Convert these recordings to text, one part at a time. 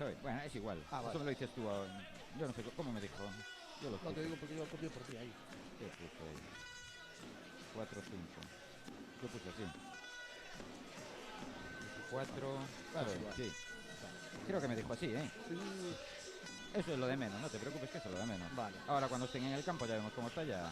hoy. Bueno, es igual. Ah, Eso vale. me lo dices tú. Yo no sé cómo me dijo. Yo lo No te puse. digo porque yo copio por ti ahí. ¿Qué puse ahí? 4, 5. Yo puse así. 4. Claro, Es igual. sí. Creo que me dijo así, ¿eh? Sí. Eso es lo de menos, no te preocupes que eso es lo de menos. Vale. Ahora cuando estén en el campo ya vemos cómo está ya.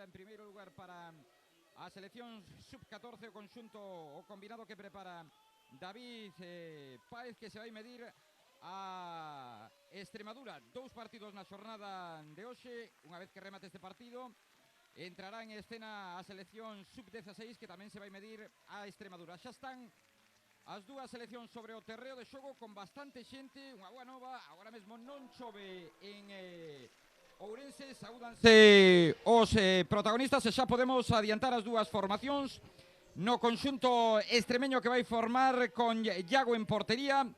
en primeiro lugar para a selección sub-14 o conxunto o combinado que prepara David Páez, que se vai medir a Extremadura. 2 partidos na xornada de hoxe. Unha vez que remate este partido, entrará en escena a selección sub-16, que tamén se vai medir a Extremadura. Xa están as dúas seleccións sobre o terreo de xogo con bastante xente. Unha boa nova, agora mesmo non chove en Ourense. Saúdanse os protagonistas e xa podemos adiantar as dúas formacións no conxunto extremeño, que vai formar con Iago en portería,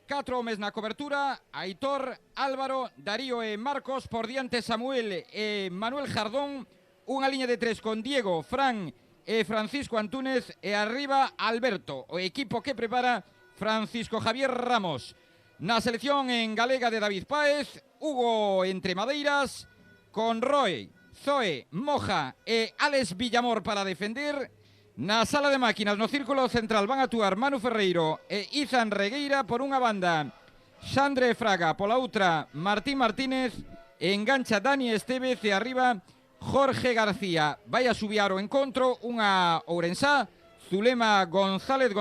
4 homes na cobertura: Aitor, Álvaro, Darío e Marcos. Por diante Samuel e Manuel Jardón. Unha liña de 3 con Diego, Fran e Francisco Antúnez, e arriba Alberto, o equipo que prepara Francisco Javier Ramos. Na selección en galega de David Páez, Hugo entre madeiras, con Roy, Zoe, Moja e Alex Villamor para defender. Na sala de máquinas, no círculo central, van a actuar Manu Ferreiro e Izan Regueira por unha banda, Xandre Fraga pola outra, Martín Martínez, engancha Dani Estevez e arriba Jorge García. Vai a subiar o encontro unha ourensá, Zulema González,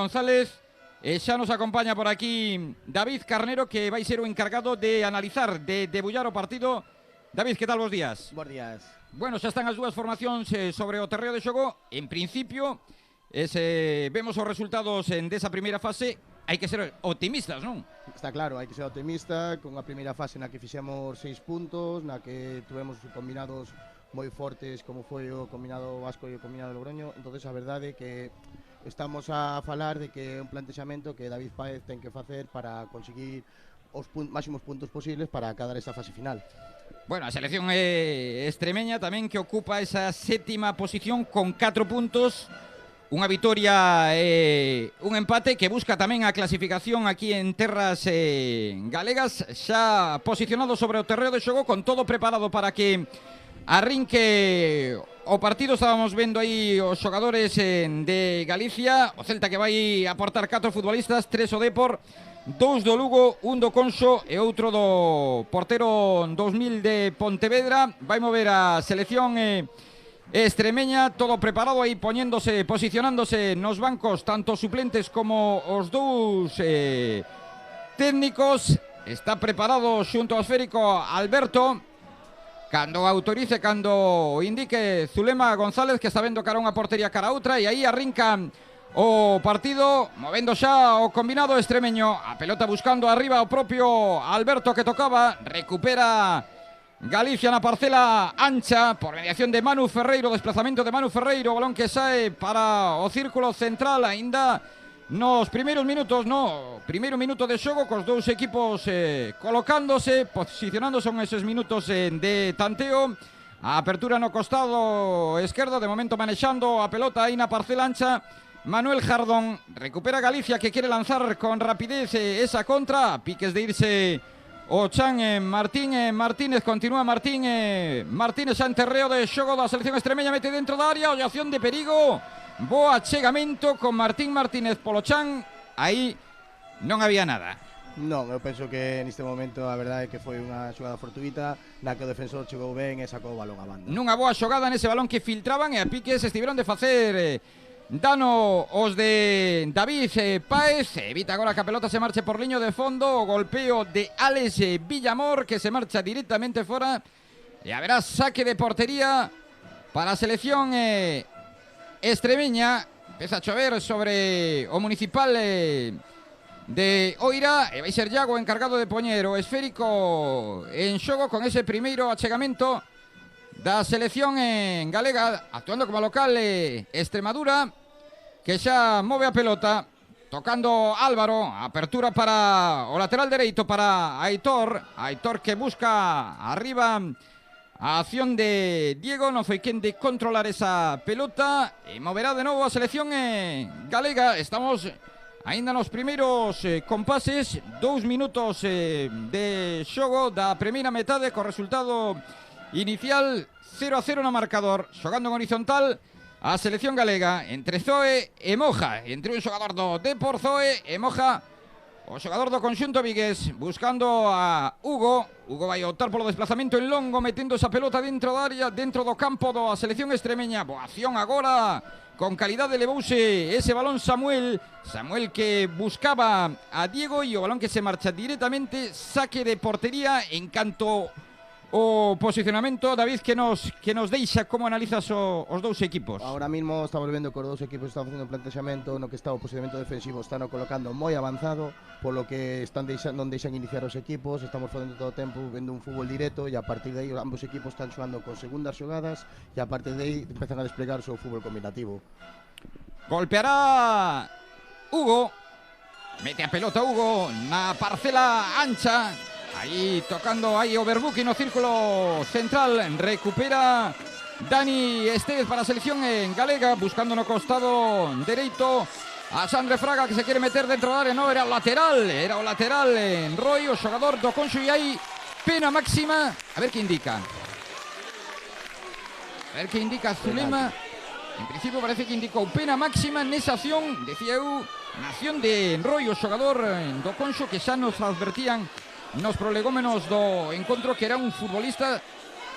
e xa nos acompaña por aquí David Carnero, que vai ser o encargado de analizar, de debullar o partido. David, que tal, bons días? Bons días. Bueno, xa están as dúas formacións sobre o terreo de xogo. En principio, vemos os resultados desa primeira fase. Hai que ser optimistas, non? Está claro, hai que ser optimista con a primeira fase na que fixemos 6 puntos, na que tuvemos combinados moi fortes como foi o combinado vasco e o combinado Logroño. Entonces a verdade é que estamos a falar de que é un plantexamento que David Páez ten que facer para conseguir os máximos puntos posibles para acadar esta fase final. Bueno, a selección extremeña tamén, que ocupa esa 7ª posición con 4 puntos, unha vitoria e un empate, que busca tamén a clasificación aquí en terras galegas, xa posicionado sobre o terreo de xogo, con todo preparado para que arrinque o partido. Estábamos vendo aí os xogadores de Galicia, o Celta, que vai aportar 4 futbolistas, 3 o Depor, 2 do Lugo, 1 do Conxo e outro do portero 2000 de Pontevedra. Vai mover a selección extremeña, todo preparado aí, posicionándose nos bancos, tanto suplentes como os dous técnicos. Está preparado xunto ao esférico Alberto, cando autorice, cando indique Zulema González, que está vendo cara unha portería cara a outra, e aí arrinca o partido, movendo xa o combinado extremeño. A pelota buscando arriba o propio Alberto, que tocaba, recupera Galicia na parcela ancha por mediación de Manu Ferreiro, desplazamento de Manu Ferreiro, balón que sae para o círculo central, aínda nos primeiros minutos, primeiro minuto de xogo, cos dous equipos colocándose, posicionándose en eses minutos de tanteo. A apertura no costado esquerdo, de momento manexando a pelota aí na parcela ancha Manuel Jardón. Recupera Galicia, que quere lanzar con rapidez esa contra, a piques de irse o Chan Martínez, continúa Martínez xa en terreo de xogo da selección extremeña, mete dentro da área, ollación de perigo, bo achegamento con Martín Martínez polo Chan, aí non había nada. Non, eu penso que neste momento a verdade é que foi unha xogada fortuita na que o defensor chegou ben e sacou o balón a banda. Nunha boa xogada nese balón que filtraban, e a piques estiveron de facer dano os de David Páez. Evita agora que a pelota se marche por liño de fondo, o golpeo de Alex Villamor, que se marcha directamente fora, e haberá saque de portería para a selección extremeña. Empeza a chover sobre o Municipal de Oira, e vai ser Iago encargado de poñer o esférico en xogo con ese primeiro achegamento da selección en galega, actuando como local Extremadura, que xa move a pelota, tocando Álvaro, apertura para o lateral dereito para Aitor, que busca arriba a acción de Diego, non foi quen de controlar esa pelota, e moverá de novo a selección galega. Estamos aínda nos primeiros compases, 2 minutos de xogo da primeira metade, co resultado inicial 0-0 no marcador. Xogando en horizontal a selección galega entre Zoe e Moja, entre un xogador do Depor, Zoe, e Moja, O xogador do conxunto vigués buscando a Hugo. Hugo vai optar polo desplazamento en longo, metendo esa pelota dentro da área, dentro do campo da selección extremeña. Boa acción agora, con calidade levouse ese balón Samuel. Samuel que buscaba a Diego e o balón que se marcha directamente, saque de portería. En canto o posicionamento, David, que nos deixa, como analizas os dous equipos? Ahora mismo estamos vendo que os dous equipos están facendo un plantexamento no que está o posicionamento defensivo, están o colocando moi avanzado, polo que non deixan iniciar os equipos. Estamos facendo todo o tempo vendo un fútbol directo e a partir de aí ambos equipos están xogando con segundas xogadas e a partir de aí empezan a desplegar o seu fútbol combinativo. Golpeará Hugo, mete a pelota Hugo na parcela ancha. Aí tocando aí Overbooking no círculo central, recupera Dani Estévez para a selección en galega, buscando no costado dereito a Sandre Fraga, que se quere meter dentro da área. No, era o lateral en Roy, o xogador do Conxo, e aí pena máxima. A ver que indica Zulema. En principio parece que indicou pena máxima nesa acción, decía eu, na acción de Roy, o xogador do Conxo, que xa nos advertían nos prolegómenos do encontro que era un futbolista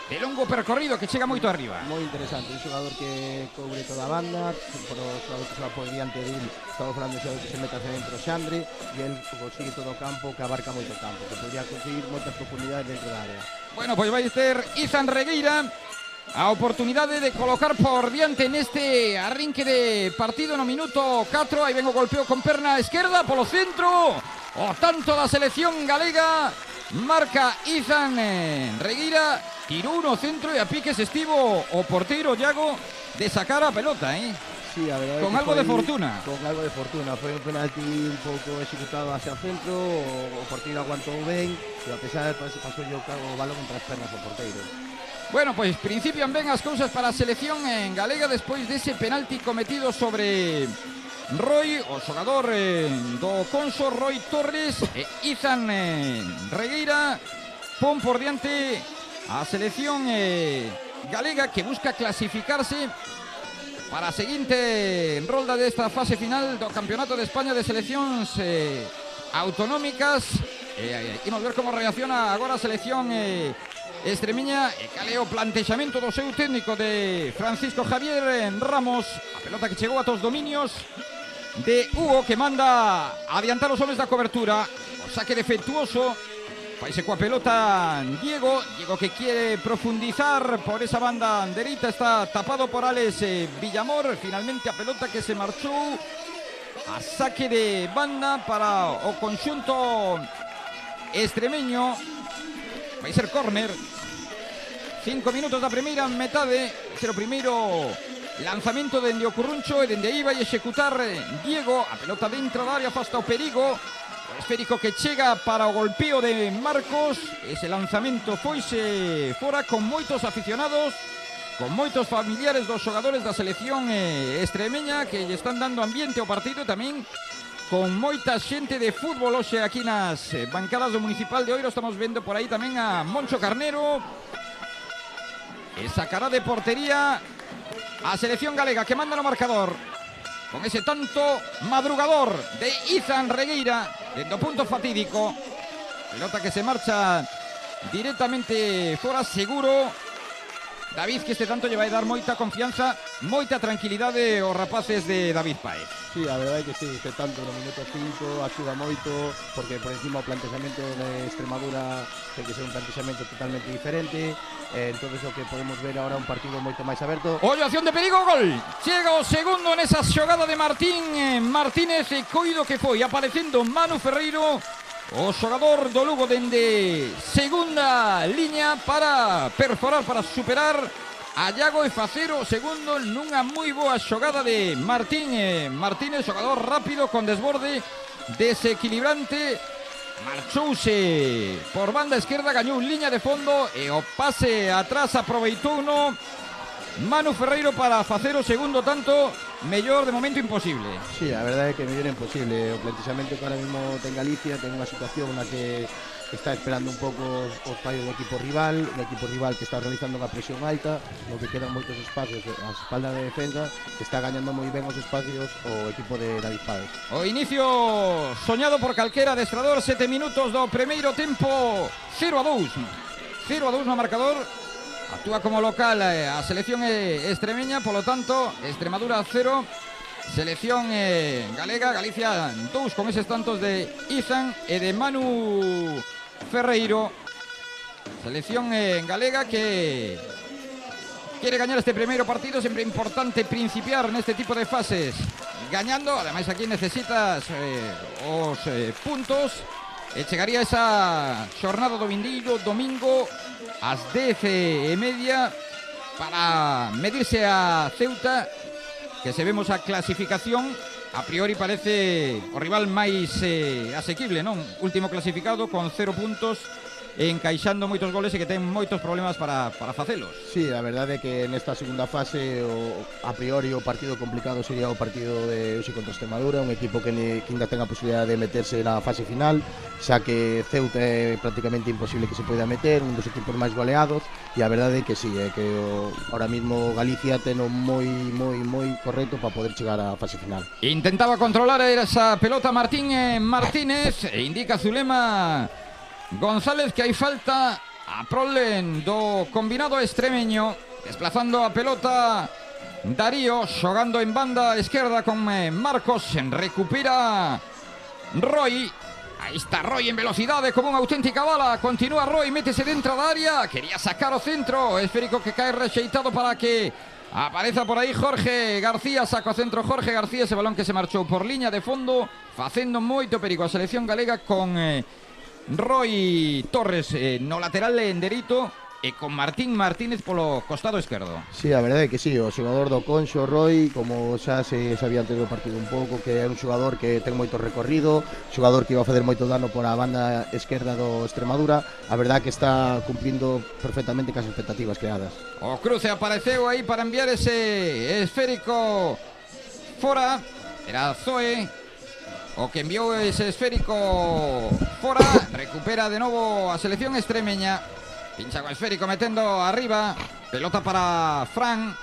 de longo percorrido, que chega moito arriba. Moi interesante, un xogador que cobre toda a banda, por o xogador que se va por diante de él. Estamos falando de xogador que se mete hacia dentro Xandre, e él consigue todo o campo, que abarca moito campo, que podría conseguir moitas profundidades dentro da área. Bueno, pois vai ter Izan Regueira a oportunidade de colocar por diante neste arrinque de partido no minuto 4. Aí ven o golpeo con perna esquerda polo centro. O tanto da selección galega, marca Izan Regueira, tirou no centro e a piques estivo o porteiro Iago de sacar a pelota, Sí, a verdade, con algo de fortuna. Con algo de fortuna, foi un penalti un pouco executado hacia o centro, o porteiro aguantou ben, e a pesar de pasou o balón entre as pernas do porteiro. Bueno, pois principian ben as cousas para a selección en galega despois dese penalti cometido sobre Roy, o xogador do Conxo, Roy Torres, e Izan Regueira pon por diante a selección galega, que busca clasificarse para a seguinte rolda desta fase final do Campeonato de España de seleccións autonómicas. Imos ver como reacciona agora a selección extremeña, e cal é o plantexamento do seu técnico, de Francisco Javier Ramos. A pelota que chegou a todos os dominios de Hugo, que manda adiantar os homes da cobertura. O saque defectuoso, faise coa pelota Diego que quiere profundizar por esa banda dereita, está tapado por Alex Villamor. Finalmente a pelota que se marchou a saque de banda para o conxunto extremeño. Vai ser córner. 5 minutos da primeira metade. Vai ser o primeiro lanzamento dende o Curruncho, e dende aí vai executar Diego. A pelota dentro da área, afasta o perigo. O esférico que chega para o golpeo de Marcos. Ese lanzamento foise fora, con moitos aficionados, con moitos familiares dos xogadores da selección extremeña, que lle están dando ambiente ao partido, tamén con moita xente de fútbol hoxe aquí nas bancadas do Municipal de Oiro. Estamos vendo por aí tamén a Moncho Carnero. E sacará de portería a selección galega, que manda no marcador con ese tanto madrugador de Izan Regueira dentro punto fatídico. Pelota que se marcha directamente fora, seguro, David, que este tanto lle vai dar moita confianza, moita tranquilidade aos rapaces de David Páez. Sí, a verdade é que sí, este tanto no minuto 5 axuda moito, porque por encima o plantexamento de Extremadura ten que ser un plantexamento totalmente diferente. Entonces o que podemos ver agora un partido moito máis aberto. Ollo, acción de perigo, gol. Chega o segundo nesa xogada de Martínez, e coido que foi aparecendo Manu Ferreiro, o xogador do Lugo, dende segunda liña para perforar, para superar a Iago e facer o segundo nunha moi boa xogada de Martínez, xogador rápido, con desborde, desequilibrante. Marchouse por banda esquerda, gañou liña de fondo, e o pase atrás aproveitouno Manu Ferreiro para facer o segundo tanto. Mellor de momento imposible. Sí, a verdade é que mellor imposible. O plantexamento que ahora mismo ten Galicia ten unha situación na que está esperando un pouco os fallos do equipo rival, que está realizando unha presión alta, no que quedan moitos espacios a espalda de defensa, que está gañando moi ben os espacios o equipo de David Páez. O inicio soñado por calquera adestrador, 7 minutos do primeiro tempo, 0-2. 0-2 no marcador. Actúa como local a selección extremeña, polo tanto, Extremadura 0, selección galega, Galicia 2, con eses tantos de Izan e de Manu Ferreiro. Selección galega que quiere gañar este primeiro partido, sempre importante principiar neste tipo de fases gañando, ademais aquí necesitas os puntos. E chegaría esa xornada do vindeiro domingo ás 10:30 para medirse a Ceuta, que se vemos a clasificación, a priori parece o rival máis asequible, non? Último clasificado con 0 puntos, encaixando moitos goles e que ten moitos problemas para facelos. Sí, a verdade é que nesta segunda fase a priori o partido complicado sería o partido de Uxi contra Extremadura, un equipo que ainda ten a posibilidade de meterse na fase final, xa que Ceuta é prácticamente imposible que se poida meter, un dos equipos máis goleados, e a verdade é que sí, é que ahora mismo Galicia ten o moi correcto para poder chegar á fase final. Intentaba controlar esa pelota Martín Martínez e indica Zulema González que hai falta a prole do combinado extremeño, desplazando a pelota Darío, xogando en banda esquerda con Marcos, recupera Roy, aí está Roy en velocidade como unha auténtica bala, continúa Roy, métese dentro da área, quería sacar o centro, esférico que cae rexeitado para que apareza por aí Jorge García, saca o centro Jorge García, ese balón que se marchou por liña de fondo, facendo moito perigo a selección galega con Roy Torres no lateral endereito e con Martín Martínez polo costado esquerdo. Sí, a verdade é que sí, o xogador do Conxo, Roy, como xa se sabía antes do partido un pouco, que é un xogador que ten moito recorrido, xogador que iba a fazer moito dano por a banda esquerda do Extremadura, a verdade que está cumplindo perfectamente cas expectativas creadas. O cruce apareceu aí para enviar ese esférico fora, era Zoe o que enviou ese esférico fora, recupera de novo a selección extremeña, pincha co esférico metendo arriba, pelota para Fran,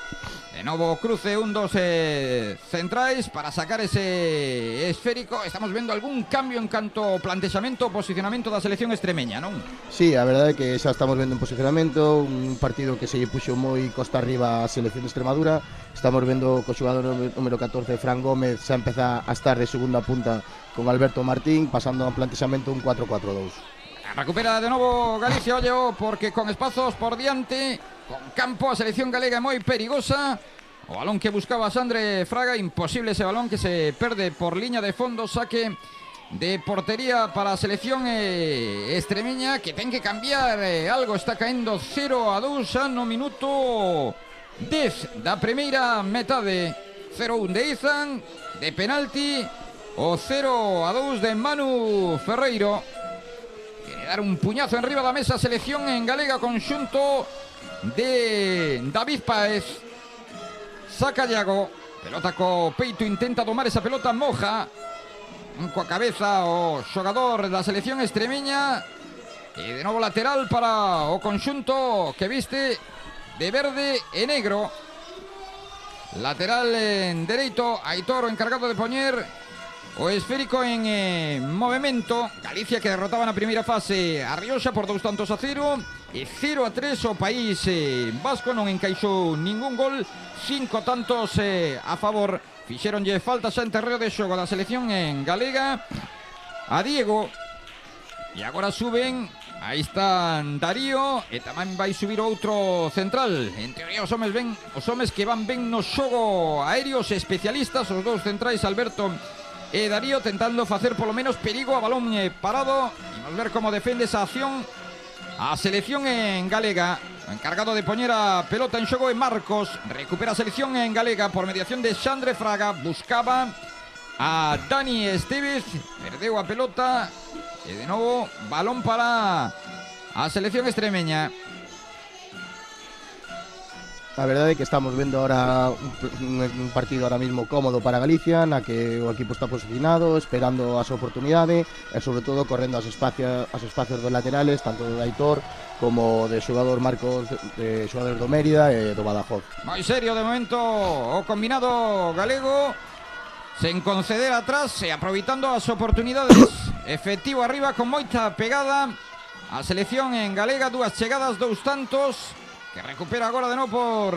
de novo cruce, un dos centrais para sacar ese esférico. Estamos vendo algún cambio en canto ao plantexamento o posicionamento da selección extremeña, non? Sí, a verdade é que xa estamos vendo un posicionamento, un partido que se lle puxo moi costa arriba a selección de Extremadura. Estamos vendo que o xogador número 14, Fran Gómez, xa empeza a estar de segunda punta con Alberto Martín, pasando a un plantexamento un 4-4-2. Recupera de novo Galicia, ollo, porque con espazos por diante, con campo, a selección galega moi perigosa. O balón que buscaba Sandre Fraga, imposible ese balón que se perde por liña de fondo, saque de portería para a selección extremeña, que ten que cambiar algo, está caendo 0-2 xa no minuto 10 da primeira metade. 0-1 de Izan, de penalti, o 0-2 de Manu Ferreiro. Quiere dar un puñazo en riba da mesa a selección en galega, conxunto de David Páez. Saca Iago, pelota co peito, intenta tomar esa pelota, moja coa cabeza o xogador da selección extremeña, e de novo lateral para o conxunto que viste de verde e negro. Lateral en dereito, Aitor, o encargado de poñer o esférico en movimento. Galicia que derrotaba na primeira fase a Rioxa por 2-0 e 0-3 o País Vasco, non encaixou ningún gol, 5 tantos a favor. Fixeronlle falta xa en terreo de xogo da selección en galega a Diego, e agora suben, aí están Darío, e tamén vai subir outro central. En teoría os homes que van ben no xogo aéreo, os especialistas, os dous centrais Alberto e Darío, tentando facer polo menos perigo a balón parado. Imos ver como defende esa acción a selección en galega. O encargado de poñer a pelota en xogo é Marcos. Recupera a selección en galega por mediación de Xandre Fraga. Buscaba a Dani Estevez, perdeu a pelota e de novo balón para a selección extremeña. A verdade é que estamos vendo ahora un partido ahora mismo cómodo para Galicia, na que o equipo está posicionado, esperando a súa oportunidade e sobre todo correndo as espacios dos laterales, tanto de Aitor como de xogador Marcos, de xogadores do Mérida e do Badajoz. Moi serio de momento o combinado galego, sen conceder atrás e aproveitando as oportunidades. Efectivo arriba con moita pegada a selección en galega, dúas chegadas, dous tantos, que recupera agora de novo por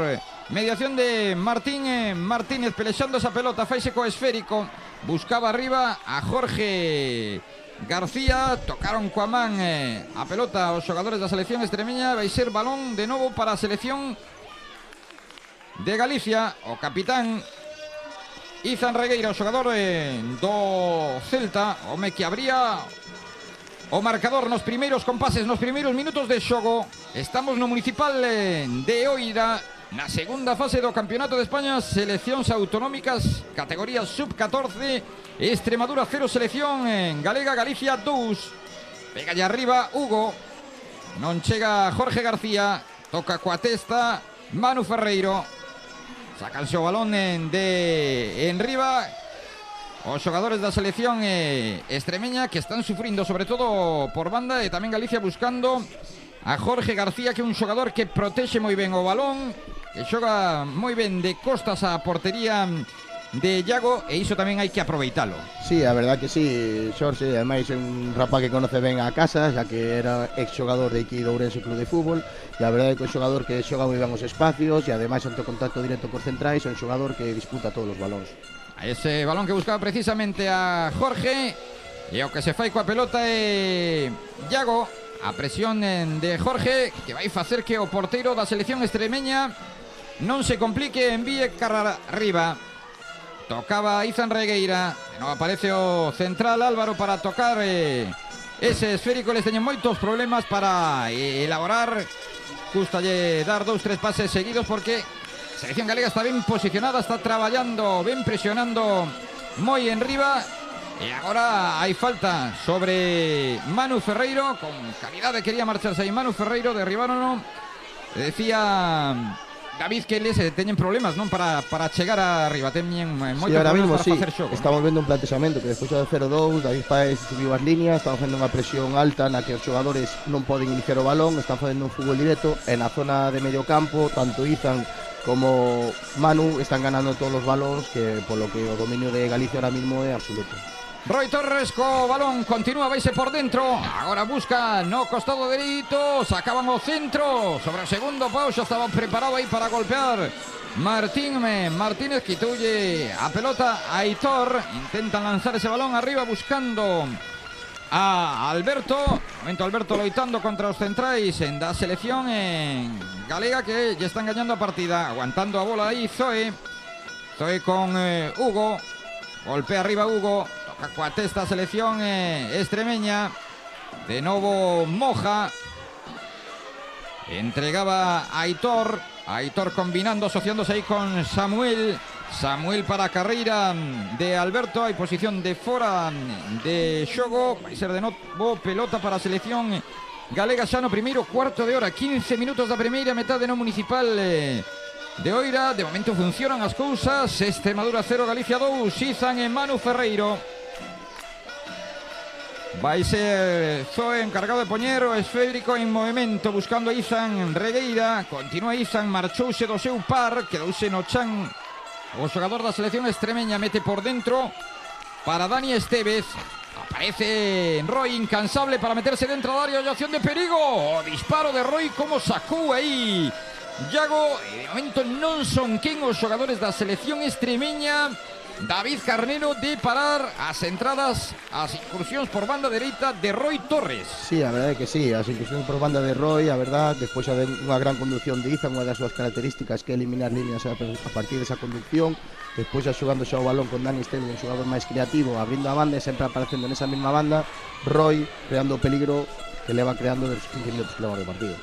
mediación de Martín Martínez, pelexando esa pelota, faise co esférico, buscaba arriba a Jorge García, tocaron coa man a pelota os xogadores da selección extremeña, vai ser balón de novo para a selección de Galicia, o capitán Izan Regueira, o xogador do Celta, home que abría o marcador nos primeiros compases, nos primeiros minutos de xogo. Estamos no Municipal de Oira, na segunda fase do Campeonato de España, seleccións autonómicas, categoría sub-14, Extremadura 0, selección en galega, Galicia 2. Pega allá arriba Hugo, non chega Jorge García, toca coa testa Manu Ferreiro, sacanse o balón de enriba os xogadores da selección extremeña, que están sufrindo sobre todo por banda, e tamén Galicia buscando a Jorge García, que é un xogador que protexe moi ben o balón, que xoga moi ben de costas á portería de Iago, e iso tamén hai que aproveitalo. Sí, a verdad que sí, Xorxe, ademais é un rapaz que conoce ben a casa, xa que era ex xogador de aquí do Ourense Club de Fútbol, e a verdade é que é un xogador que xoga moi ben os espacios, e ademais ante o contacto directo cos centrais, é un xogador que disputa todos os balóns. Ese balón que buscaba precisamente a Jorge, e o que se fai coa pelota é Iago, a presión de Jorge, que vai facer que o porteiro da selección extremeña non se complique, envíe cara arriba. Tocaba Izan Regueira, de novo aparece o central Álvaro para tocar ese esférico. Les teñen moitos problemas para elaborar, custalle dar 2-3 pases seguidos, porque a selección galega está ben posicionada, está traballando, ben presionando moi en riba. E agora hai falta sobre Manu Ferreiro, con calidade quería marcharse aí Manu Ferreiro, derribaron. Decía David que eles teñen problemas, non, para chegar arriba, teñen moitos problemas para facer xogo. Estamos vendo un plantexamento que despois do 0-2, David Páez subiu as líneas, están facendo unha presión alta na que os xogadores non poden iniciar o balón, están facendo un fútbol directo, e na zona de medio campo, tanto Izan como Manu están ganando todos os balóns, que polo que o dominio de Galicia ahora mismo é absoluto. Roy Torres co balón, continúa, vaise por dentro, agora busca no costado dereito, sacaban o centro, sobre o segundo pau, xa estaba preparado aí para golpear Martínez, quitoulle a pelota a Aitor, intentan lanzar ese balón arriba buscando a Alberto, momento Alberto loitando contra os centrais da selección en galega, que lle están gañando a partida, aguantando a bola aí Zoe con Hugo, golpea arriba Hugo, coa testa a selección extremeña, de novo Moja, entregaba a Aitor combinando, asociándose aí con Samuel para a carreira de Alberto, hai posición de fora de xogo, vai ser de novo pelota para a selección galega xa no primeiro cuarto de hora, 15 minutos da primeira metade no Municipal de Oira. De momento funcionan as cousas, Extremadura 0, Galicia 2, Izan e Manu Ferreiro. Vai ser Zoe encargado de poñer o esférico en movimento, buscando a Izan Regueira. Continúa Izan, marchouse do seu par, quedouse no chan o xogador da selección extremeña, mete por dentro para Dani Estevez. Aparece Roy, incansable para meterse dentro da área, acción de perigo, o disparo de Roy, como sacou aí Iago, e de momento non son quen os xogadores da selección extremeña, David Carnero, de parar as entradas, as incursións por banda dereita de Roy Torres. Sí, a verdade é que sí, as incursións por banda de Roy, a verdade, despois de unha gran conducción de Izan, unha das súas características que é eliminar líneas a partir desa conducción, despois xa xogando xa o balón con Dani Estevez, un xogador máis creativo, abrindo a banda e sempre aparecendo nesa mesma banda, Roy creando peligro que leva creando dos 15 minutos que leva do partido.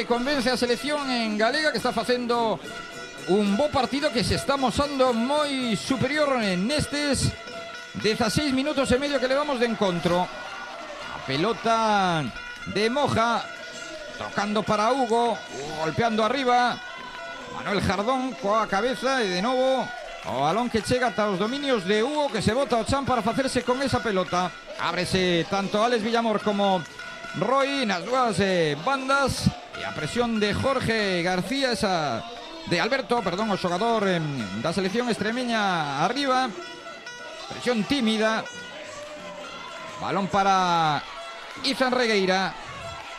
Convence a selección en galega, que está facendo un bo partido, que se está mosando moi superior nestes 16 minutos e medio que levamos de encontro. A pelota de Moja, tocando para Hugo, golpeando arriba, Manuel Jardón coa cabeza e de novo o balón que chega ata os dominios de Hugo, que se bota ao chan para facerse con esa pelota. Ábrese tanto Alex Villamor como Roy nas dúas bandas, e a presión de Jorge García, esa de Alberto, perdón, o xogador da selección extremeña arriba. Presión tímida. Balón para Izan Regueira.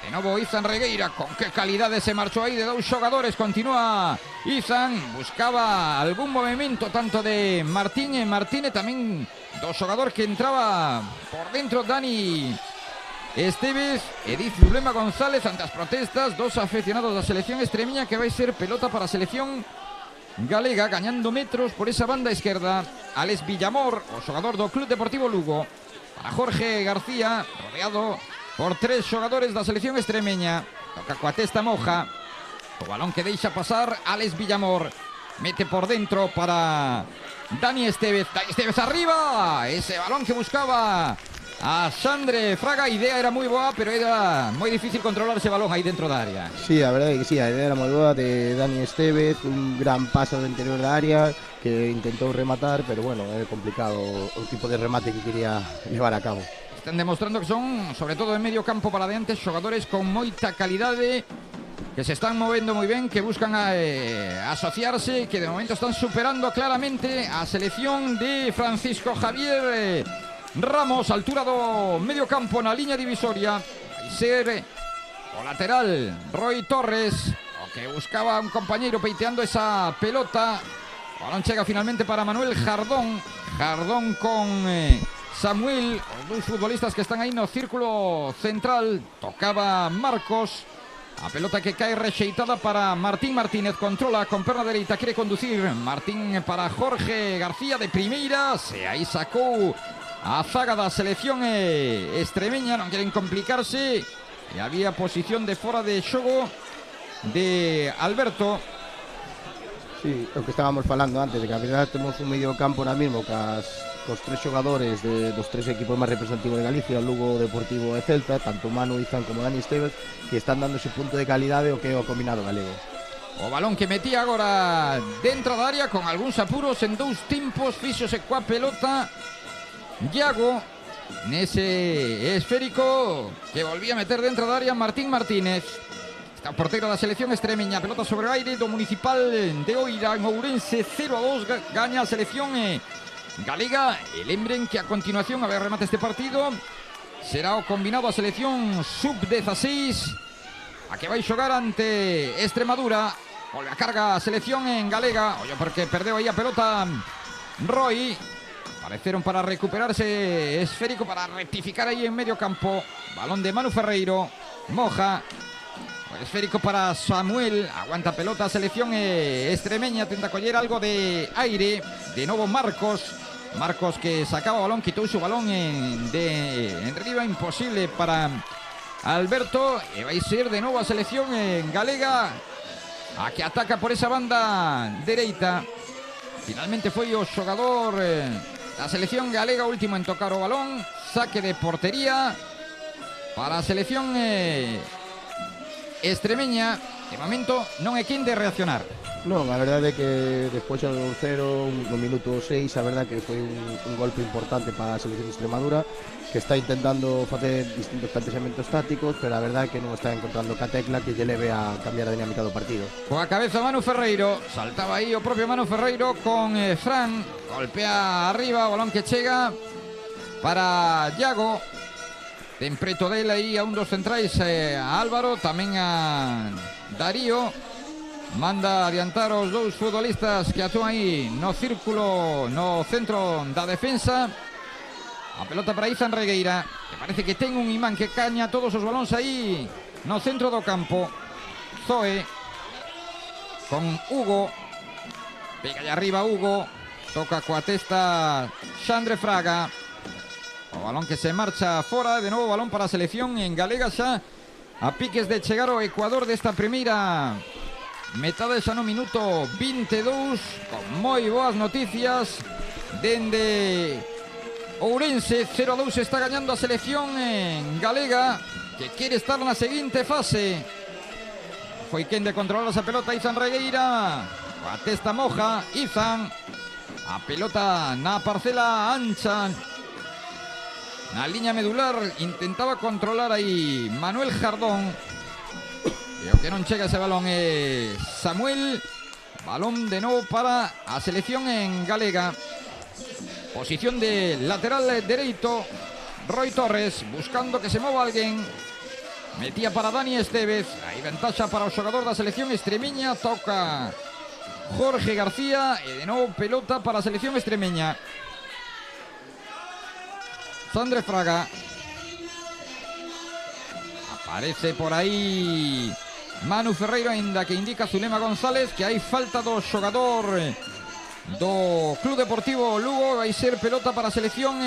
De novo Izan Regueira, con que calidade se marchou aí de dous xogadores. Continúa Izan, buscaba algún movimento tanto de Martín e Martínez, tamén do xogador que entraba por dentro, Dani Esteves. E diz Lulema González ante as protestas dos aficionados da selección extremeña que vai ser pelota para a selección galega, gañando metros por esa banda esquerda. Alex Villamor, o xogador do Club Deportivo Lugo, para Jorge García, rodeado por tres xogadores da selección extremeña. Toca coa testa Moja, o balón que deixa pasar Alex Villamor, mete por dentro para Dani Esteves. Dani Esteves arriba, ese balón que buscaba a Xandre Fraga. A idea era moi boa, pero era moi difícil controlar ese balón aí dentro da área. Sí, a verdade é que sí, a idea era moi boa de Dani Esteves, un gran paso do interior da área que intentou rematar, pero bueno, é complicado o tipo de remate que quería levar a cabo. Están demostrando que son, sobre todo en medio campo para adiante, xogadores con moita calidade, que se están movendo moi ben, que buscan asociarse, que de momento están superando claramente a selección de Francisco Javier Ramos, altura do medio campo na liña divisoria. Vai ser o lateral Roy Torres, o que buscaba un compañeiro peiteando esa pelota. O balón chega finalmente para Manuel Jardón. Jardón con Samuel, os dous futbolistas que están aí no círculo central. Tocaba Marcos, a pelota que cae rexeitada para Martín Martínez. Controla con perna dereita, quere conducir Martín para Jorge García de primeiras, e aí sacou a zaga da selección extremeña. Non queren complicarse, e había posición de fora de xogo de Alberto. Sí, o que estábamos falando antes, de que a verdade temos un medio campo ahora mismo cos tres xogadores dos tres equipos máis representativos de Galicia, Lugo, Deportivo e Celta, tanto Manu Izan como Dani Esteves, que están dando ese punto de calidade o que é o combinado galego. O balón que metía agora dentro da área con algúns apuros en dous tiempos, fíxose coa pelota Iago nese esférico que volvía a meter dentro da área Martín Martínez. Está o porteiro da selección extremeña, pelota sobre o aire do Municipal de Oira en Ourense. 0-2 gaña a selección galega. E lembren que a continuación, a ver, remate este partido, será o combinado a selección sub-16, a que vai xogar ante Extremadura. Volve a carga a selección en galega. Ollo porque perdeu aí a pelota Roy. Apareceron para recuperarse esférico, para rectificar aí en medio campo. Balón de Manu Ferreiro. Moja. O esférico para Samuel. Aguanta pelota a selección extremeña. Tenta coller algo de aire. De novo Marcos. Marcos que sacaba o balón, quitou su balón en riba. Imposible para Alberto. E vai ser de novo a selección galega a que ataca por esa banda dereita. Finalmente foi o xogador da selección galega último en tocar o balón. Saque de portería para a selección extremeña. De momento non é quen de reaccionar. Non, a verdade é que despois do 0, no minuto 6, a verdade que foi un golpe importante para a selección de Extremadura, que está intentando facer distintos plantexamentos tácticos, pero a verdade é que non está encontrando ca tecla que lle leve a cambiar a dinámica do partido. Coa cabeza Manu Ferreiro, saltaba aí o propio Manu Ferreiro con Fran, golpea arriba, o balón que chega para Iago. Ten preto dele aí a un dos centrais, a Álvaro, tamén a Darío. Manda adiantar os dous futbolistas que actúan aí no círculo, no centro da defensa. A pelota para Izan Regueira, que parece que ten un imán que caña todos os balóns aí no centro do campo. Zoe con Hugo, pega allá arriba Hugo, toca coa testa Xandre Fraga. O balón que se marcha fora, de novo balón para a selección en galega, xa a piques de chegar ao Ecuador desta primeira metade, xa no minuto 22, con moi boas noticias dende Ourense. 0-2 está gañando a selección en galega, que quere estar na seguinte fase. foi quen de controlar esa pelota. Izan Regueira, coa testa Moja. Izan, a pelota na parcela ancha, na liña medular, intentaba controlar aí Manuel Jardón, e o que non chega ese balón é Samuel. Balón de novo para a selección en galega. Posición de lateral dereito, Roy Torres, buscando que se mova alguén. Metía para Dani Estévez. Aí ventaxa para o xogador da selección extremeña. Toca Jorge García e de novo pelota para a selección extremeña. Sandre Fraga. Aparece por aí Manu Ferreiro, ainda que indica Zulema González que hai falta do xogador do Club Deportivo Lugo. Vai ser pelota para a selección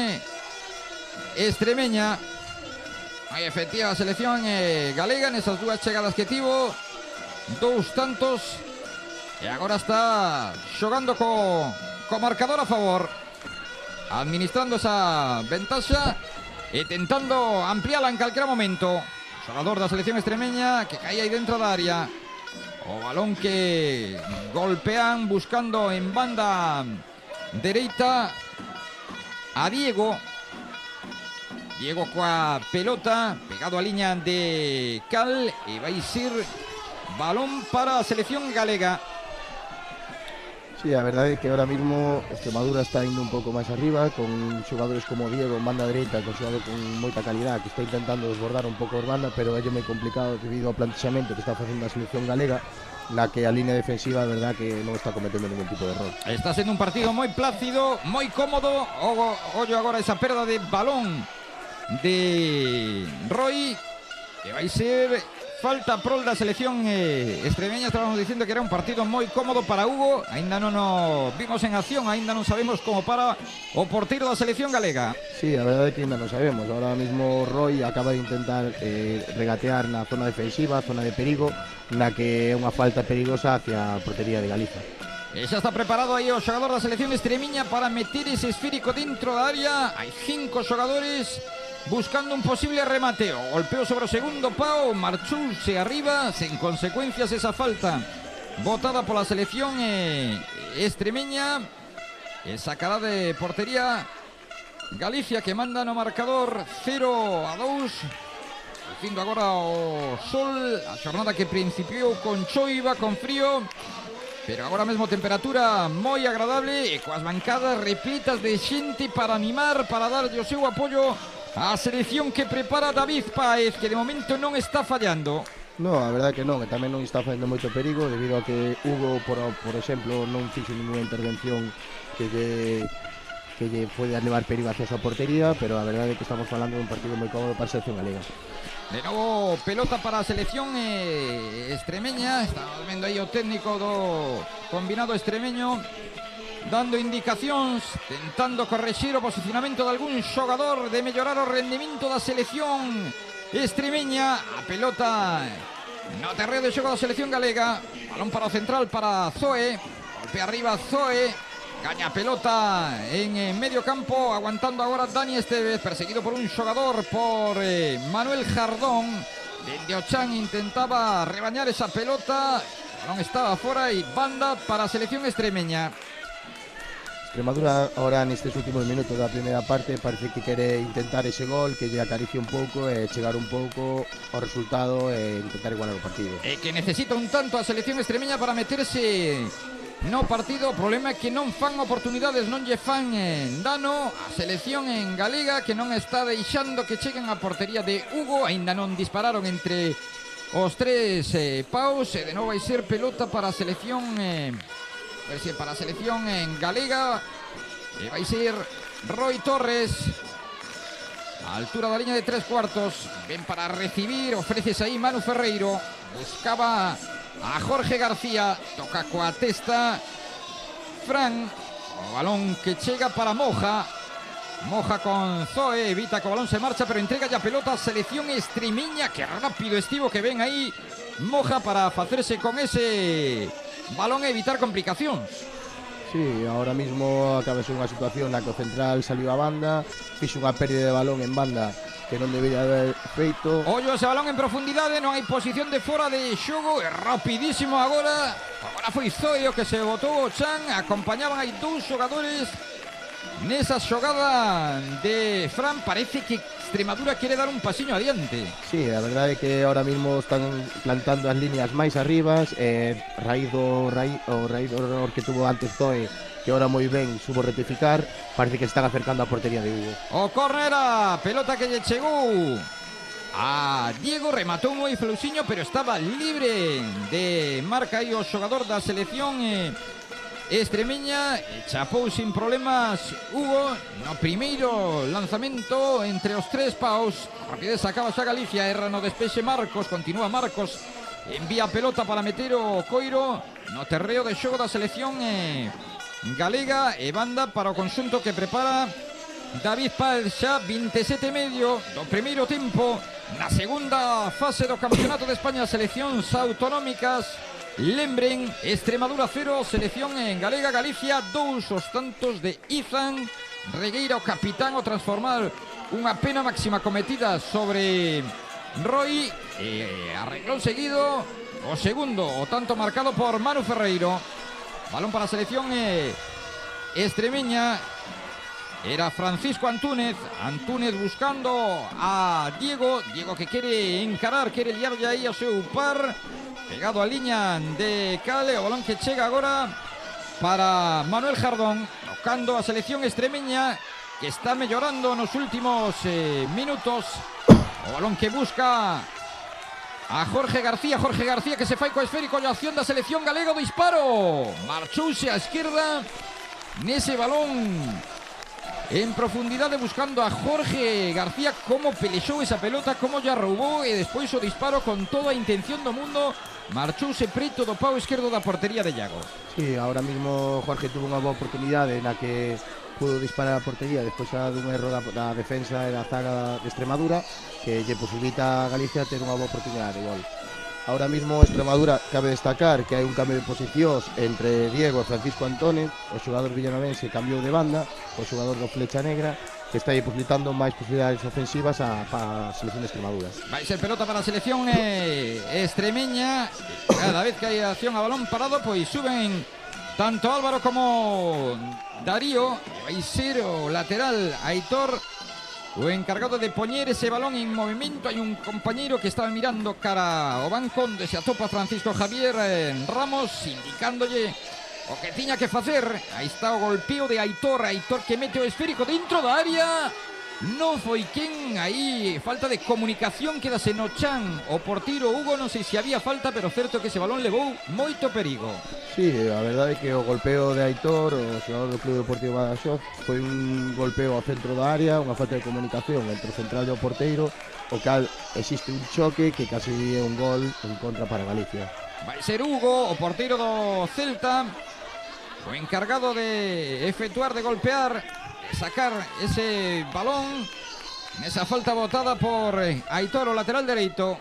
extremeña. Hai efectiva a selección galega nesas dúas chegadas que tivo, dous tantos, e agora está xogando co marcador a favor, administrando esa ventaxa e tentando ampliala en calquera momento. Xogador da selección extremeña que cae aí dentro da área. O balón que golpean buscando en banda dereita a Diego. Diego coa pelota, pegado a liña de cal, e vai ser balón para a selección galega. Sí, a verdade é que ahora mismo Extremadura está indo un pouco máis arriba, con xogadores como Diego en banda dereita, con xogador con moita calidad, que está intentando desbordar un pouco as bandas, pero é moi complicado debido ao plantexamento que está facendo a selección galega, na que a línea defensiva, a verdade, que non está cometendo ningún tipo de error. Está sendo un partido moi plácido, moi cómodo. Ollo agora esa perda de balón de Roy, que vai ser falta prol da selección extremeña. Estábamos dicindo que era un partido moi cómodo para Hugo. Ainda non o vimos en acción, ainda non sabemos como para o porteiro da selección galega. Sí, a verdade é que ainda non sabemos. Ahora mismo Roy acaba de intentar regatear na zona defensiva, zona de perigo, na que é unha falta perigosa hacia a portería de Galiza. E xa está preparado aí o xogador da selección extremeña para meter ese esférico dentro da área. Hai 5 xogadores buscando un posible remate. O golpeo sobre o segundo pau, marchouse arriba, sen consecuencias esa falta botada pola selección extremeña. E sacará de portería Galicia, que manda no marcador 0-2. Dicindo agora o sol, a xornada que principiou con choiva, con frío, pero agora mesmo temperatura moi agradable, e coas bancadas repletas de xente para animar, para darlle o seu apoio a selección que prepara David Páez, que de momento non está fallando. No, a verdade que non, e tamén non está facendo moito perigo, debido a que Hugo, por exemplo, non fixo ninguna intervención que lle pode levar perigo hacia a súa portería, pero a verdade é que estamos falando dun partido moi cómodo para a selección galega. De novo pelota para a selección extremeña. Estamos vendo aí o técnico do combinado extremeño dando indicacións, tentando correxir o posicionamento de algún xogador, de mellorar o rendimento da selección extremeña. A pelota no terreo de xogo da selección galega. Balón para o central, para Zoe. Golpe arriba Zoe. Gaña pelota en medio campo, aguantando agora Dani Estévez, perseguido por un xogador, por Manuel Jardón. Dende o chan intentaba rebañar esa pelota. O balón estaba fora e banda para a selección extremeña. Extremadura ahora nestes últimos minutos da primeira parte parece que quere intentar ese gol, que lle acaricie un pouco e chegar un pouco ao resultado e intentar igualar o partido. E que necesita un tanto a selección extremeña para meterse no partido. O problema é que non fan oportunidades, non lle fan dano a selección en galega, que non está deixando que cheguen a portería de Hugo. Ainda non dispararon entre os tres paus, e de novo vai ser pelota para a selección para a selección en galega, e vai ser Roy Torres a altura da liña de 3/4. Ven para recibir, ofreces aí Manu Ferreiro, buscaba a Jorge García, toca coa testa Fran, o balón que chega para Moja con Zoe, evita que o balón se marcha, pero entrega ya pelota a selección extremeña. Que rápido estivo que ven aí Moja para facerse con ese balón e evitar complicacións. Sí, ahora mismo acaba de ser unha situación na que o central saliu a banda, fixo unha pérdida de balón en banda que non debería haber feito. Ollo ese balón en profundidade, non hai posición de fora de xogo, é rapidísimo agora foi Zoe o que se botou o chan, acompañaban aí dous xogadores nesa xogada de Fran. Parece que Extremadura quere dar un pasiño adiante. Sí, a verdade é que ahora mismo están plantando as líneas máis arribas, raíz do error que tuvo antes Zoe, que ahora moi ben subo rectificar, parece que están acercando a portería de Hugo. O córner, a pelota que lle chegou a Diego, rematou moi fluxiño, pero estaba libre de marca aí o xogador da selección extremeña, chapou sin problemas Hugo no primeiro lanzamento entre os tres paus. Rapidez acaba xa Galicia, erra no despexe Marcos, continúa Marcos, envía a pelota para meter o coiro no terreo de xogo da selección galega, e banda para o conxunto que prepara David Páez, xa 27,5 do primeiro tempo na segunda fase do Campeonato de España, seleccións autonómicas. Lembren, Extremadura 0, selección en galega. Galicia 2, os tantos de Izan Regueira, o capitán, o transformar unha pena máxima cometida sobre Roy, arreglou seguido o segundo, o tanto marcado por Manu Ferreiro. Balón para a selección extremeña, era Francisco Antúnez buscando a Diego que quere encarar, quere liarlle aí ao seu par, pegado a liña de Cale, o balón que chega agora para Manuel Jardón, tocando a selección extremeña que está mellorando nos últimos minutos. O balón que busca a Jorge García que se fai co esférico, a acción da selección galega, do disparo, marchouse á esquerda nese balón en profundidade buscando a Jorge García, como pelexou esa pelota, como ya roubou, e despois o disparo con toda a intención do mundo, marchouse preto do pau esquerdo da portería de Iago. Sí, ahora mismo Jorge tuvo unha boa oportunidade na que pudo disparar a portería despois dun erro da defensa e da zaga de Extremadura, que lle posibilita a Galicia ter unha boa oportunidade de gol. Ahora mismo Extremadura, cabe destacar que hai un cambio de posicións entre Diego e Francisco Antúnez. O xogador villanovense cambiou de banda, o xogador do Flecha Negra, que está aí posibilitando máis posibilidades ofensivas para a selección de Extremadura. Vai ser pelota para a selección extremeña. Cada vez que hai acción a balón parado, pois suben tanto Álvaro como Darío. Vai ser o lateral Aitor o encargado de poñer ese balón en movimento. Hai un compañeiro que estaba mirando cara ao banco onde se atopa Francisco Javier Ramos, indicándolle o que tiña que facer. Aí está o golpeo de Aitor que mete o esférico dentro da área. Non foi quen, aí falta de comunicación, quedase no chan o portiro Hugo, non sei se había falta, pero certo que ese balón levou moito perigo. Sí, a verdade é que o golpeo de Aitor, o xogador do Club Deportivo Badaxoz, foi un golpeo ao centro da área, unha falta de comunicación entre o central e o porteiro, o cal existe un choque que casi é un gol en contra para Galicia. Vai ser Hugo, o porteiro do Celta, o encargado de efectuar, de golpear, sacar ese balón nesa falta botada por Aitor, o lateral dereito.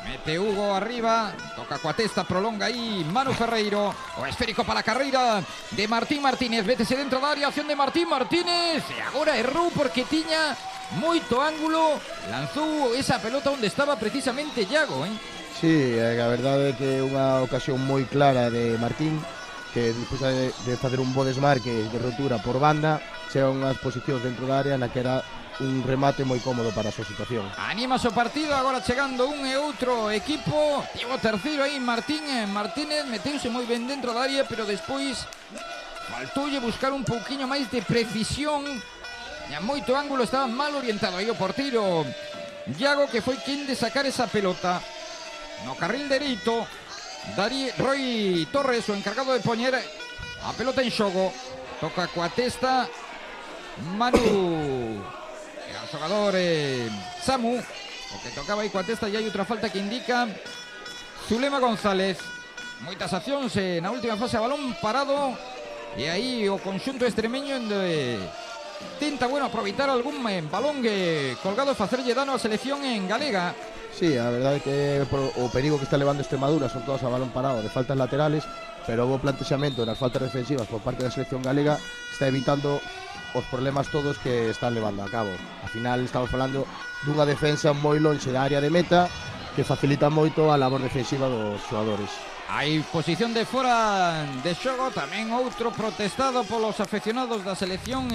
Mete Hugo arriba, toca coa testa, prolonga aí Manu Ferreiro, o esférico para a carreira de Martín Martínez, vétese dentro da área, acción de Martín Martínez, e agora errou porque tiña moito ángulo, lanzou esa pelota onde estaba precisamente Iago, Sí, a verdade é que é unha ocasión moi clara de Martín, que despois de facer un bo desmarque de rotura por banda, chega unhas posicións dentro da área na que era un remate moi cómodo para a súa situación. Anima o partido, agora chegando un e outro equipo. Tivo terceiro aí Martín Martínez, meteuse moi ben dentro da área, pero despois faltoulle buscar un pouquiño máis de precisión. Tiña moito ángulo, estaba mal orientado aí o porteiro Iago, que foi quen de sacar esa pelota no carril dereito. Roy Torres, o encargado de poñer a pelota en xogo, toca coa testa Manu, era o xogador Samu, o que tocaba aí coa testa. E hai outra falta que indica Zulema González. Moitas accións na última fase a balón parado, e aí o conxunto extremeño tenta, aproveitar algún balón colgado e facerlle dano á selección en galega. Sí, a verdade é que o perigo que está levando Extremadura son todos a balón parado de faltas laterales, pero o bo plantexamento nas faltas defensivas por parte da selección galega está evitando os problemas todos que están levando a cabo. Al final estamos falando dunha defensa moi lonxe da área de meta que facilita moito a labor defensiva dos xogadores. Hai posición de fora de xogo, tamén outro protestado polos afeccionados da selección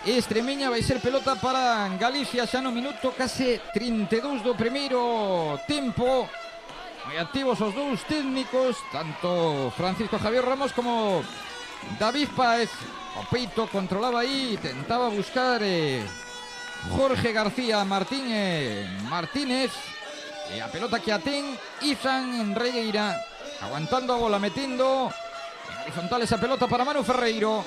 extremeña. Vai ser pelota para Galicia xa no minuto case 32 do primeiro tempo. Moi activos os dous técnicos, tanto Francisco Javier Ramos como David Páez. O peito controlaba aí, tentaba buscar Jorge García Martínez. E a pelota que a ten Izan Regueira, aguantando a bola, metendo en horizontal esa pelota para Manu Ferreiro,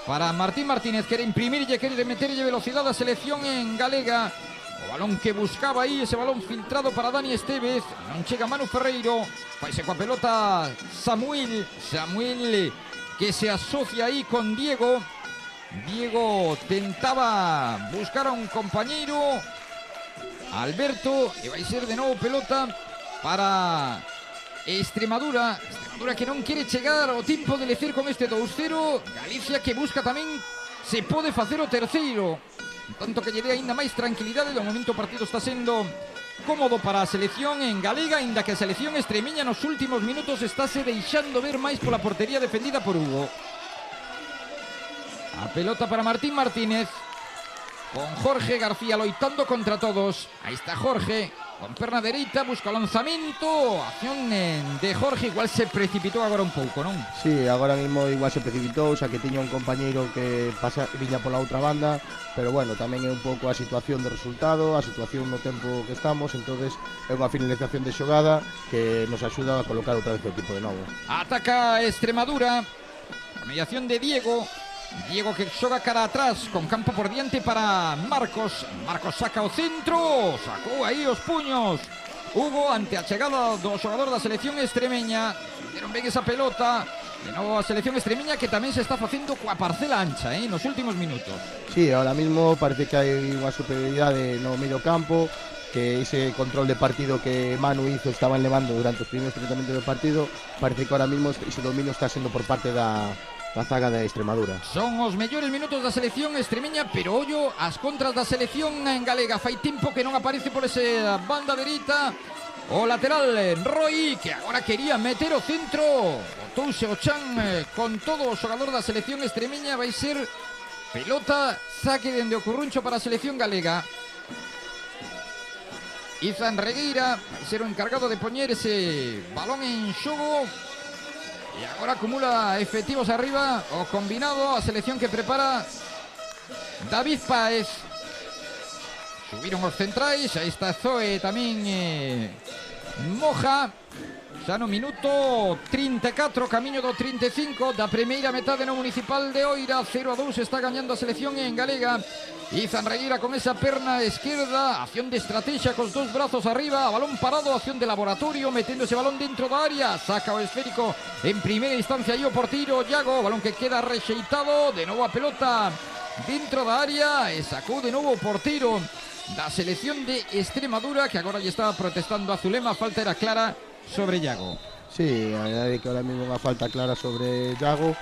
para Martín Martínez, quere imprimirlle, quere meterlle velocidade a selección en galega. O balón que buscaba aí, ese balón filtrado para Dani Estévez, non chega Manu Ferreiro, faise coa pelota Samuel, que se asocia aí con Diego. Diego tentaba buscar a un compañeiro, Alberto, e vai ser de novo pelota para Extremadura que non quere chegar ao tempo de lecer con este 2-0. Galicia que busca tamén se pode facer o terceiro, tanto que lle dé aínda máis tranquilidade. Do momento o partido está sendo cómodo para a selección en galega, aínda que a selección extremeña nos últimos minutos está se deixando ver máis pola portería defendida por Hugo. A pelota para Martín Martínez, con Jorge García loitando contra todos. Aí está Jorge, con perna dereita, busca o lanzamento. Acción de Jorge, igual se precipitou agora un pouco, non? Sí, agora mismo igual se precipitou, xa que tiña un compañeiro que viña pola outra banda, pero bueno, tamén é un pouco a situación de resultado, a situación no tempo que estamos, entonces é unha finalización de xogada que nos axuda a colocar outra vez o equipo de novo. Ataca Extremadura, a mediación de Diego que xoga cara atrás, con campo por diante para Marcos. Marcos saca o centro, sacou aí os puños Hugo ante a chegada do xogador da selección extremeña. Deron ben esa pelota. De novo a selección extremeña que tamén se está facendo coa parcela ancha nos últimos minutos. Sí, ahora mismo parece que hai unha superioridade no medio campo, que ese control de partido que Manu hizo estaban levando durante os primeiros 30 minutos do partido, parece que ahora mismo ese dominio está sendo por parte da zaga de Extremadura. Son os mellores minutos da selección extremeña, pero ollo as contras da selección en galega. Fai tempo que non aparece por esa banda dereita o lateral Roy, que agora quería meter o centro. Botouse o chan con todo o xogador da selección extremeña. Vai ser pelota, saque dende o curruncho para a selección galega. Izan Regueira vai ser o encargado de poñer ese balón en xogo. E agora acumula efectivos arriba o combinado, a selección que prepara David Páez. Subiron os centrais, aí está Zoe tamén Moja. Xa no minuto 34, camiño do 35 da primeira metade no Municipal de Oira. 0-2 está gañando a selección en galega. Izan Regueira con esa perna esquerda, acción de estrategia cos dous brazos arriba, balón parado, acción de laboratorio, metendo ese balón dentro da área, saca o esférico en primeira instancia aí o porteiro Iago, balón que queda rexeitado, de novo a pelota dentro da área e sacou de novo o porteiro da selección de Extremadura, que agora lle estaba protestando a Zulema. A falta era clara sobre Iago. Sí, a verdade que ahora mismo unha falta clara sobre Iago.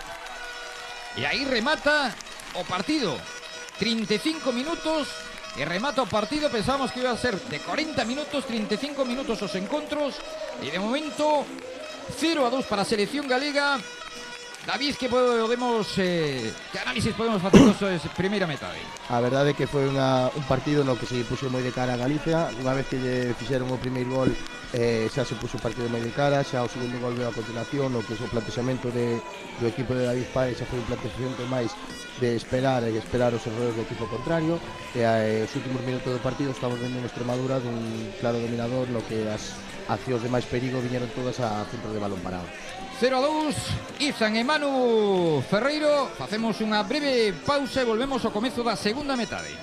E aí remata o partido. 35 minutos e remata o partido. Pensábamos que iba a ser de 40 minutos, 35 minutos os encontros. E de momento 0-2 para a selección galega. David, que podemos que análisis podemos facer da primeira metade? A verdade é que foi un partido no que se puxo moi de cara a Galicia. Unha vez que lle fixeron o primeiro gol, xa se puxo o partido moi de cara. Xa o segundo gol veio a continuación, o que é o plantexamento do equipo de David Páez. Xa foi un plantexamento máis de esperar os errores do equipo contrario. E os últimos minutos do partido estamos vendo unha Extremadura dun claro dominador, no que as accións de máis perigo viñeron todas a centro de balón parado. 0-2, Izan e Manu Ferreiro. Facemos unha breve pausa e volvemos ao comezo da segunda metade.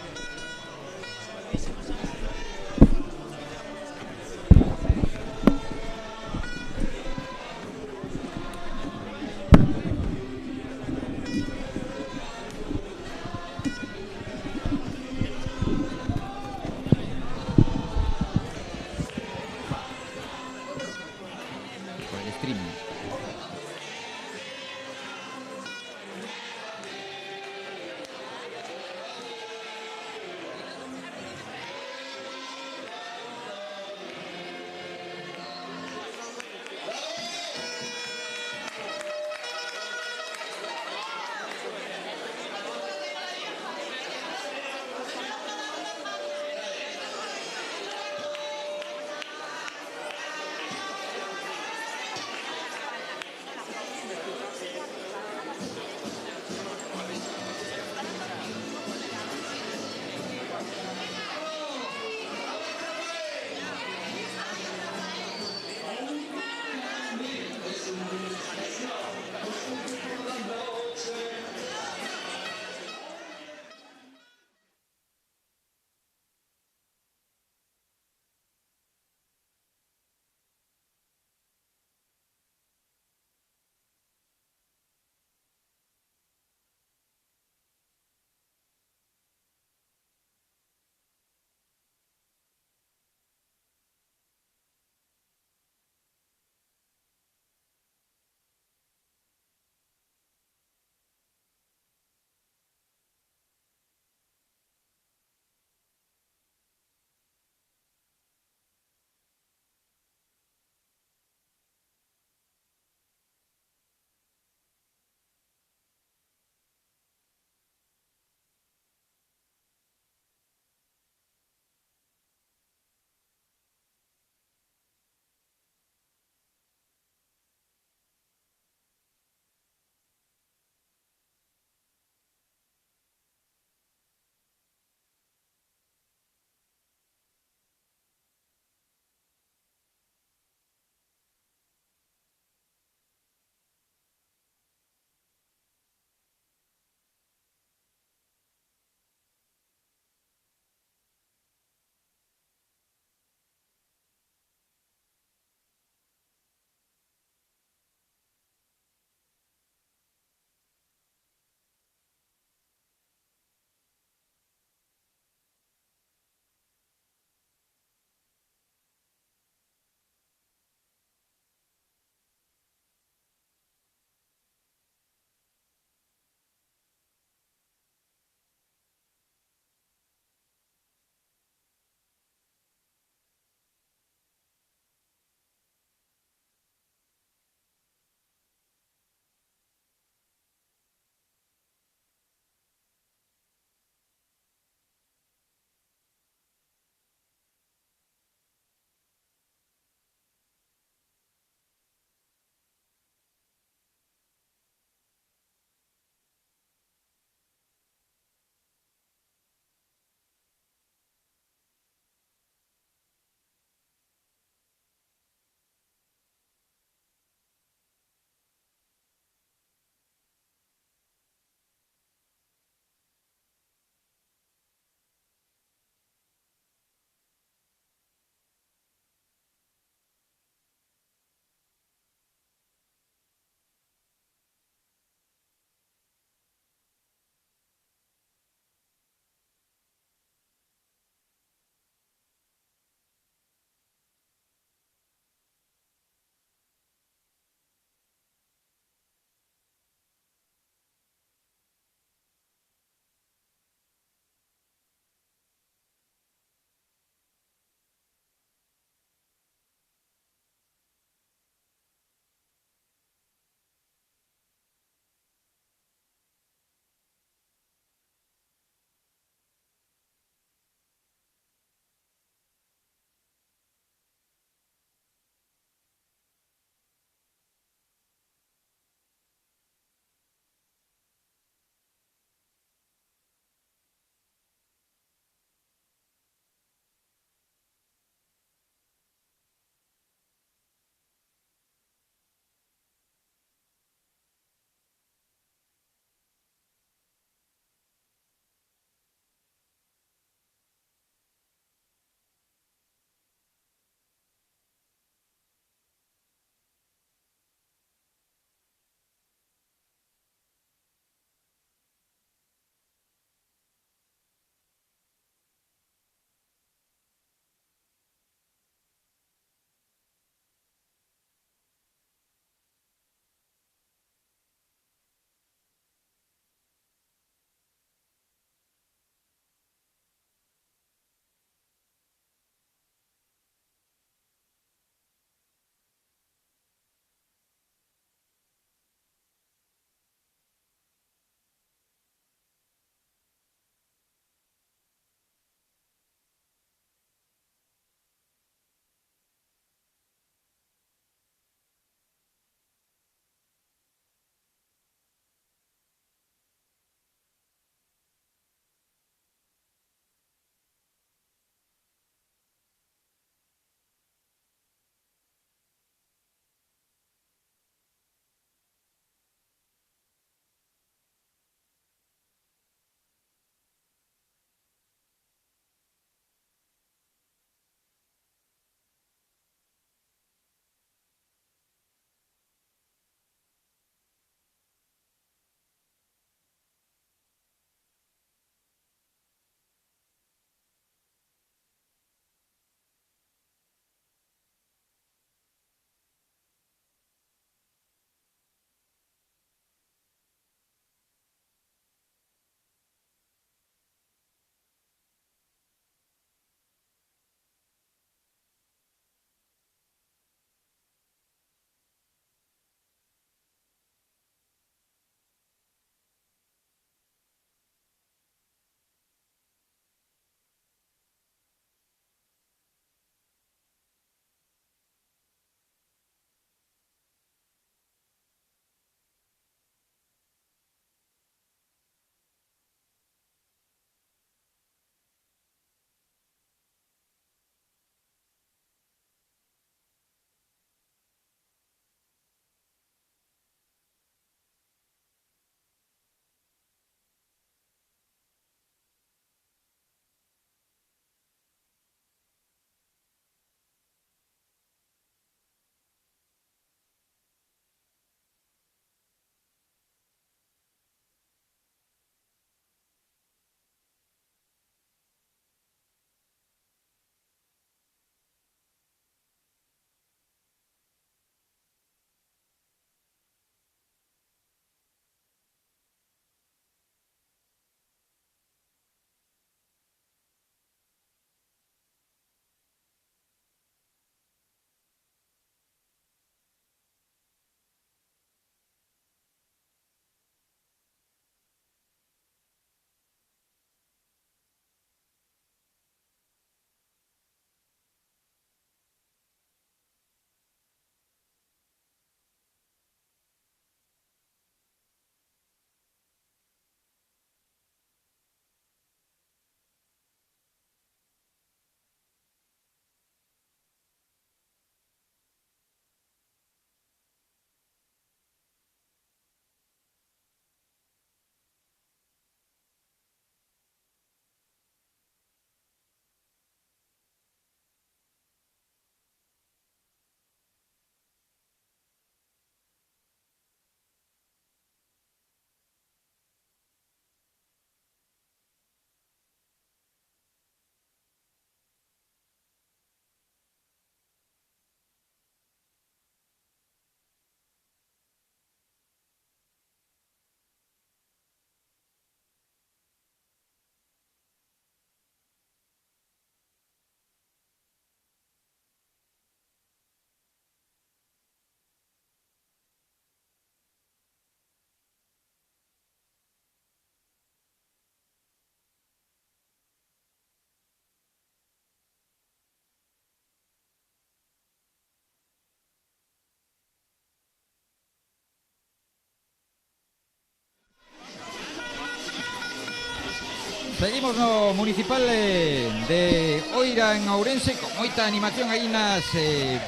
Seguimos no municipal de Oira en Ourense con moita animación aí nas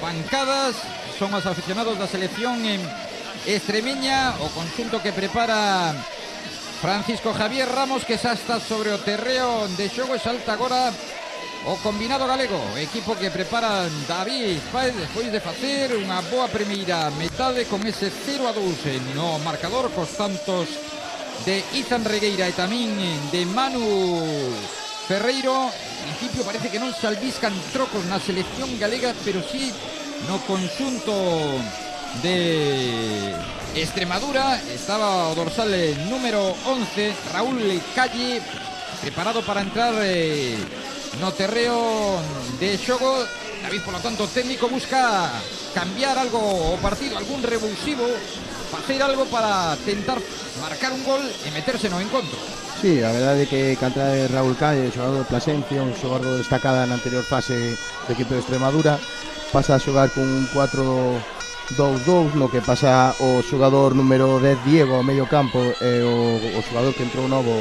bancadas. Son os aficionados da selección en extremeña, o conxunto que prepara Francisco Javier Ramos, que xa está sobre o terreo de xogo e salta agora o combinado galego, equipo que prepara David Páez despois de facer unha boa primeira metade con ese 0-2 no marcador, cos tantos de Izan Regueira e tamén de Manu Ferreiro. En principio parece que non se albiscan trocos na selección galega, pero sí no conxunto de Extremadura. Estaba o dorsal número 11, Raúl Calle, preparado para entrar no terreo de xogo. David, por lo tanto, técnico, busca cambiar algo o partido, algún revulsivo, facer algo para tentar marcar un gol e meterse no encontro. Sí, a verdade é que canta de Raúl Calle, xogador de Plasencia, un xogador destacada na anterior fase do equipo de Extremadura, pasa a xogar con 4-2-2, no que pasa o xogador número 10 Diego ao medio campo e o xogador que entrou novo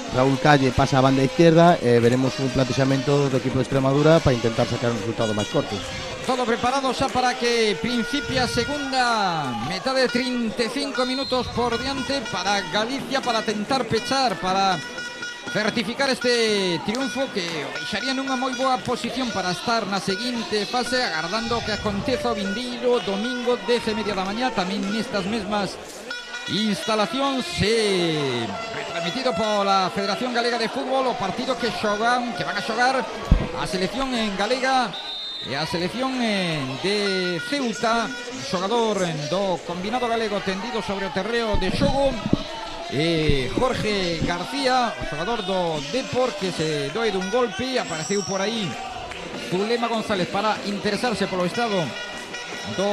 Raúl Calle pasa a banda izquierda e veremos un plantexamento do equipo de Extremadura para intentar sacar un resultado máis corto. Todo preparado xa para que principie a segunda metade, de 35 minutos por diante para Galicia, para tentar pechar, para certificar este triunfo que o deixaría nunha moi boa posición para estar na seguinte fase, agardando que aconteza o vindeiro domingo 10:30 da mañá, tamén nestas mesmas instalacións, retransmitido pola Federación Galega de Fútbol, o partido que van a xogar a selección en galega e a selección de Ceuta, xogador do combinado galego tendido sobre o terreo de xogo, Jorge García, o xogador do Depor, que se doe dun golpe. Apareceu por aí Zulema González para interesarse polo estado do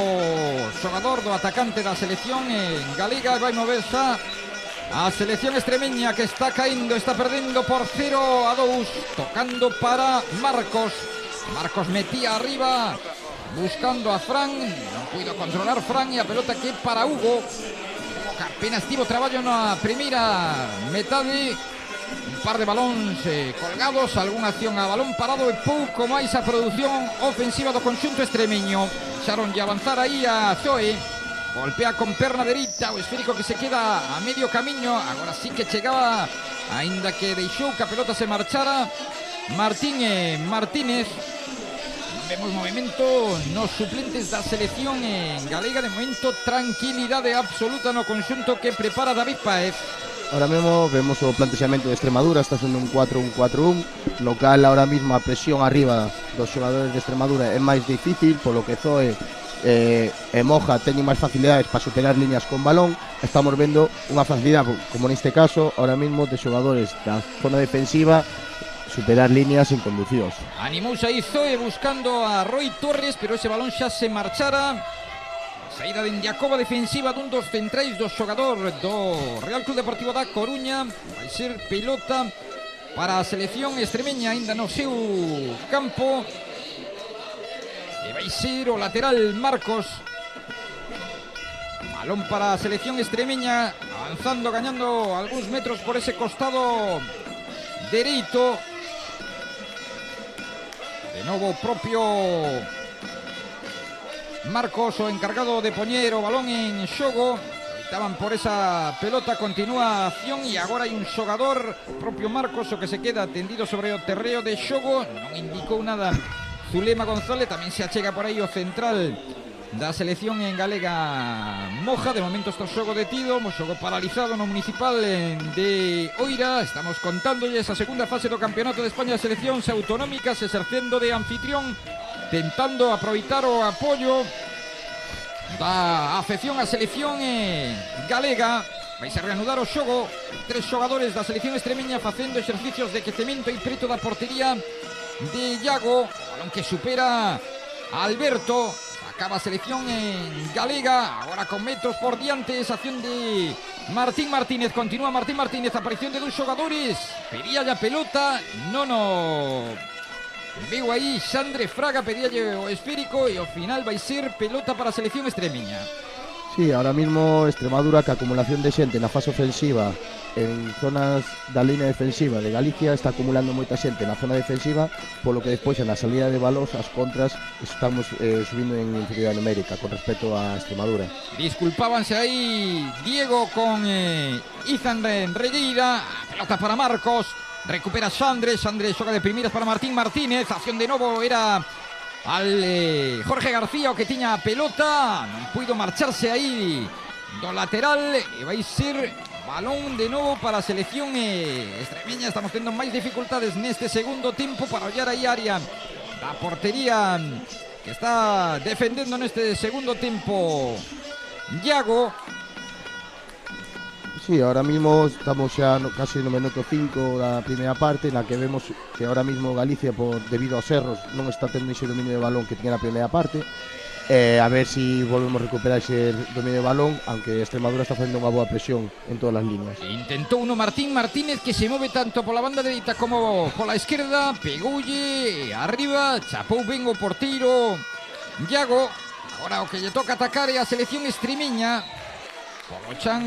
xogador, do atacante da selección galega. Vai mover xa a selección extremeña, que está caendo, está perdendo por 0-2, tocando para Marcos metía arriba buscando a Fran, non puido controlar Fran, e a pelota que para Hugo, que apenas tivo traballo na primeira metade. Un par de balóns colgados, algunha acción a balón parado e pouco máis a produción ofensiva do conxunto extremeño. Xaron de avanzar aí a Zoe, golpea con perna dereita o esférico que se queda a medio camiño. Agora sí que chegaba, aínda que deixou que a pelota se marchara Martínez. Vemos movimento nos suplentes da selección galega. De momento, tranquilidade absoluta no conxunto que prepara David Páez. Ahora mesmo vemos o plantexamento de Extremadura, está sendo un 4-1-4-1, no cal ahora mesmo a presión arriba dos xogadores de Extremadura é máis difícil, polo que Zoe e Moja teñen máis facilidades para superar líneas con balón. Estamos vendo unha facilidade, como neste caso, ahora mesmo de xogadores da zona defensiva superar líneas en conducións. Animouse aí Zoe buscando a Roy Torres, pero ese balón xa se marchara. Saída de Indiacoba defensiva dun dos centrais do xogador do Real Club Deportivo da Coruña. Vai ser pelota para a selección extremeña aínda no seu campo, e vai ser o lateral Marcos. Balón para a selección extremeña, avanzando, gañando algúns metros por ese costado dereito. De novo propio Marcos, o encargado de poñer o balón en xogo. Estaban por esa pelota, continúa a acción e agora hai un xogador, propio Marcos, o que se queda tendido sobre o terreo de xogo. Non indicou nada Zulema González. Tamén se achega por aí o central da selección en galega Moja. De momento está o xogo detido, o xogo paralizado no municipal de Oira. Estamos contándolles a segunda fase do Campeonato de España de Seleccións Autonómicas, exercendo de anfitrión, tentando aproveitar o apoio da afección á selección galega. Vai a reanudar o xogo, 3 xogadores da selección extremeña facendo exercicios de quecemento aí preto da portería de Iago. Balón que supera a Alberto. Acaba a selección galega, agora con metros por diante, esa acción de Martín Martínez. Continúa Martín Martínez, aparición de 2 xogadores, pedía a pelota, veo aí Xandre Fraga, pedía o esférico, e ao final vai ser pelota para a selección extremeña. Sí, ahora mismo Extremadura, que a acumulación de xente na fase ofensiva en zonas da línea defensiva de Galicia está acumulando moita xente na zona defensiva, polo que despois na salida de balóns as contras estamos subindo en inferioridade numérica con respecto a Extremadura. Disculpábanse aí Diego con Izan Regueira, pelota para Marcos, recupera Sandres xoga de primeras para Martín Martínez, acción de novo era al Jorge García o que tiña a pelota, non puido marcharse aí do lateral e vai ser balón de novo para a selección extremeña. Estamos tendo máis dificultades neste segundo tempo para ollar aí área da portería que está defendendo neste segundo tempo Iago. Sí, ahora mismo estamos xa casi no minuto 5 da primeira parte, na que vemos que ahora mismo Galicia, debido aos erros, non está tendo ese dominio de balón que tiña na primeira parte. A ver si volvemos a recuperar ese dominio de balón, aunque Extremadura está facendo unha boa presión en todas as líneas. Intentou uno Martín Martínez, que se move tanto pola banda dereita como pola esquerda, pegoulle arriba, chapou ben o porteiro Iago. Agora o que lle toca atacar é a selección extremeña. Polo chan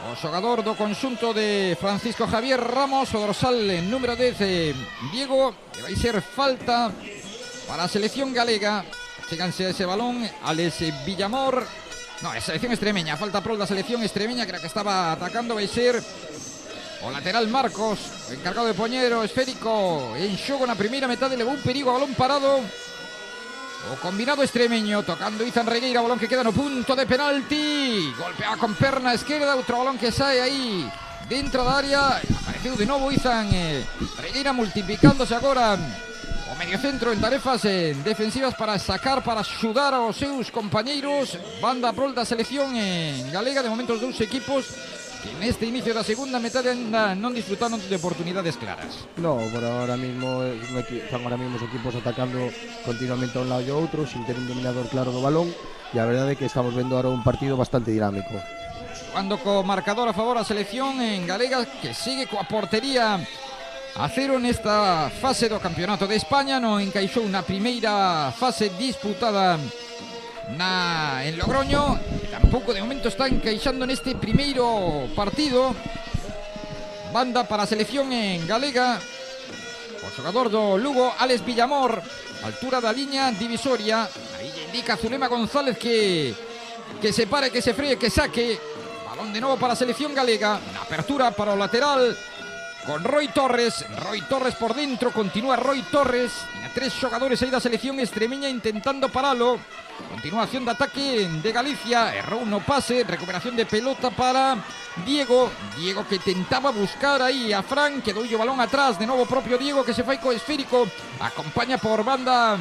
o xogador do conxunto de Francisco Javier Ramos, o dorsal número 10 Diego, que vai ser falta para a selección galega. Cheganse a ese balón Alex Villamor. No, é selección extremeña, falta prol da selección extremeña, que era que estaba atacando. Vai ser o lateral Marcos, o encargado de poñer o esférico en xogo na primeira metade. Levou un perigo a balón parado o combinado extremeño, tocando Izan Regueira, balón que queda no punto de penalti, golpea con perna esquerda, outro balón que sae aí dentro da área. Apareceu de novo Izan Regueira, multiplicándose agora o mediocentro en tarefas defensivas para sacar, para axudar aos seus compañeiros. Banda a prol da selección galega. De momento os dous equipos que neste inicio da segunda metade ainda non disfrutaron de oportunidades claras. No, por ahora mismo están ahora mismo os equipos atacando continuamente a un lado e a outro sin ter un dominador claro do balón, e a verdade é que estamos vendo ahora un partido bastante dinámico. Cando co marcador a favor a selección galega, que sigue coa portería a cero nesta fase do Campeonato de España. Non encaixou na primeira fase disputada en Logroño, e tampouco de momento está encaixando neste primeiro partido. Banda para a selección galega, o xogador do Lugo, Alex Villamor, altura da liña divisoria. Aí indica Zulema González que se pare, que se free, que saque. Balón de novo para a selección galega, na apertura para o lateral con Roy Torres por dentro, continúa Roy Torres, tiene tres xogadores aí da selección extremeña intentando paralo. Continuación de ataque de Galicia, errou no pase, recuperación de pelota para Diego que tentaba buscar aí a Fran, quedou o balón atrás, de novo propio Diego que se fai co esférico, acompaña por banda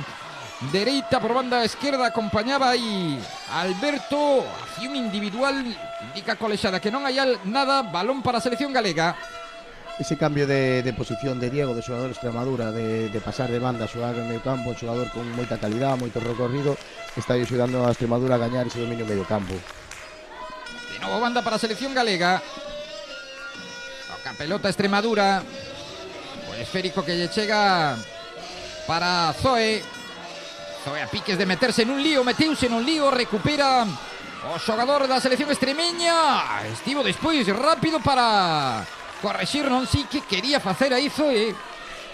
dereita, por banda esquerda acompañaba aí Alberto, acción individual, indica colexada que non hai nada, balón para a selección galega. Ese cambio de posición de Diego, de xogador de Extremadura, de pasar de banda a xogar en medio campo, un xogador con moita calidad, moito recorrido, está axudando a Extremadura a gañar ese dominio en medio campo. De novo banda para a selección galega, toca pelota Extremadura, o esférico que lle chega para Zoe a piques de meterse nun lío, meteuse nun lío, recupera o xogador da selección extremeña, estivo despois rápido para correxir, non si que quería facer aí Zoe.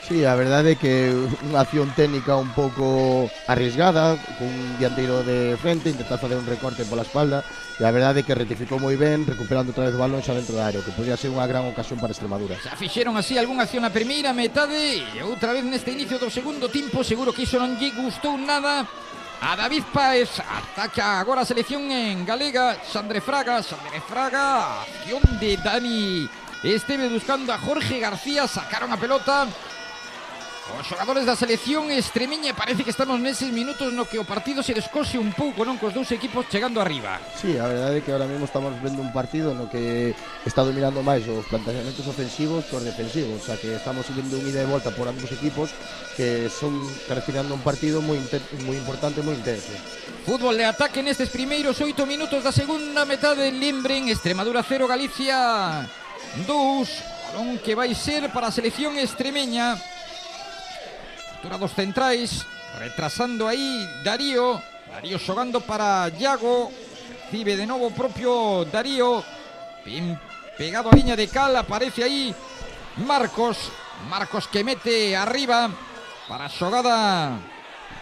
Sí, a verdade é que unha acción técnica un pouco arriesgada, cun dianteiro de frente, intentar facer un recorte pola espalda, e a verdade é que rectificou moi ben, recuperando outra vez o balón xa dentro da área, que podría ser unha gran ocasión para Extremadura. Xa fixeron así algunha acción na primeira metade, e outra vez neste inicio do segundo tempo, seguro que iso non lle gustou nada a David Páez. Ataca agora a selección galega, Sandre Fraga, acción de Dani Esteve buscando a Jorge García, sacaron a pelota os xogadores da selección extremeña. Parece que estamos neses minutos no que o partido se descose un pouco, non, cos dous equipos chegando arriba. Sí, a verdade é que ahora mesmo estamos vendo un partido no que está dominando máis os planteamentos ofensivos que os defensivos, o sea que estamos vendo un ida e volta por ambos equipos que son caracterizando un partido moi importante, moi intenso. Fútbol de ataque nestes primeiros 8 minutos da segunda metade. Lembren, Extremadura 0, Galicia 2, balón que vai ser para a selección extremeña. Altura dos centrais, retrasando aí Darío xogando para Iago, recibe de novo o propio Darío, bien pegado a liña de cal, aparece aí Marcos que mete arriba para a xogada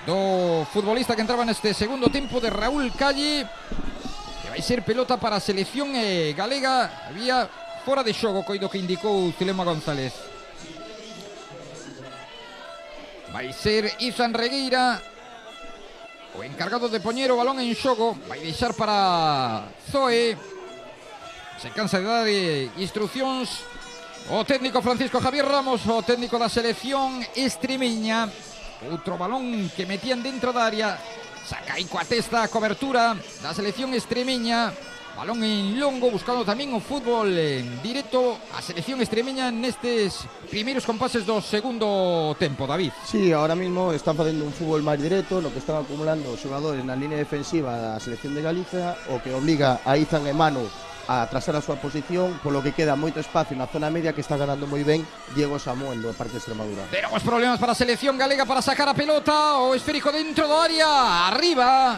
do futbolista que entraba neste segundo tempo de Raúl Calle, que vai ser pelota para a selección galega. Había fora de xogo, coido que indicou Zulema González. Vai ser Izan Regueira o encargado de poñer o balón en xogo. Vai deixar para Zoe. Se cansa de dar instruccións o técnico Francisco Javier Ramos, o técnico da selección extremeña. Outro balón que metían dentro da área. Saca aí coa testa a cobertura da selección extremeña. Balón en longo, buscando tamén o fútbol directo. A selección extremeña nestes primeiros compases do segundo tempo, David. Sí, ahora mismo están facendo un fútbol máis directo, no que están acumulando os xogadores na línea defensiva da selección de Galicia, o que obliga a Izan e Manu a atrasar a súa posición, polo que queda moito espacio na zona media, que está ganando moi ben Diego Samuel do parte de Extremadura. Pero os problemas para a selección galega para sacar a pelota, o esférico dentro da área, arriba.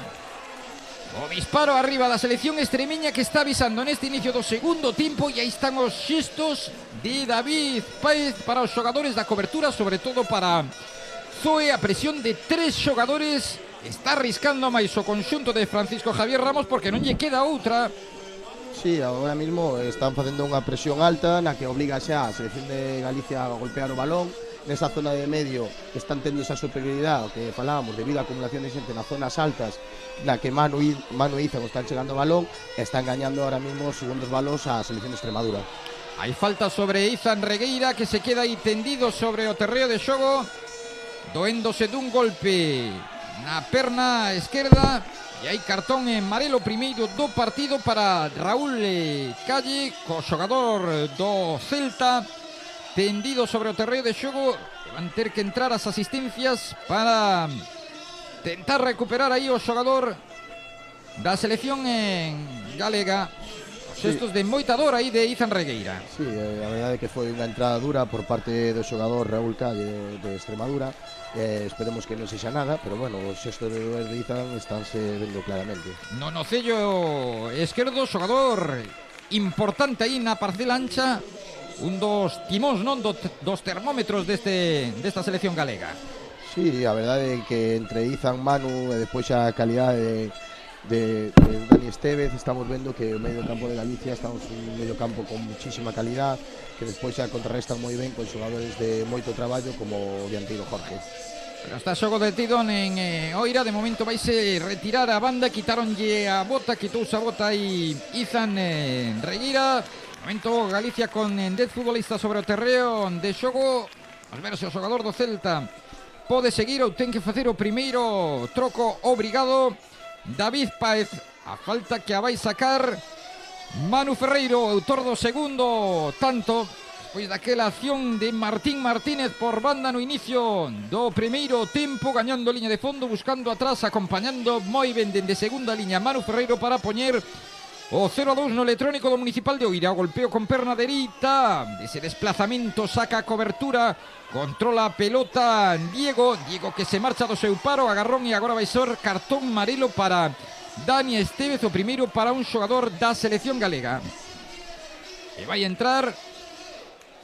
O disparo arriba da selección extremeña, que está avisando neste inicio do segundo tempo, e aí están os xestos de David Páez para os xogadores da cobertura, sobre todo para Zoe. A presión de 3 xogadores está arriscando máis o conxunto de Francisco Javier Ramos, porque non lle queda outra. Sí, ahora mismo están facendo unha presión alta na que obliga xa a selección de Galicia a golpear o balón. Nesa zona de medio están tendo esa superioridade, o que falábamos, debido a acumulación de xente nas zonas altas, na que Manu e Izan están chegando o balón e están gañando ahora mismo os segundos balóns a selección de Extremadura. Hai falta sobre Izan Regueira, que se queda aí tendido sobre o terreo de xogo, doéndose dun golpe na perna esquerda, e hai cartón amarelo primeiro do partido para Raúl Calle, co xogador do Celta tendido sobre o terreo de xogo. Van ter que entrar as asistencias para tentar recuperar aí o xogador da selección galega. Os xestos de moita dor aí de Izan Regueira. Sí, a verdade é que foi unha entrada dura por parte do xogador Raúl Calle de Extremadura. Esperemos que non sexa nada, pero bueno, os xestos de doer de Izan estánse vendo claramente. No nocello esquerdo, xogador importante aí na parcela ancha, un dos timóns, non, dos termómetros desta selección galega. Sí, a verdade é que entre Izan, Manu e despois a calidade de Dani Estevez, estamos vendo que o medio campo de Galicia estamos un medio campo con muchísima calidad, que despois xa contrarrestan moi ben con xogadores de moito traballo como o dianteiro Jorge. Pero está xogo detido en Oira. De momento vaise retirar a banda, quitaronlle a bota, quitouse a bota aí Izan Regueira. De momento Galicia con 10 futbolistas sobre o terreo de xogo. Vamos ver se o xogador do Celta pode seguir ou ten que facer o primeiro troco obrigado. David Páez, a falta que a vai sacar Manu Ferreiro, autor do segundo tanto, despois daquela acción de Martín Martínez por banda no inicio do primeiro tempo, gañando liña de fondo, buscando atrás, acompañando moi ben dende segunda liña Manu Ferreiro para poñer o 0-2 no electrónico do Municipal de Oira. Golpeo con perna dereita, ese desplazamento saca a cobertura, controla a pelota Diego que se marcha do seu paro, agarrón, e agora vai ser cartón amarelo para Dani Estevez, o primeiro para un xogador da selección galega. E vai entrar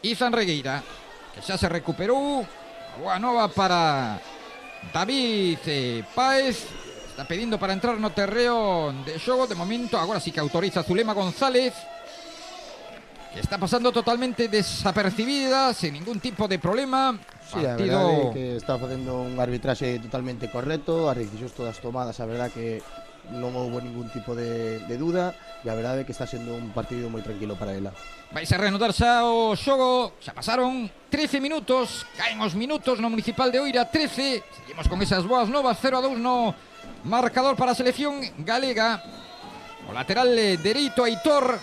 Izan Regueira, que xa se recuperou. Boa nova para David Páez. Está pedindo para entrar no terreo de xogo. De momento, agora sí que autoriza Zulema González, que está pasando totalmente desapercibida, sin ningún tipo de problema. Sí, a verdade é que está facendo un arbitraxe totalmente correcto. As decisións todas tomadas, a verdade que non houve ningún tipo de duda, e a verdade é que está sendo un partido moi tranquilo para ela. Vais a reanudar xa o xogo. Xa pasaron 13 minutos, caen os minutos no Municipal de Oira, 13. Seguimos con esas boas novas, 0-2 no marcador para a selección galega. O lateral dereito Aitor,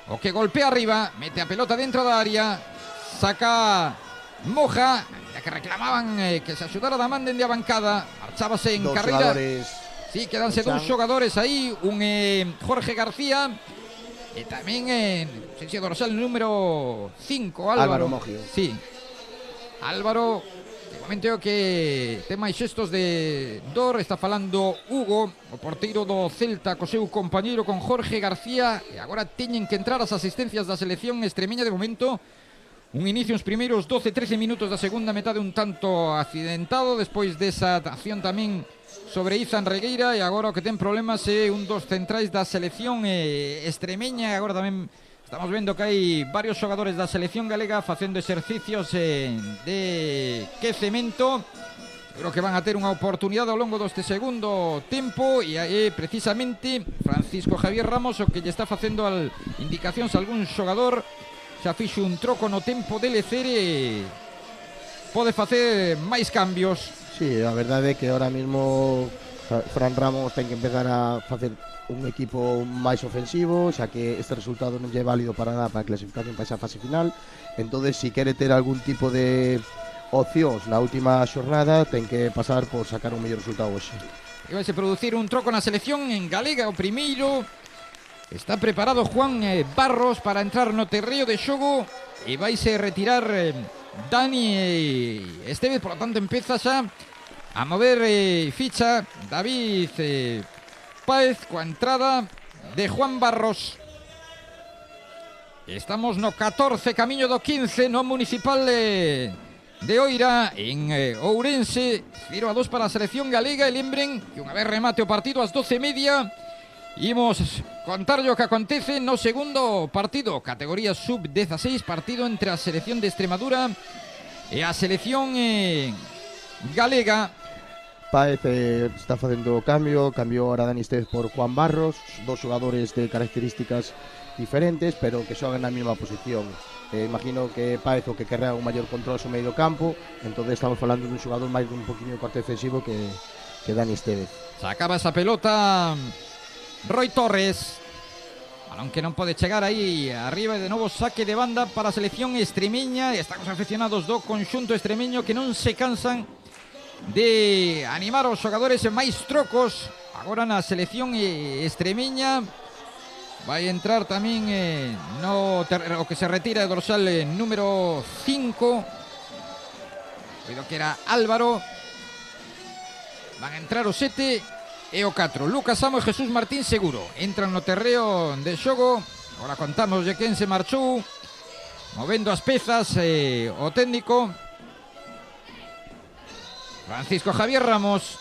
o que golpea arriba, mete a pelota dentro da área, saca Moja, ya que reclamaban que se axudara da man dende a bancada. Marchábase en carreira. Sí, quedanse dous xogadores aí, un Jorge García e tamén sensia dorsal número 5, Álvaro Mogio. Sí, Álvaro, que momento que ten máis xestos de dor, está falando Hugo, o porteiro do Celta, co seu compañeiro, con Jorge García, e agora teñen que entrar as asistencias da selección extremeña. De momento, un inicio uns primeiros 12-13 minutos da segunda metade un tanto accidentado, despois desa acción tamén sobre Izan Regueira, e agora o que ten problemas é un dos centrais da selección extremeña. Agora tamén estamos vendo que hai varios xogadores da selección galega facendo exercicios de quecemento. Creo que van a ter unha oportunidade ao longo deste segundo tempo, e é precisamente Francisco Javier Ramos o que lle está facendo indicacións a algún xogador. Xa fixo un troco no tempo de lecer e pode facer máis cambios. Sí, a verdade é que ahora mismo Fran Ramos ten que empezar a facer un equipo máis ofensivo, xa que este resultado non lle é válido para nada para a clasificación para esa fase final. Entonces, si quere ter algún tipo de opcións na última xornada, ten que pasar por sacar un mellor resultado hoxe. E vai se producir un troco na selección en galega, o primeiro. Está preparado Juan Barros para entrar no terreo de xogo e vaise retirar Dani Estevez. Por lo tanto, empeza xa a mover ficha David Páez coa entrada de Juan Barros. Estamos no 14, camiño do 15, no municipal de Oira, en Ourense. 0-2 para a selección galega. E lembren que unha vez remate o partido ás 12:30, imos contar o que acontece no segundo partido, categoría sub-16, partido entre a selección de Extremadura e a selección galega. Páez está facendo o cambio, cambiou ahora Dani Estevez por Juan Barros, dos xogadores de características diferentes, pero que xogan na mesma posición. Imagino que Páez o que querrá un maior control sobre o medio do campo, entón estamos falando dun xogador máis dun poquinho corte defensivo que Dani Estevez. Sacaba esa pelota Roy Torres, balón que non pode chegar aí arriba, e de novo saque de banda para a selección extremeña. E están os aficionados do conxunto extremeño que non se cansan de animar aos xogadores máis trocos. Agora na selección extremeña vai entrar tamén o que se retira, dorsal número 5, cuido que era Álvaro. Van a entrar o 7 e o 4, Lucas Amo e Jesús Martín Seguro. Entran no terreo de xogo. Agora contamos de quen se marchou, movendo as pezas o técnico Francisco Javier Ramos.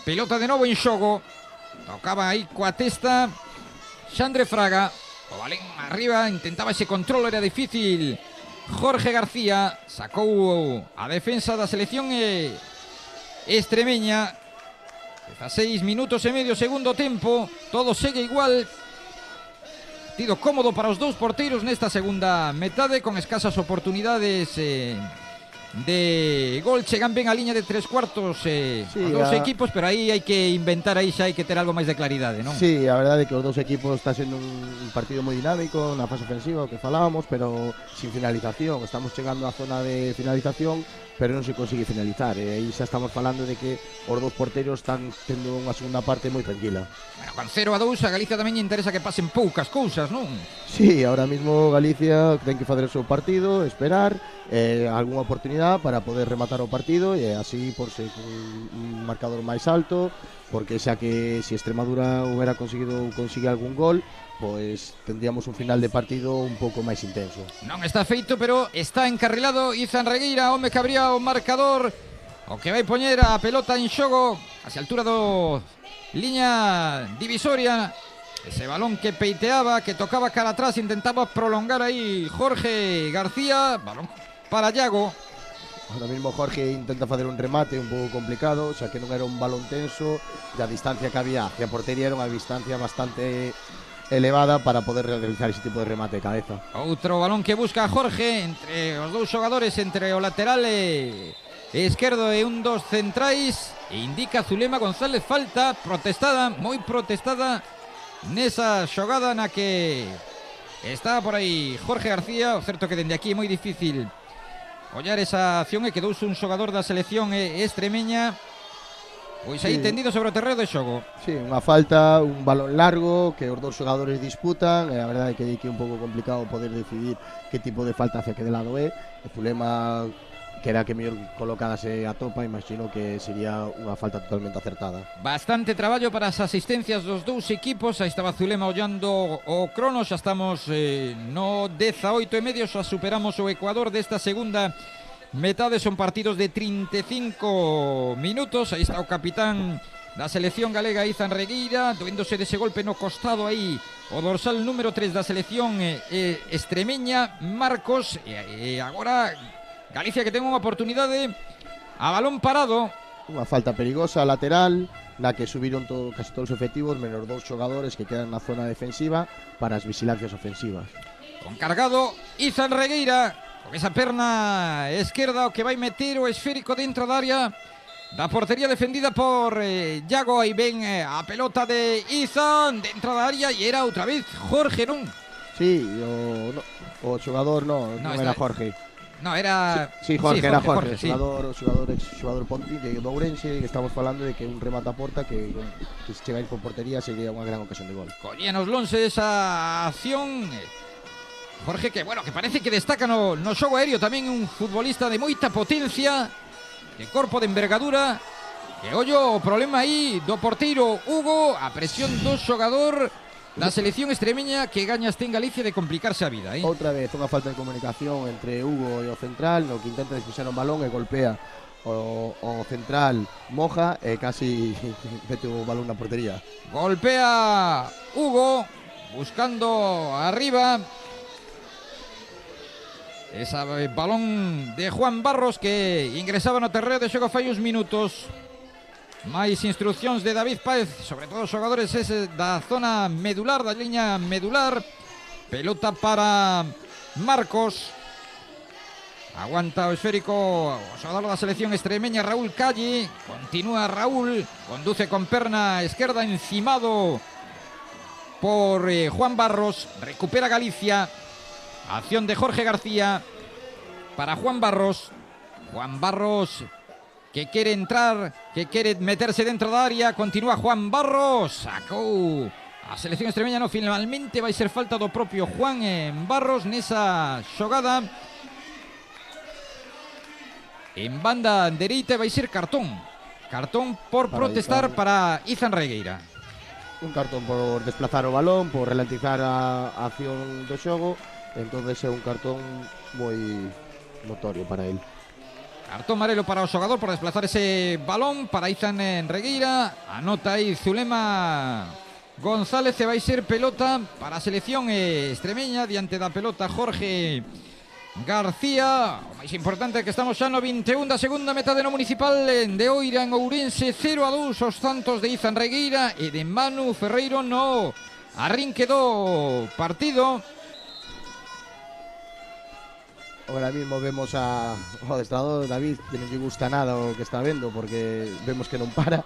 Pelota de novo en xogo, tocaba aí coa testa Xandre Fraga. O balón arriba, intentaba ese control, era difícil. Jorge García sacou a defensa da selección extremeña. 16 minutos e medio, segundo tempo, todo segue igual. Partido cómodo para os dous porteiros nesta segunda metade, con escasas oportunidades de gol. Chegan ben a liña de 3/4 os dous equipos, pero aí hai que inventar, aí xa hai que ter algo máis de claridade, non? Sí, a verdade é que os dous equipos está sendo un partido moi dinámico na fase ofensiva, o que falábamos, pero sin finalización. Estamos chegando á zona de finalización, pero non se consigue finalizar, e aí xa estamos falando de que os dous porteros están tendo unha segunda parte moi tranquila. Bueno, con 0-2 a Galicia tamén lle interesa que pasen poucas cousas, non? Sí, ahora mismo Galicia ten que facer o seu partido, esperar algunha oportunidade para poder rematar o partido, e así por ser un marcador máis alto, porque xa que se Extremadura consigue algún gol, pois tendríamos un final de partido un pouco máis intenso. Non está feito, pero está encarrilado Izan Regueira, home que abría o marcador, o que vai poñer a pelota en xogo hacia a altura do liña divisoria. Ese balón que peiteaba, que tocaba cara atrás, intentaba prolongar aí Jorge García, balón para Iago. Ahora mismo Jorge intenta facer un remate un pouco complicado, xa que non era un balón tenso, e a distancia que había hacia a portería era unha distancia bastante elevada para poder realizar ese tipo de remate de cabeza. Outro balón que busca Jorge entre os dous xogadores, entre o lateral esquerdo e un dos centrais, e indica Zulema González falta protestada, moi protestada nesa xogada na que está por aí Jorge García. O certo que dende aquí é moi difícil ollar esa acción, e quedouse un xogador da selección extremeña pois aí tendido sobre o terreo de xogo. Sí, unha falta, un balón largo que os dous xogadores disputan, e a verdade é que é un pouco complicado poder decidir que tipo de falta hacia que de lado é. O Zulema que era que mellor colocadase a topa, imagino que sería unha falta totalmente acertada. Bastante traballo para as asistencias dos dous equipos. Aí estaba Zulema ollando o crono. Xa estamos no 18:30. Xa superamos o Ecuador desta segunda metade. Son partidos de 35 minutos. Aí está o capitán da selección galega, Izan Regueira, doéndose dese golpe no costado aí o dorsal número 3 da selección extremeña, Marcos. E agora Galicia, que ten unha oportunidade a balón parado. Unha falta perigosa lateral, na que subiron casi todos os efectivos, menos 2 xogadores que quedan na zona defensiva para as vigilancias ofensivas. Con cargado Izan Regueira, con esa perna esquerda, o que vai meter o esférico dentro da área da portería defendida por Yago. Aí ven a pelota de Izan dentro da área e era outra vez Jorge, non? Sí, o xogador non era Jorge. No, era... Sí, Jorge, era Jorge, sí. Xogador Ponti de Ourense, que estamos falando de que un remata a porta que se chega a ir por portería sería unha gran ocasión de gol. Collían os lonses esa acción. Jorge, que bueno, que parece que destaca no xogo aéreo, tamén un futbolista de moita potencia, de corpo de envergadura. Que ollo o problema aí do porteiro Hugo, a presión do xogador da selección extremeña, que gañas ten Galicia de complicarse a vida, Outra vez unha falta de comunicación entre Hugo e o central, no que intenta despisar un balón e golpea o central Moja e casi mete o balón na portería. Golpea Hugo buscando arriba esa balón de Juan Barros, que ingresaba no terreo de xogo fai uns minutos. Máis instruccións de David Páez, sobre todo os xogadores da zona medular, da liña medular. Pelota para Marcos. Aguanta o esférico o xogador da selección extremeña, Raúl Calle. Continúa Raúl, conduce con perna esquerda, encimado por Juan Barros. Recupera Galicia. Acción de Jorge García para Juan Barros. Juan Barros, que quere entrar, que quere meterse dentro da área. Continúa Juan Barros, sacou a selección extremeña. No, finalmente vai ser falta do propio Juan Barros nesa xogada. En banda dereita vai ser cartón por protestar para Izan Regueira. Un cartón por desplazar o balón, por ralentizar a acción do xogo. Entonces é un cartón moi notorio para el. Cartón amarelo para o xogador por desplazar ese balón para Izan Regueira. Anota aí Zulema González, e vai ser pelota para a selección extremeña. Diante da pelota Jorge García. O máis importante é que estamos xa no 21 da segunda metade no Municipal de Oira, en Ourense. 0-2 os tantos de Izan Regueira e de Manu Ferreiro no arrinque do partido. Ahora mismo vemos ao adestrador David, que non lle gusta nada o que está vendo, porque vemos que non para.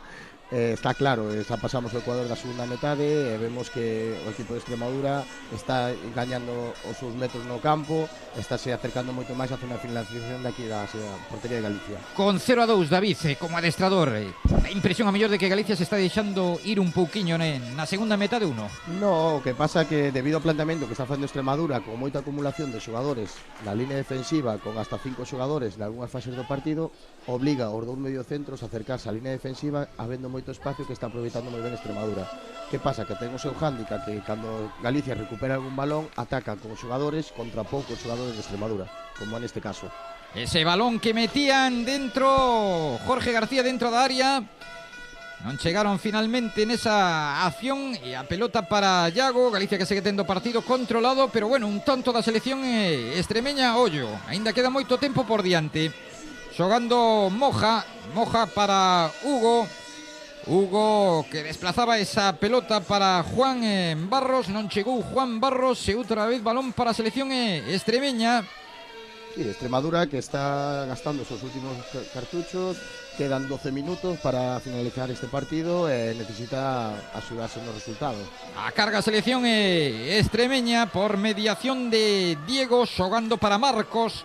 Está claro, xa pasamos o Ecuador da segunda metade e vemos que o equipo de Extremadura está gañando os seus metros no campo, está se acercando moito máis a zona de finalización daqui da portería de Galicia. Con 0-2, David, como adestrador, a impresión a mellor de que Galicia se está deixando ir un pouquiño na segunda metade ou non? No, o que pasa que debido ao planteamento que está facendo Extremadura, con moita acumulación de xogadores na línea defensiva, con hasta 5 xogadores en algunhas fases do partido, obliga aos dous mediocentros a acercarse á línea defensiva, habendo moito espacio que está aproveitando moi ben Extremadura. Que pasa? Que ten o seu hándicap, que cando Galicia recupera algún balón, ataca con xogadores contra poucos xogadores de Extremadura, como neste caso. Ese balón que metían dentro Jorge García dentro da área, non chegaron finalmente nesa acción, e a pelota para Yago. Galicia que segue tendo partido controlado, pero bueno, un tanto da selección extremeña. Ollo, aínda queda moito tempo por diante. Xogando Moja para Hugo, que desplazaba esa pelota para Juan Barros. Non chegou Juan Barros, e outra vez balón para a selección extremeña. Sí, Extremadura, que está gastando os seus últimos cartuchos. Quedan 12 minutos para finalizar este partido e necesita axudarse no resultado. A carga a selección extremeña por mediación de Diego, xogando para Marcos,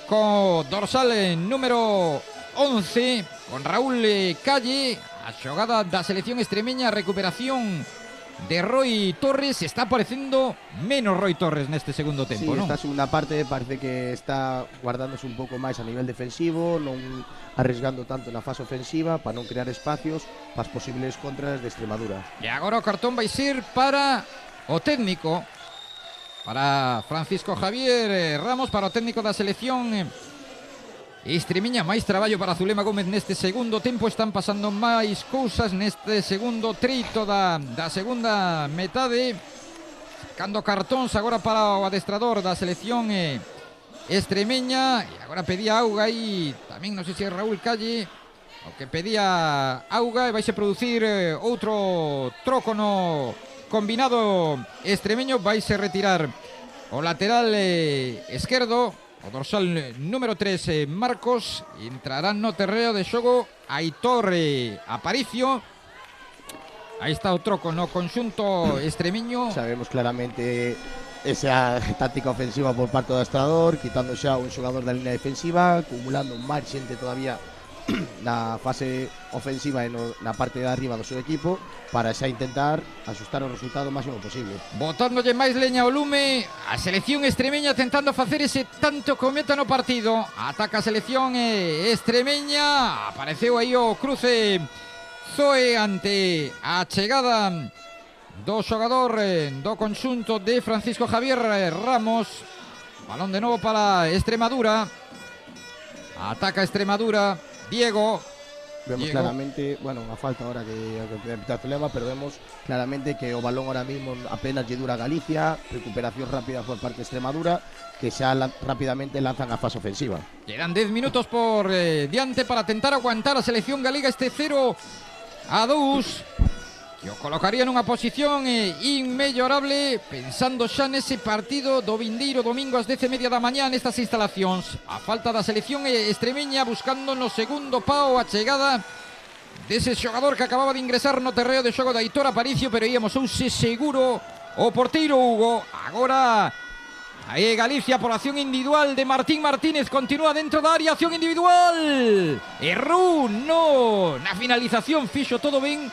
co dorsal número 11, con Raúl Calle. A xogada da selección extremeña, recuperación de Roy Torres. Está aparecendo menos Roy Torres neste segundo tempo, sí, non? Esta segunda parte parece que está guardándose un pouco máis a nivel defensivo, non arriesgando tanto na fase ofensiva para non crear espacios para as posibles contras de Extremadura. E agora o cartón vai ser para o técnico, para Francisco Javier Ramos, para o técnico da selección extremiña. Máis traballo para Zulema Gómez neste segundo tempo. Están pasando máis cousas neste segundo treito da segunda metade. Sacando cartóns agora para o adestrador da selección extremeña. E agora pedía auga aí tamén, non sei se é Raúl Calle o que pedía auga, e vaise producir outro troco no combinado extremeño. Vaise retirar o lateral esquerdo, o dorsal número 3, Marcos. Entrarán no terreo de xogo Aitor Aparicio. Aí está o troco no conxunto extremeño. Sabemos claramente esa táctica ofensiva por parte do adestrador, quitando xa un xogador da línea defensiva, acumulando máis xente todavía na fase ofensiva e na parte de arriba do seu equipo, para xa intentar asustar o resultado o máximo posible. Botándolle máis leña ao lume a selección extremeña, tentando facer ese tanto que meta no partido. Ataca a selección extremeña. Apareceu aí o cruce Zoe ante a chegada do xogador do conxunto de Francisco Javier Ramos. Balón de novo para Extremadura. Ataca Extremadura. Diego. Vemos claramente, bueno, a falta ahora que empezar Zulema, pero vemos claramente que o balón ahora mismo apenas lle dura a Galicia. Recuperación rápida por parte de Extremadura, que xa rápidamente lanzan a fase ofensiva. Quedan 10 minutos por diante para tentar aguantar a selección galega este 0-2, que o colocaría nunha posición inmellorable, pensando xa nese partido do vindeiro domingo ás 10:30 da mañá nestas instalacións. A falta da selección extremeña, buscando no segundo pao a chegada dese xogador que acababa de ingresar no terreo de xogo de Aitor Aparicio, pero íamos ouse seguro o porteiro Hugo. Agora aí Galicia por acción individual de Martín Martínez, continúa dentro da área, acción individual. Errou na finalización, fixo todo ben,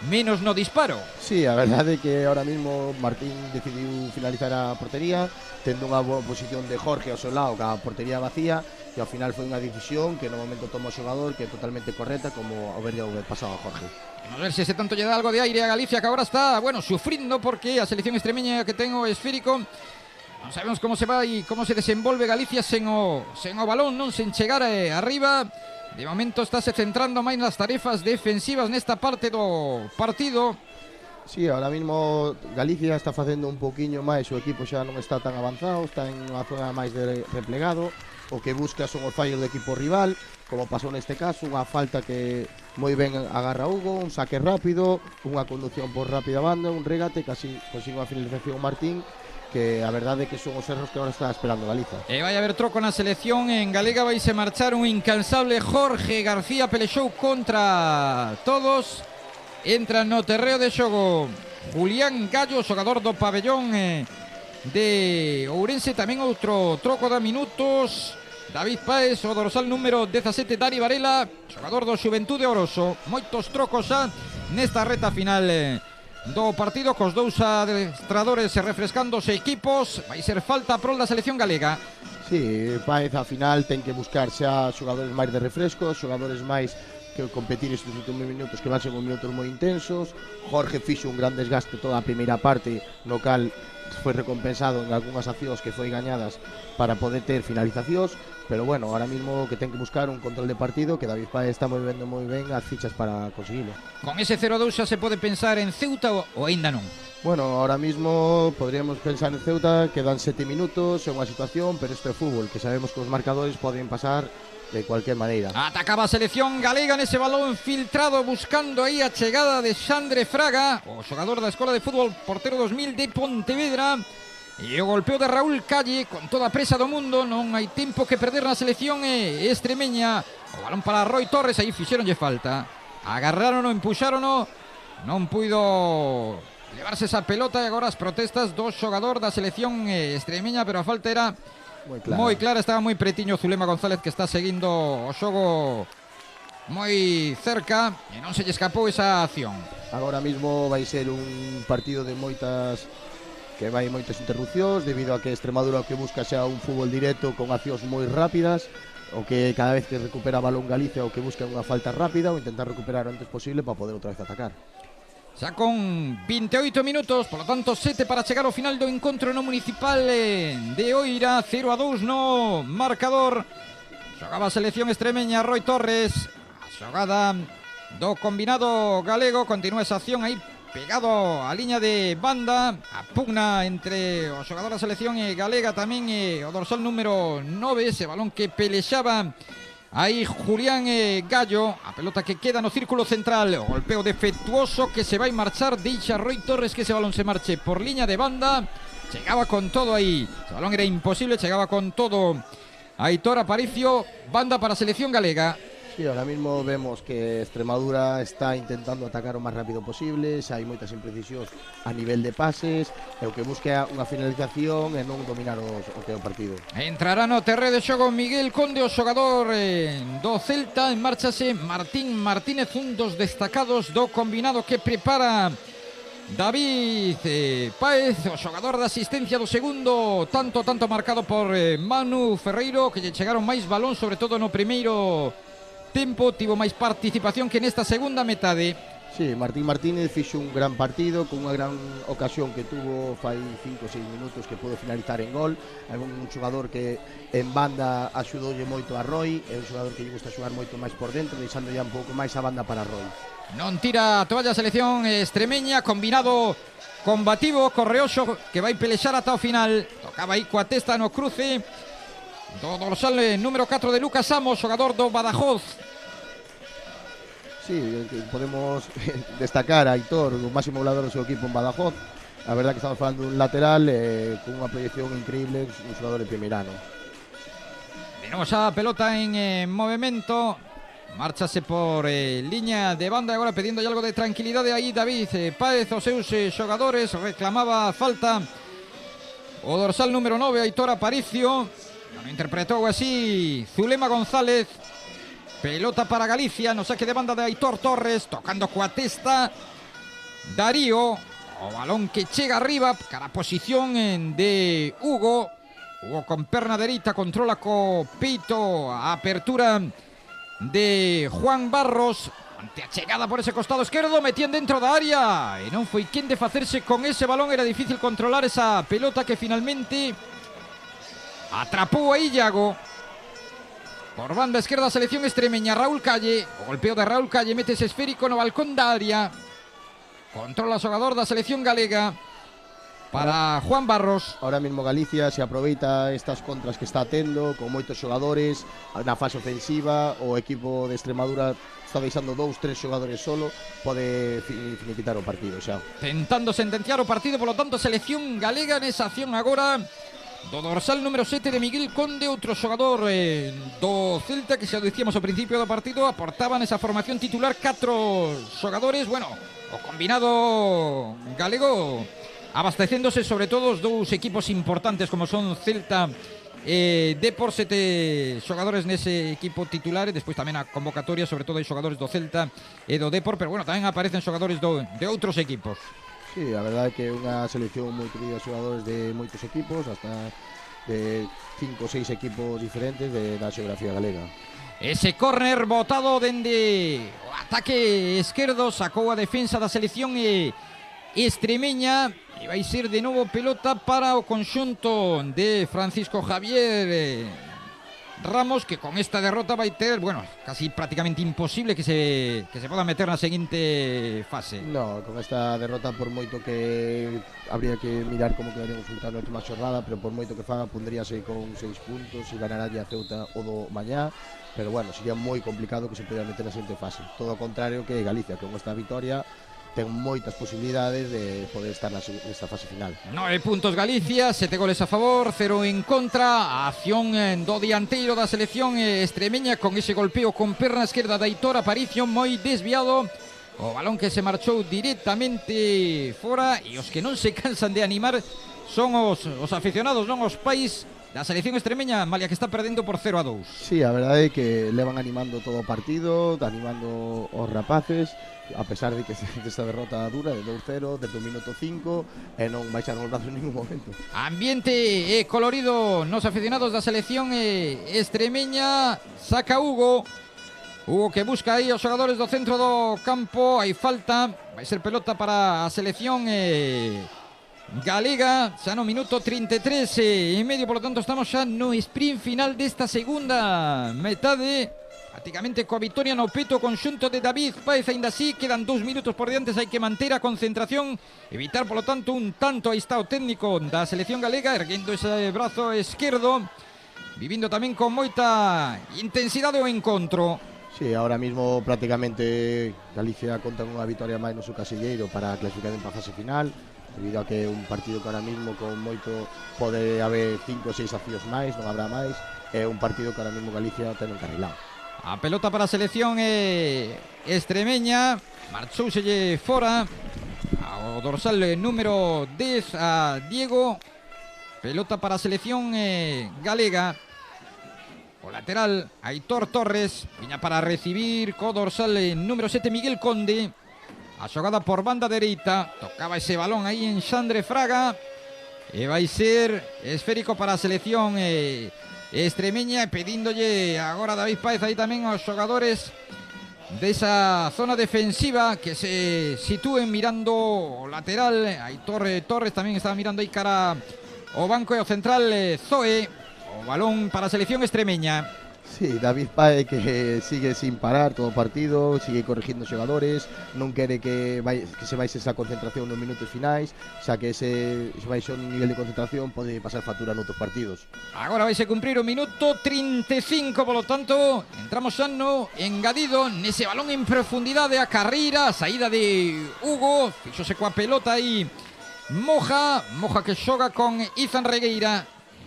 menos no disparo. Sí, a verdade é que ahora mismo Martín decidiu finalizar a portería, tendo unha boa posición de Jorge ao seu lado, ca portería vacía, e ao final foi unha decisión que no momento toma o xogador, que é totalmente correcta, como haberlle pasado a Jorge. Vamos a ver se ese tanto lle dá algo de aire a Galicia, que agora está, bueno, sufrindo, porque a selección extremeña que ten o esférico. Non sabemos como se vai, como se desenvolve Galicia sen o balón, non sen chegar arriba. De momento está se centrando máis nas tarefas defensivas nesta parte do partido. Sí, ahora mismo Galicia está facendo un poquinho máis, o equipo xa non está tan avanzado, está en unha zona máis de replegado. O que busca son os fallos do equipo rival, como pasou neste caso, unha falta que moi ben agarra Hugo, un saque rápido, unha conducción por rápida banda, un regate, casi consigo a finalización Martín, que a verdade é que son os erros que agora está esperando Galiza. E vai haber troco na selección en galega, vai se marchar un incansable Jorge García, pelexou contra todos. Entra no terreo de xogo Julián Gallo, xogador do pabellón de Ourense. Tamén outro troco da minutos, David Páez, o dorsal número 17, Dani Varela, xogador do Xuventude Oroso. Moitos trocos xa nesta reta final do partido, cos dous adestradores refrescando os equipos. Vai ser falta a prol da selección galega. Sí, Páez a final ten que buscar xa xogadores máis de refresco, xogadores máis que competir estes últimos minutos, que van ser minutos moi intensos. Jorge fixo un gran desgaste toda a primeira parte, no cal foi recompensado en algunhas accións que foi gañadas para poder ter finalizacións. Pero bueno, ahora mismo que ten que buscar un control de partido, que David Páez está movendo moi ben as fichas para conseguirlo. Con ese 0-2 xa se pode pensar en Ceuta ou aínda non? Bueno, ahora mismo podríamos pensar en Ceuta, quedan 7 minutos, é unha situación, pero isto é fútbol, que sabemos que os marcadores poden pasar de cualquier maneira. Atacaba a selección galega nese balón filtrado, buscando aí a chegada de Xandre Fraga, o xogador da Escola de Fútbol Portero 2000 de Pontevedra. E o golpeo de Raúl Calle con toda a presa do mundo. Non hai tempo que perder na selección extremeña. O balón para Roy Torres, aí fixeronlle falta. Agarrarono, empuxárono, non puido levarse esa pelota. E agora as protestas do xogador da selección extremeña, pero a falta era moi clara, estaba moi pretiño Zulema González, que está seguindo o xogo moi cerca e non se lle escapou esa acción. Agora mismo vai ser un partido de moitas interrupcións debido a que Extremadura o que busca xa un fútbol directo con accións moi rápidas, o que cada vez que recupera balón Galicia o que busca unha falta rápida ou intentar recuperar o antes posible para poder outra vez atacar. Xa con 28 minutos, por lo tanto 7 para chegar ao final do encontro no Municipal de Oira, 0-2 no marcador. Xogaba a selección extremeña, Roi Torres, a xogada do combinado galego, continúa esa acción aí pegado á liña de banda, a pugna entre o xogador da selección galega tamén e o dorsal número 9, ese balón que pelexaba aí Julián Gallo, a pelota que queda no círculo central, o golpeo defectuoso que se vai marchar, deixa Roi Torres que ese balón se marche por liña de banda, chegaba con todo aí, ese balón era imposible, chegaba con todo Aitor Aparicio, banda para a selección galega. Sí, ahora mismo vemos que Extremadura está intentando atacar o máis rápido posible, xa hai moitas imprecisións a nivel de pases, e o que busca unha finalización e non dominar o que é o partido. Entrará no terreo de xogo Miguel Conde, o xogador do Celta, en marchase Martín Martínez, un dos destacados do combinado que prepara David Páez, o xogador da asistencia do segundo tanto marcado por Manu Ferreiro, que lle chegaron máis balón, sobre todo no primeiro tempo, tivo máis participación que nesta segunda metade. Sí, Martín Martínez fixo un gran partido con unha gran ocasión que tuvo fai 5 ou 6 minutos que pudo finalizar en gol. É un xogador que en banda axudoulle moito a Roi, é un xogador que lle gusta xogar moito máis por dentro, deixando ya un pouco máis a banda para Roi. Non tira a toalla a selección extremeña, combinado combativo, correoso, que vai pelexar ata o final. Tocaba aí coa testa no cruce do dorsal número 4 de Lucas Amos, xogador do Badajoz. Sí, podemos destacar a Aitor, o máximo goleador do seu equipo en Badajoz. A verdad que estamos falando dun lateral con unha proyección increíble, un xogador de primeirano. Tenemos a pelota en movimento, márchase por liña de banda, agora pedindo algo de tranquilidade aí David Páez, os seus xogadores, reclamaba falta o dorsal número 9, Aitor Aparicio. Non interpretou así Zulema González. Pelota para Galicia, no saque de banda de Aitor Torres, tocando coa testa Darío, o balón que chega arriba, cara a posición de Hugo. Hugo con perna dereita, controla co peito a apertura de Juan Barros, ante a chegada por ese costado esquerdo, metían dentro da área e non foi quen de facerse con ese balón. Era difícil controlar esa pelota que finalmente atrapou a Iago. Por banda esquerda a selección extremeña, Raúl Calle, o golpeo de Raúl Calle, mete ese esférico no balcón da área, controla o xogador da selección galega para Juan Barros. Ahora mismo Galicia se aproveita estas contras que está tendo con moitos xogadores na fase ofensiva. O equipo de Extremadura está deixando 2-3 xogadores solo, pode finiquitar o partido xa. Tentando sentenciar o partido, polo tanto, selección galega nesa acción agora do dorsal número 7 de Miguel Conde, outro xogador do Celta que xa dicíamos ao principio do partido, aportaban esa formación titular 4 xogadores. Bueno, o combinado galego abastecéndose sobre todo os dous equipos importantes como son Celta e Depor, 7 xogadores nese equipo titular, e despois tamén a convocatoria sobre todo hai xogadores do Celta e do Depor, pero bueno, tamén aparecen xogadores de outros equipos. Sí, a verdade é que é unha selección moi querida de xogadores de moitos equipos, hasta de 5 ou 6 equipos diferentes da xeografía galega. Ese córner botado dende o ataque esquerdo, sacou a defensa da selección extremeña e vai ser de novo pelota para o conxunto de Francisco Javier Ramos, que con esta derrota vai ter, bueno, casi prácticamente imposible que se poda meter na seguinte fase. No, con esta derrota, por moito que habría que mirar como quedaría o resultado na última xornada, pero por moito que faga, pondríase con 6 puntos e ganaralle a Ceuta o do mañá, pero bueno, sería moi complicado que se pudiera meter na seguinte fase. Todo o contrario que Galicia, con esta victoria ten moitas posibilidades de poder estar nesta fase final. 9 puntos Galicia, 7 goles a favor, 0 en contra. A acción do dianteiro da selección extremeña con ese golpeo con perna esquerda de Aitor Aparicio, moi desviado. O balón que se marchou directamente fora, e os que non se cansan de animar son os aficionados, non os pais da selección extremeña, malia que está perdendo por 0-2. Sí, a verdade é que levan animando todo o partido, animando os rapaces, a pesar de que esta derrota dura de 2-0 desde o minuto 5 e non baixaron os brazos en ningún momento. Ambiente colorido nos aficionados da selección extremeña. Saca Hugo que busca aí os xogadores do centro do campo. Hai falta, vai ser pelota para a selección galega, xa no minuto 33 e medio, por lo tanto estamos xa no sprint final desta segunda metade, prácticamente coa vitoria no peto conxunto de David Páez. Ainda así quedan 2 minutos por diante, hai que manter a concentración, evitar por lo tanto un tanto. Aí está o técnico da selección galega erguendo ese brazo esquerdo, vivindo tamén con moita intensidade o encontro. Sí, ahora mismo prácticamente Galicia conta con unha vitoria máis no seu casilleiro para a clasificación para a fase final, debido a que é un partido que ahora mismo con moito pode haber 5 ou 6 afíos máis, non habrá máis, é un partido que ahora mismo Galicia ten encarrilado. A pelota para a selección extremeña, marchouselle fora ao dorsal número 10 a Diego. Pelota para a selección galega. O lateral Aitor Torres viña para recibir co dorsal número 7 Miguel Conde. A xogada por banda dereita, tocaba ese balón aí en Xandre Fraga e vai ser esférico para a selección extremeña, pedíndolle agora David Páez aí tamén aos xogadores desa zona defensiva que se sitúen mirando o lateral. Aitor Torres tamén estaba mirando aí cara o banco e o central Zoe. O balón para a selección extremeña. Sí, David Páez que sigue sin parar todo o partido, sigue corrigindo xogadores, non quere que se baixe esa concentración nos minutos finais, xa que se baixe o nivel de concentración pode pasar factura noutros partidos. Agora vaise cumprir o minuto 35, polo tanto, entramos xa no engadido, nese balón en profundidade a carreira, a saída de Hugo, fixose coa pelota aí Moja que xoga con Izan Regueira.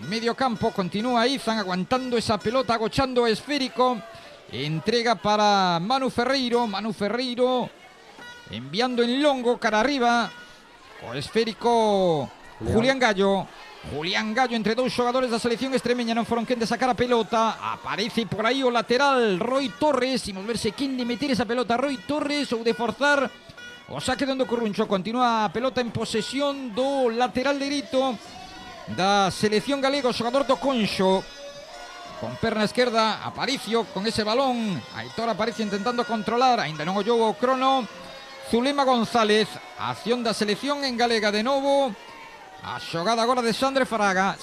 Medio campo, continúa Izan aguantando esa pelota, agochando esférico, entrega para Manu Ferreiro enviando en longo cara arriba, o esférico Julián Gallo entre dous xogadores da selección extremeña, non foron quen de sacar a pelota. Aparece por aí o lateral Roy Torres, imos ver se quen de meter esa pelota, Roy Torres ou de forzar o saque de Ondo Corruncho. Continúa a pelota en posesión do lateral dereito da selección galega, o xogador do Conxo, con perna esquerda. Aparicio con ese balón, Aitor Aparicio intentando controlar, ainda non ollou o crono Zulema González. Acción da selección en galega de novo, a xogada agora de Xandre Fraga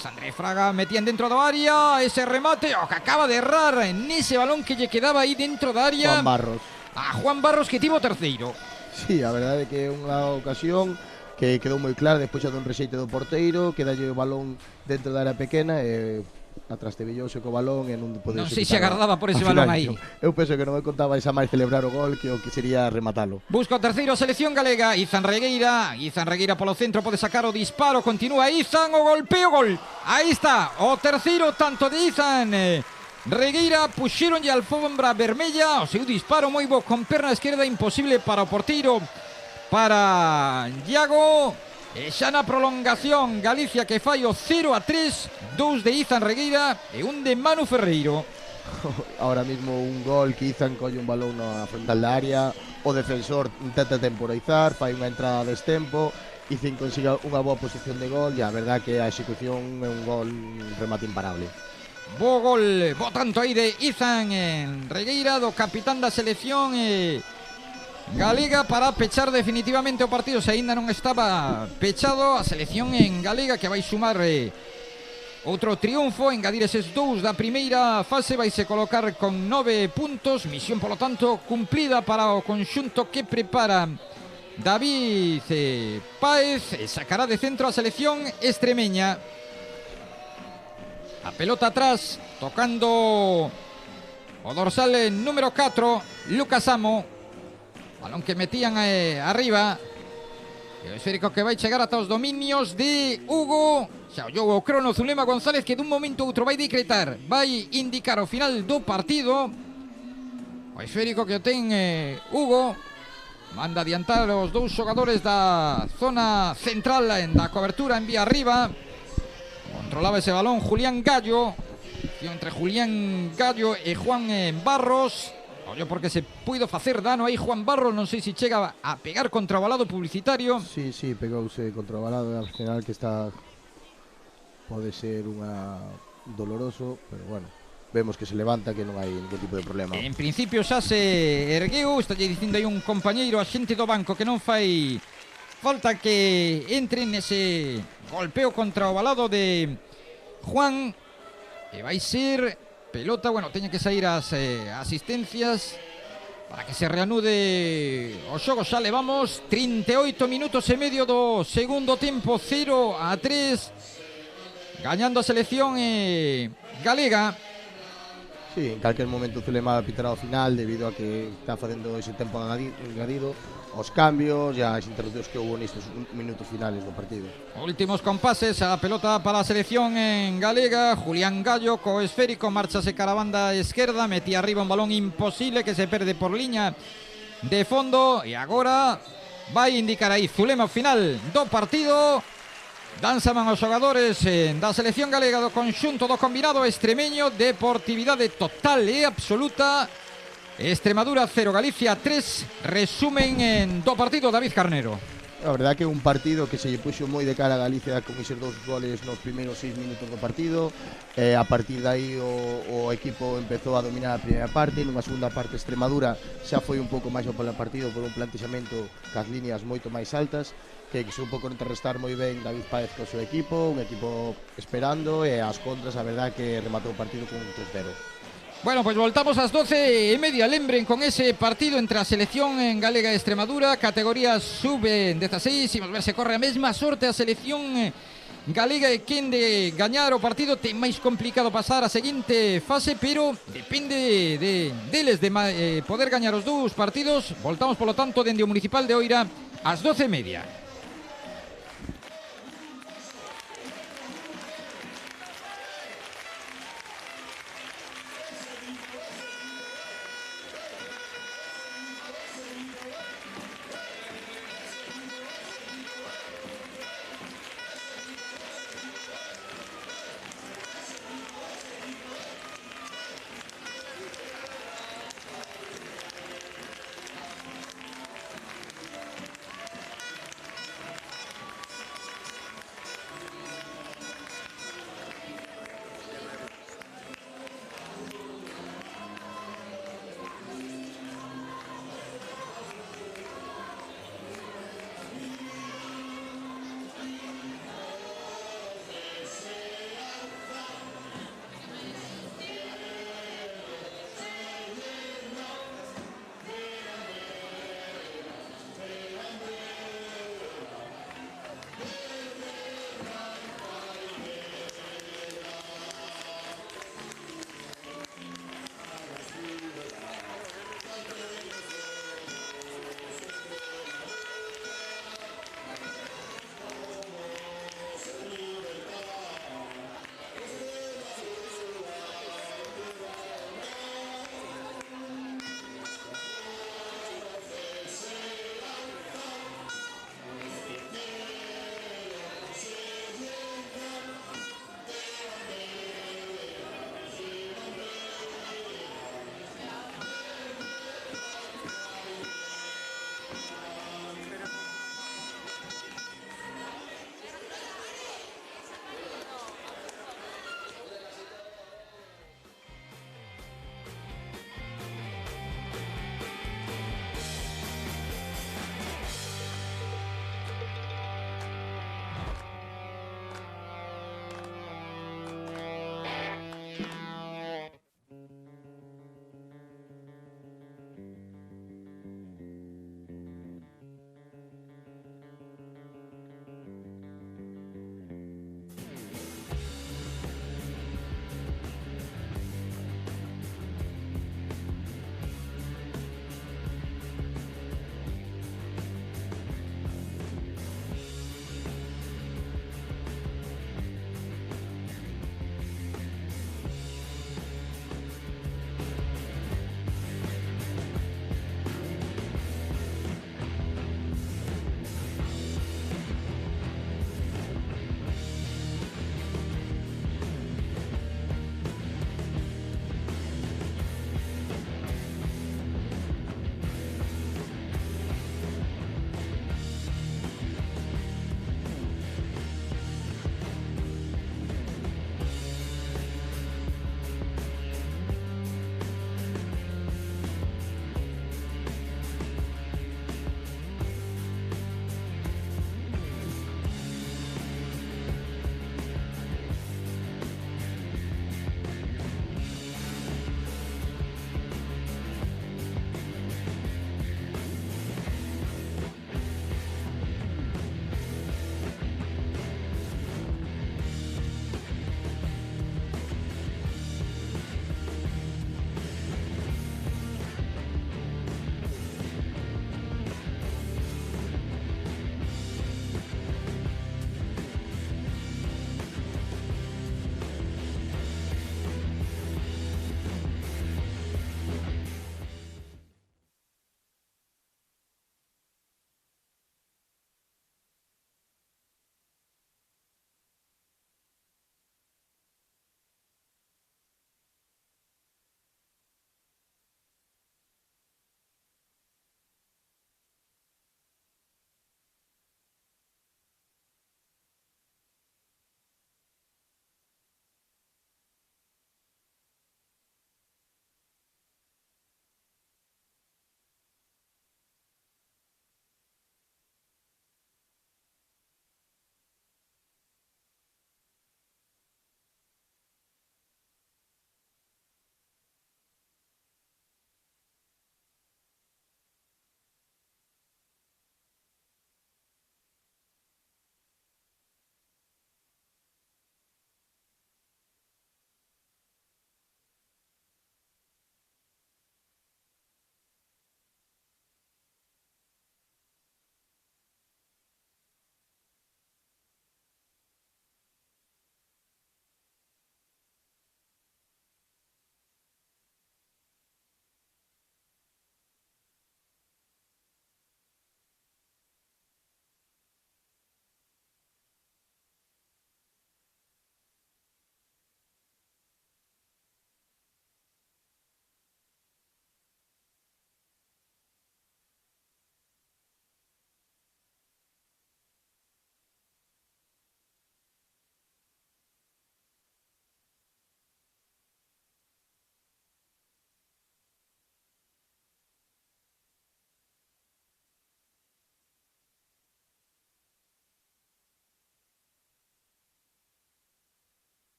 metían dentro do área, ese remate que acaba de errar nese balón que lle quedaba aí dentro da área Juan Barros, que tivo terceiro. Sí, a verdade é que é unha ocasión que quedou moi clara despois dun rexeite do porteiro, que dalle o balón dentro da área pequena e atrastebillouse co balón e non podeu. Non sei se agardaba por ese balón aí. Eu penso que non me contaba esa máis celebrar o gol que o que sería rematalo. Busca o terceiro a selección galega, Izan Regueira polo centro, pode sacar o disparo, continúa Izan, o golpeo, gol. Aí está, o terceiro tanto de Izan Regueira, puxeronlle alfombra vermella, o seu disparo moi bo con perna esquerda, imposible para o porteiro, para Iago. E xa na prolongación Galicia que fai o 0-3, 2 de Izan Regueira e un de Manu Ferreiro. Ahora mismo un gol que Izan colle un balón na frontal da área, o defensor intenta temporizar, fai unha entrada a destempo, Izan consiga unha boa posición de gol e a verdad que a execución é un gol, un remate imparable. Bo gol, bo tanto aí de Izan Regueira, do capitán da selección galega, para pechar definitivamente o partido. Se aínda non estaba pechado, a selección en galega que vai sumar outro triunfo, engadir eses 2 da primeira fase, vai se colocar con 9 puntos, misión polo tanto cumplida para o conxunto que prepara David Páez, e sacará de centro a selección extremeña. A pelota atrás, tocando o dorsal número 4 Lucas Amo, balón que metían arriba, e o esférico que vai chegar ata os dominios de Hugo. Xa ollou o crono Zulema González, que dun momento a outro vai decretar, vai indicar o final do partido. O esférico que o ten Hugo, manda adiantar os 2 xogadores da zona central da cobertura, envía arriba con controlaba ese balón Julián Gallo, entre Julián Gallo e Juan Barros. Ollo porque se puido facer dano aí Juan Barros, non sei se chega a pegar contra o balado publicitario. Sí, pegouse contra o balado, al final que está pode ser unha doloroso, pero bueno, vemos que se levanta, que non hai ningún tipo de problema. En principio xa se ergueu, está dicindo aí un compañeiro, a xente do banco, que non fai falta que entre nese golpeo contra o balado de Juan. E vai ser pelota, bueno, teñen que sair as asistencias para que se reanude o xogo. Xa levamos 38 minutos e medio do segundo tempo, 0-3, gañando a selección galega. Sí, en calquer momento Zulema pitará o final debido a que está facendo ese tempo engadido, os cambios e as interrupcións que houve nestes minutos finales do partido. Últimos compases, a pelota para a selección galega. Julián Gallo co esférico, marchase cara a banda esquerda, metía arriba un balón imposible que se perde por liña de fondo e agora vai indicar aí Zulema o final do partido. Danzaban os xogadores da selección galega do conxunto do combinado extremeño. Deportividade total e absoluta. Extremadura 0, Galicia 3. Resumen do partido, David Carnero. A verdade que é un partido que se lle puxo moi de cara a Galicia con eses 2 goles nos primeiros 6 minutos do partido. A partir de aí o equipo empezou a dominar a primeira parte. Nunha segunda parte Extremadura xa foi un pouco máis ao polo partido por un plantexamento cas líneas moito máis altas que supo contrarrestar moi ben David Páez co seu equipo, un equipo esperando, e as contras a verdade que rematou o partido con un 3-0. Bueno, pues voltamos ás 12:30. Lembren con ese partido entre a selección galega e Extremadura, categoría sub-16. Imos ver se corre a mesma sorte a selección galega, e quen de gañar o partido ten máis complicado pasar a seguinte fase, pero depende deles de poder gañar os dous partidos. Voltamos polo tanto dende o Municipal de Oira ás 12:30.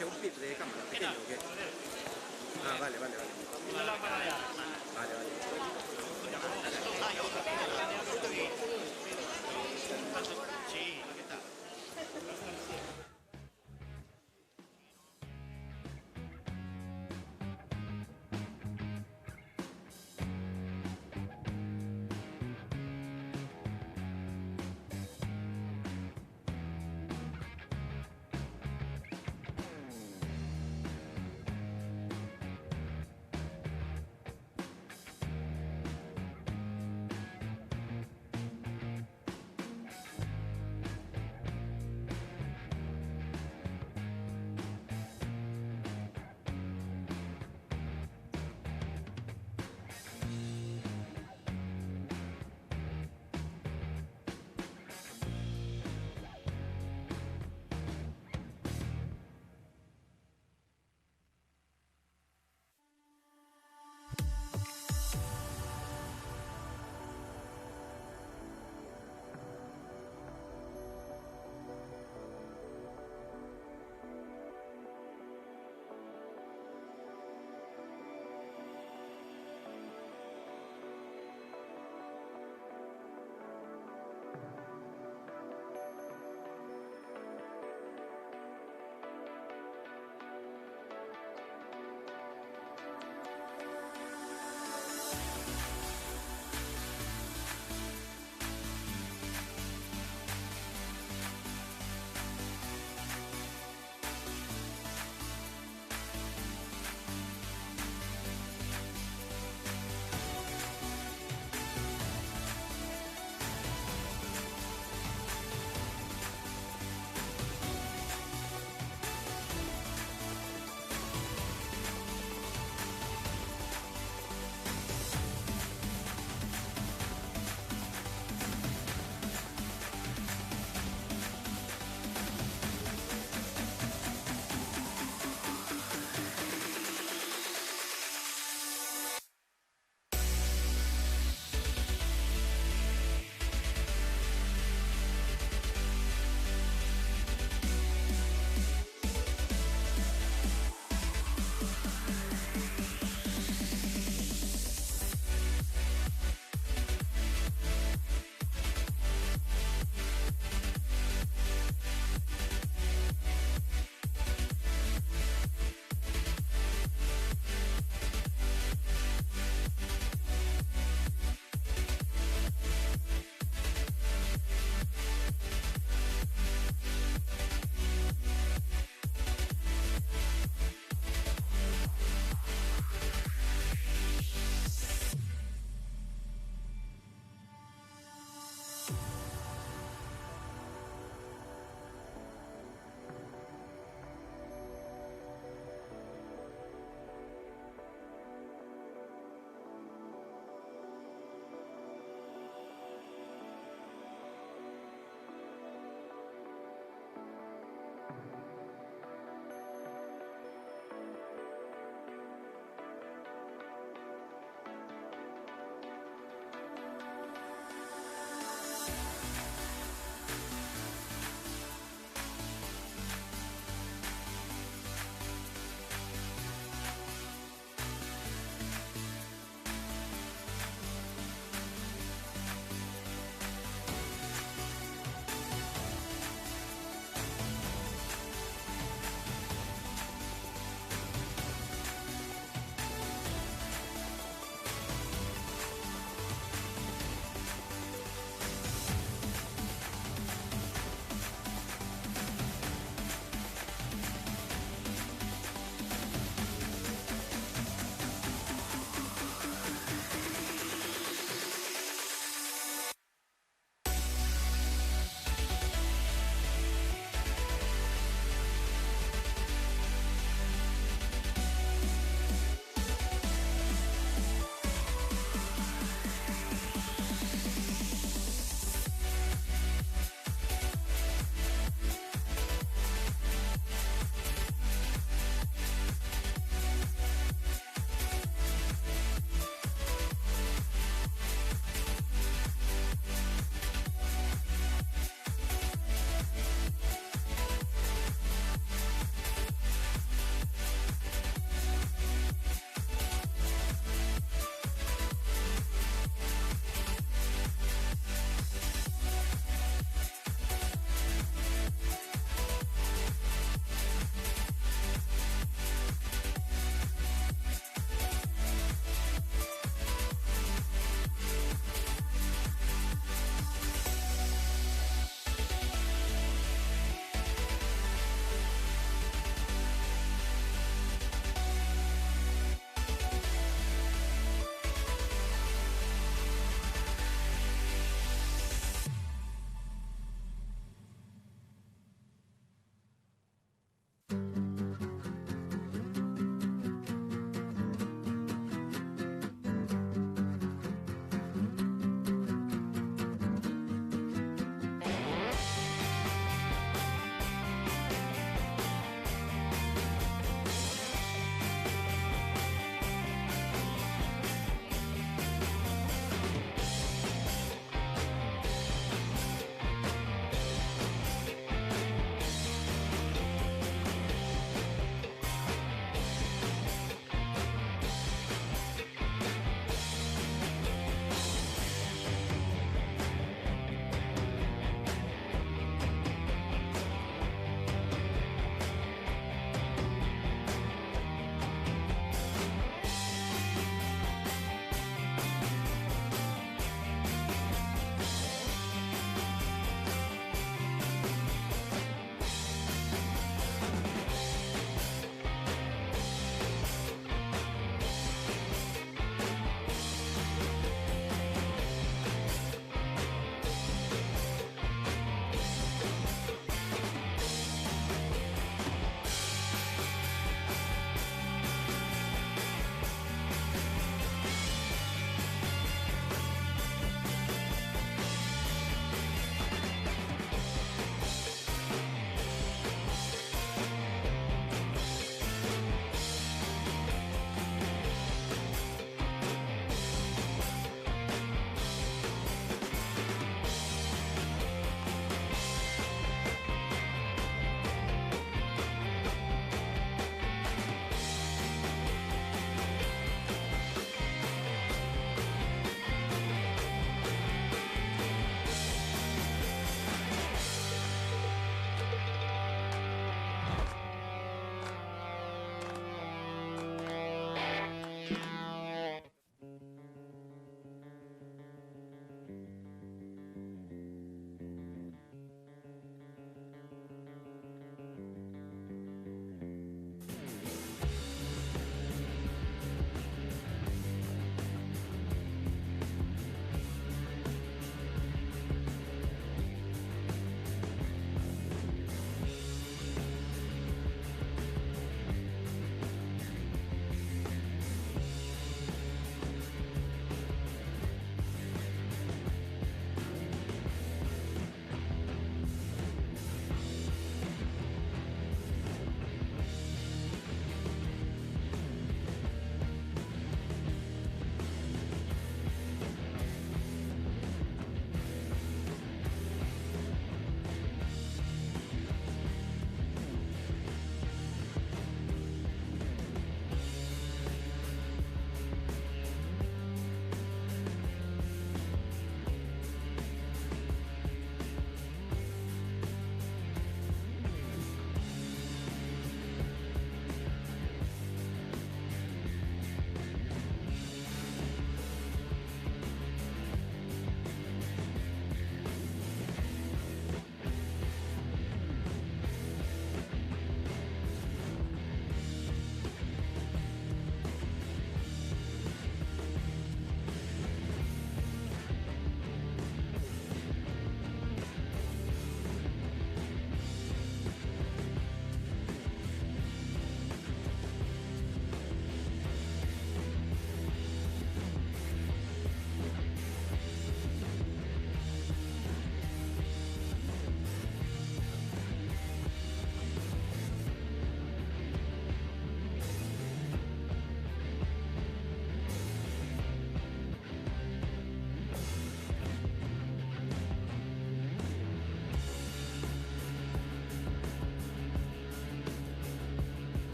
escuché un pip de cámara pequeño o qué. Ah, vale. Vale. Sí, ¿qué tal?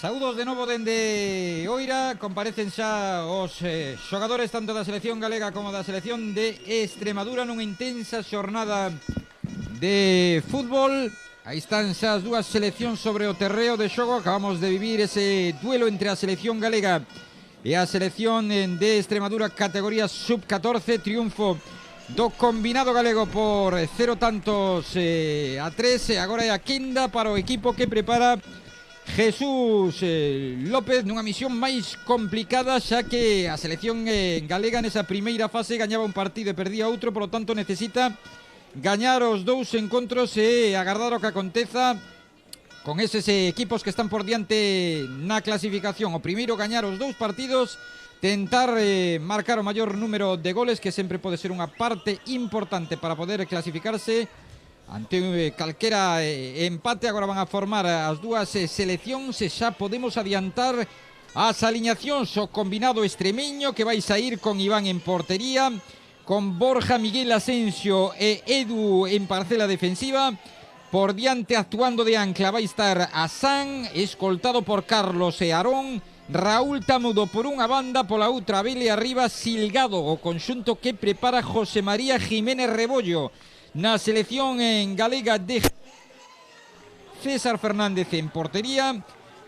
Saúdos de novo dende Oira. Comparecen xa os xogadores tanto da selección galega como da selección de Extremadura nunha intensa xornada de fútbol. Aí están xa as dúas seleccións sobre o terreo de xogo. Acabamos de vivir ese duelo entre a selección galega e a selección de Extremadura categoría sub-14. Triunfo do combinado galego por 0 tantos a 3. E agora é a quenda para o equipo que prepara Jesús López nunha misión máis complicada, xa que a selección galega nesa primeira fase gañaba un partido e perdía outro, por lo tanto necesita gañar os dous encontros e agardar o que aconteza con eses equipos que están por diante na clasificación. O primeiro gañar os dous partidos, tentar marcar o maior número de goles, que sempre pode ser unha parte importante para poder clasificarse ante calquera empate. Agora van a formar as dúas seleccións e xa podemos adiantar as aliñacións. O combinado extremeño que vai sair con Iván en portería, con Borja, Miguel Asensio e Edu en parcela defensiva. Por diante, actuando de ancla, vai estar Asán, escoltado por Carlos e Aarón. Raúl Tamudo por unha banda, pola outra Abel e arriba Silgado, o conxunto que prepara José María Jiménez Rebollo. Na selección en galega de César Fernández en portería,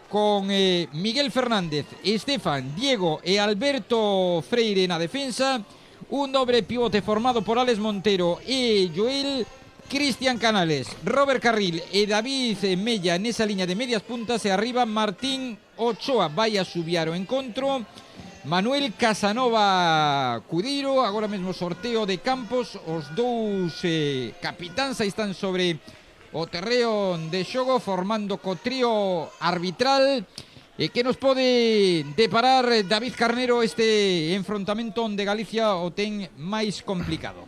con Miguel Fernández, Estefan, Diego e Alberto Freire na defensa. Un dobre pivote formado por Alex Montero e Joel, Cristian Canales, Robert Carril e David Mella nesa liña de medias puntas, e arriba Martín Ochoa vai a subiar o encontro. Manuel Casanova Cudeiro, agora mesmo sorteo de campos. Os dous capitáns aí están sobre o terreo de xogo formando co trío arbitral. E que nos pode deparar, David Carnero, este enfrontamento onde Galicia o ten máis complicado?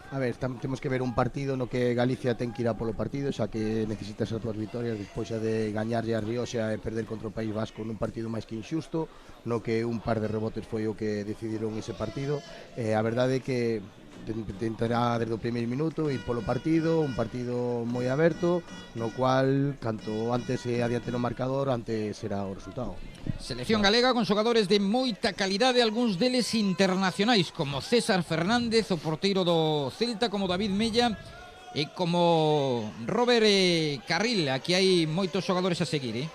A ver, temos que ver un partido no que Galicia ten que ir a polo partido, xa que necesita esas dúas vitorias despois de gañarlle a Rioxa e perder contra o País Vasco nun partido máis que injusto, no que un par de rebotes foi o que decidiron ese partido. A verdade é que tentará desde o primeiro minuto ir polo partido, un partido moi aberto, no cual canto antes se adiante no marcador, antes será o resultado. Selección galega con xogadores de moita calidade, algúns deles internacionais, como César Fernández, o porteiro do Celta, como David Mella e como Robert Carril. Aquí hai moitos xogadores a seguir,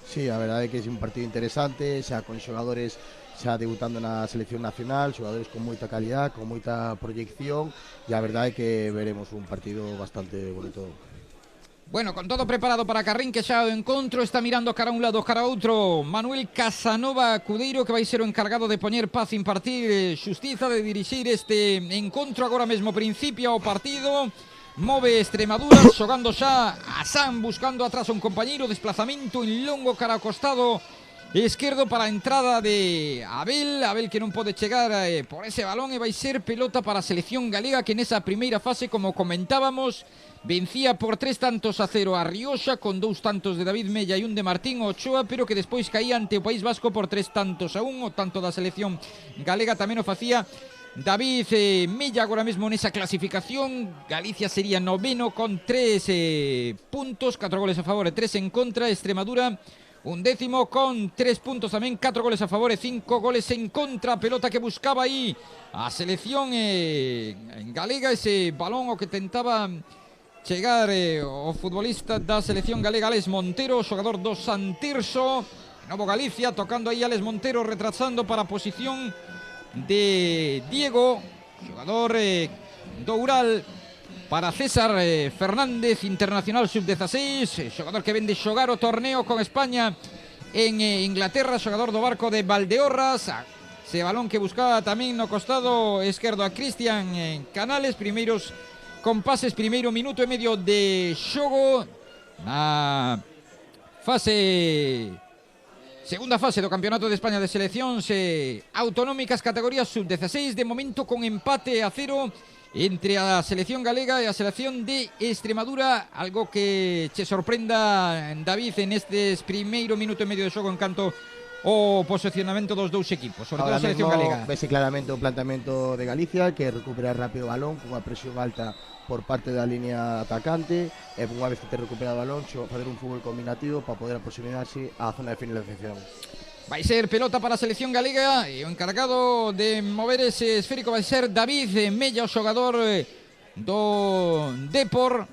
Sí, a verdade é que é un partido interesante, xa con xogadores xa debutando na selección nacional, xogadores con moita calidad, con moita proyección, e a verdade é que veremos un partido bastante bonito. Bueno, con todo preparado para Carrín, que xa o encontro está mirando cara a un lado, cara a outro. Manuel Casanova Cudeiro, que vai ser o encargado de poñer paz, impartir xustiza, de dirixir este encontro. Agora mesmo principia o partido. Move Extremadura, xogando xa Asán, buscando atrás un compañeiro, desplazamento en longo cara ao costado esquerdo para a entrada de Abel que non pode chegar por ese balón, e vai ser pelota para a selección galega, que nesa primeira fase, como comentábamos, vencía por 3 tantos a 0 a Rioxa, con 2 tantos de David Mella e un de Martín Ochoa, pero que despois caía ante o País Vasco por 3 tantos a 1. O tanto da selección galega tamén o facía David Mella. Agora mesmo nesa clasificación, Galicia sería noveno con 3 puntos, 4 goles a favor e 3 en contra. Extremadura un décimo con 3 puntos tamén, 4 goles a favor e 5 goles en contra. Pelota que buscaba aí a selección galega, ese balón o que tentaba chegar o futbolista da selección galega, Alex Montero, xogador do Santirso. Novo Galicia, tocando aí Alex Montero, retrasando para a posición de Diego, xogador do Ural, para César Fernández, internacional sub-16, xogador que ven de xogar o torneo con España en Inglaterra, xogador do Barco de Valdeorras. Ese balón que buscaba tamén no costado esquerdo a Cristian Canales. Primeiros compases, primeiro minuto e medio de xogo na segunda fase do Campeonato de España de Seleccións Autonómicas, categorías sub-16, de momento con empate a 0 entre a selección galega e a selección de Extremadura. Algo que che sorprenda, David, en estes primeiro minuto e medio de xogo, en canto o posicionamento dos dous equipos, sobre todo Ahora a selección mesmo galega? vese claramente o planteamento de Galicia, que recupera rápido o balón cunha presión alta por parte da línea atacante, e unha vez que te recupera o balón, facer un fútbol combinativo para poder aproximarse á zona de finalización. Vai ser pelota para a selección galega e o encargado de mover ese esférico vai ser David Mella, o xogador do Depor.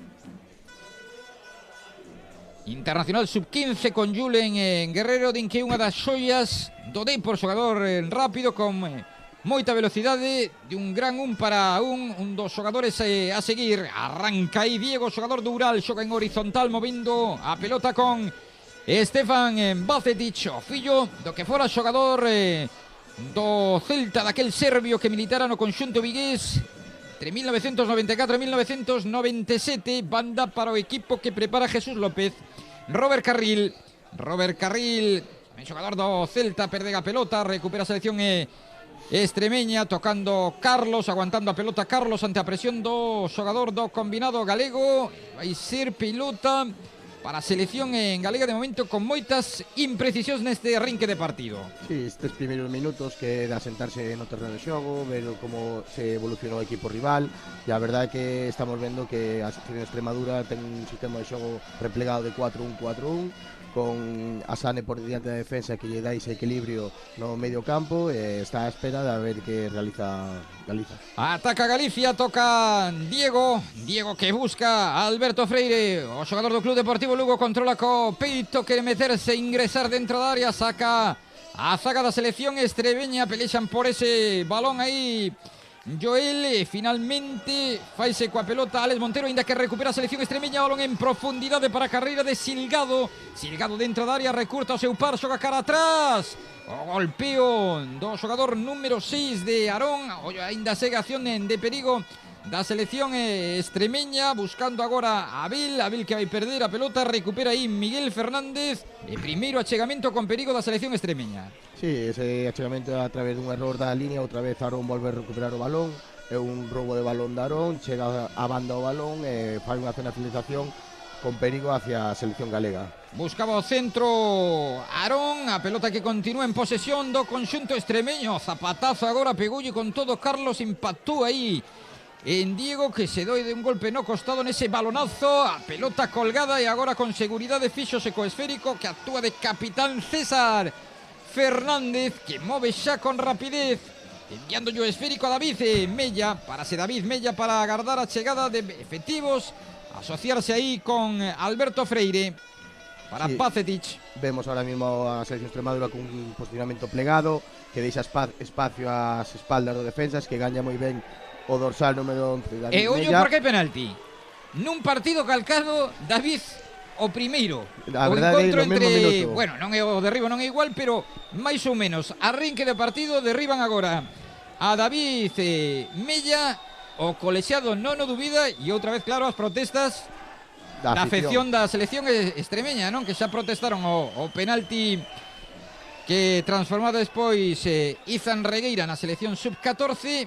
Internacional sub-15 con Julen Guerrero, din que é unha das xoias do Depor, xogador rápido con moita velocidade, de un gran 1 para 1, un dos xogadores a seguir. Arranca aí Diego, xogador do Ural, xoga en horizontal movendo a pelota con Stefan Bacetić, o fillo do que fora xogador do Celta, daquel serbio que militara no conxunto vigués entre 1994 e 1997. Banda para o equipo que prepara Jesús López. Robert Carril, tamén xogador do Celta, perde a pelota, recupera a selección extremeña, tocando Carlos, aguantando a pelota Carlos ante a presión do xogador do combinado galego. Vai ser pelota para a selección en galega de momento con moitas imprecisións neste arranque de partido. Sí, estes primeiros minutos que de asentarse no terreno de xogo, ver como se evolucionou o equipo rival, e a verdade é que estamos vendo que a selección de Extremadura ten un sistema de xogo replegado de 4-1-4-1, con a Sane por diante da defensa, que lle dá ese equilibrio no medio campo, e está a espera de ver que realiza Galicia. Ataca Galicia, toca Diego que busca a Alberto Freire, o xogador do Club Deportivo Lugo, controla co peito, quere meterse, ingresar dentro da área, saca a zaga da selección extremeña, pelexan por ese balón aí Joel, finalmente faise coa pelota Alex Montero, ainda que recupera a selección extremeña. Balón en profundidade para a carreira de Silgado dentro da área, recurta o seu par, xoga cara atrás, o golpeo do xogador número 6 de Arón. Ainda segue a acción de perigo da selección extremeña, buscando agora a Abil que vai perder a pelota, recupera aí Miguel Fernández, e primeiro achegamento con perigo da selección extremeña. Sí, ese achegamento a través dun error da línea, outra vez Arón volve a recuperar o balón, é un roubo de balón de Arón, chega a banda o balón e fai unha zona de finalización con perigo hacia a selección galega. Buscaba o centro Arón, a pelota que continúa en posesión do conxunto extremeño, zapatazo agora, pegoulle con todo Carlos, impactó aí en Diego, que se doi de un golpe no costado nese balonazo, a pelota colgada, e agora con seguridade fíxose co esférico, que actúa de capitán César Fernández, que move xa con rapidez, enviando o esférico a David Mella, David Mella para agardar a chegada de efectivos, asociarse aí con Alberto Freire para Bacetić. Vemos ahora mismo a selección Extremadura con un posicionamento plegado, que deixa espacio ás espaldas do defensas, que gaña moi ben o dorsal número 11 David Mella. E ollo porque hai penalti nun partido calcado. David o primeiro, a o verdade, encontro entre, minuto. bueno, non é o derribo, non é igual, pero máis ou menos arranque de partido, derriban agora a David Mella, o colexiado non o dubida, e outra vez, claro, as protestas da afección da selección extremeña, non? Que xa protestaron o penalti que transformado despois Izan Regueira na selección sub-14,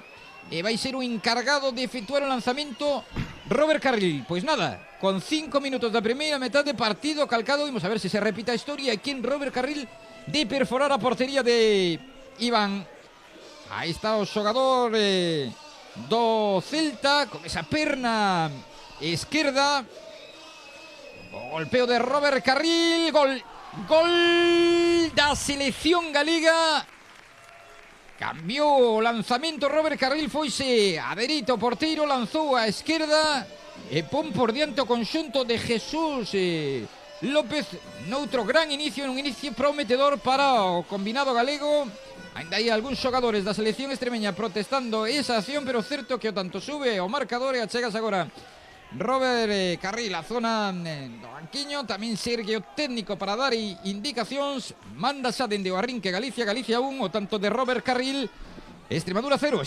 e vai ser o encargado de efectuar o lanzamento Robert Carril. Pois nada, con 5 minutos da primeira metade de partido calcado, vamos a ver se se repita a historia, e quen Robert Carril de perforar a portería de Iván. Aí está o xogador do Celta, con esa perna esquerda, o golpeo de Robert Carril, gol da selección galega. Cambiou o lanzamento Robert Carril, foise a dereita o porteiro, lanzou a esquerda e pon por diante o conxunto de Jesús López noutro gran inicio, un inicio prometedor para o combinado galego. Ainda hai algúns xogadores da selección extremeña protestando esa acción, pero certo que o tanto sube o marcador e achegas agora Robert Carril a zona do banquiño. Tamén segue o técnico para dar indicacións. Manda xa dende o arrinque Galicia 1, o tanto de Robert Carril. Extremadura 0,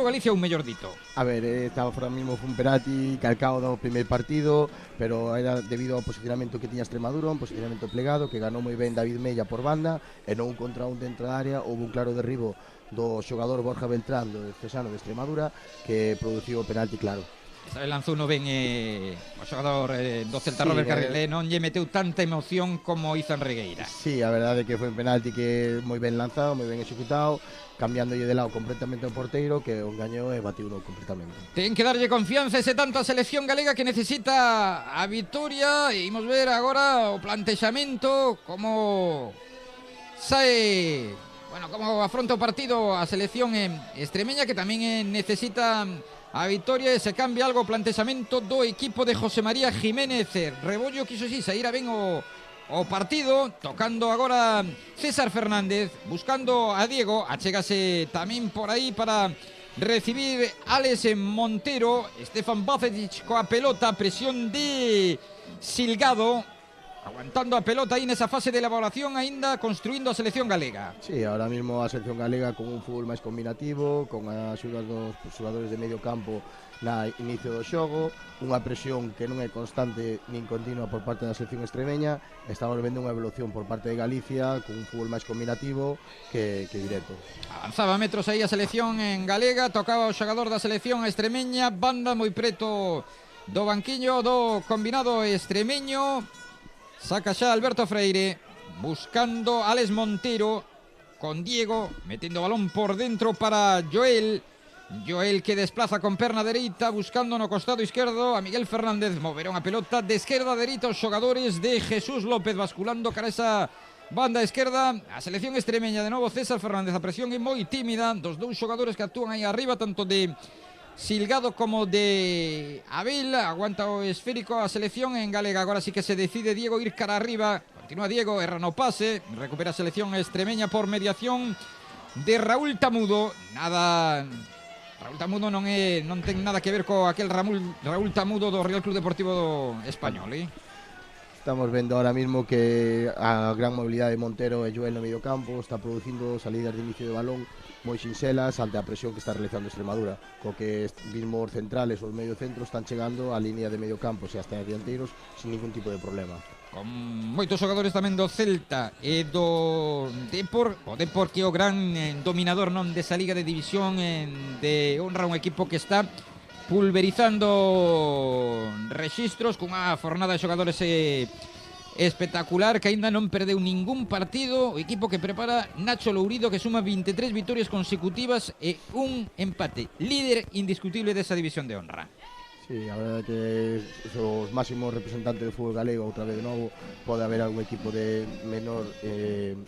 Galicia 1, mellor dito. A ver, estaba fora mismo, foi un penalti calcado do primeiro partido, pero era debido ao posicionamento que tiña Extremadura, un posicionamento plegado que ganou moi ben David Mella por banda, e non un contra un dentro da área. Houve un claro derribo do xogador Borja Beltrán do Cesano de Extremadura, que produciu o penalti claro. Esta vez lanzou no ben o xogador do Celta, Sí, Robert Carril, non lle meteu tanta emoción como Izan Regueira. Sí, a verdade é que foi un penalti que moi ben lanzado, moi ben executado, cambiándolle de lado completamente o porteiro, que o engañou e batiuno completamente. Ten que darlle confianza ese tanto a selección galega que necesita a vitoria. E imos ver agora o plantexamento, como sae, bueno, como afronta o partido a selección extremeña, que tamén necesita a vitoria, e se cambia algo o plantexamento do equipo de José María Jiménez Rebollo, quiso si sair a ben o partido, tocando agora César Fernández, buscando a Diego, achégase tamén por aí para recibir Alex Montero, Stefan Bacetić coa pelota, presión de Silgado, aguantando a pelota aí nesa fase de elaboración, aínda construindo a selección galega. Sí, ahora mismo a selección galega con un fútbol máis combinativo, con a axuda dos xogadores de medio campo na inicio do xogo, unha presión que non é constante nin continua por parte da selección extremeña. Estamos vendo unha evolución por parte de Galicia con un fútbol máis combinativo que directo. Avanzaba metros aí a selección en galega, tocaba o xogador da selección extremeña, banda moi preto do banquiño do combinado extremeño. Saca xa Alberto Freire, buscando Alex Montero con Diego, metiendo balón por dentro para Joel que desplaza con perna dereita, buscando no costado izquierdo a Miguel Fernández. Moverón a pelota de esquerda a dereita os xogadores de Jesús López, basculando cara esa banda esquerda. A selección extremeña de novo, César Fernández, a presión é moi tímida dos dous xogadores que actúan aí arriba, tanto de Silgado como de Abel. Aguanta o esférico a selección en galega. Agora sí que se decide Diego ir cara arriba. Continúa Diego, erra no pase, recupera a selección extremeña por mediación de Raúl Tamudo. Raúl Tamudo non ten nada que ver co aquel Raúl Tamudo do Real Club Deportivo Español, Estamos vendo ahora mismo que a gran movilidade de Montero e Joel no medio campo está producindo salidas de inicio de balón moi sinxelas ante a presión que está realizando Extremadura, co que mismo os centrales ou os medio centros están chegando á línea de medio campo e hasta dianteiros sin ningún tipo de problema. Con moitos xogadores tamén do Celta e do Depor, o Depor que é o gran dominador non desa liga de división de honra, un equipo que está pulverizando rexistros cunha fornada de xogadores espectacular, que aínda non perdeu ningún partido. O equipo que prepara Nacho Lourido, que suma 23 vitorias consecutivas e un empate, líder indiscutible desa división de honra. Sí, a verdade que os máximos representantes do fútbol galego, outra vez de novo, pode haber algún equipo de menor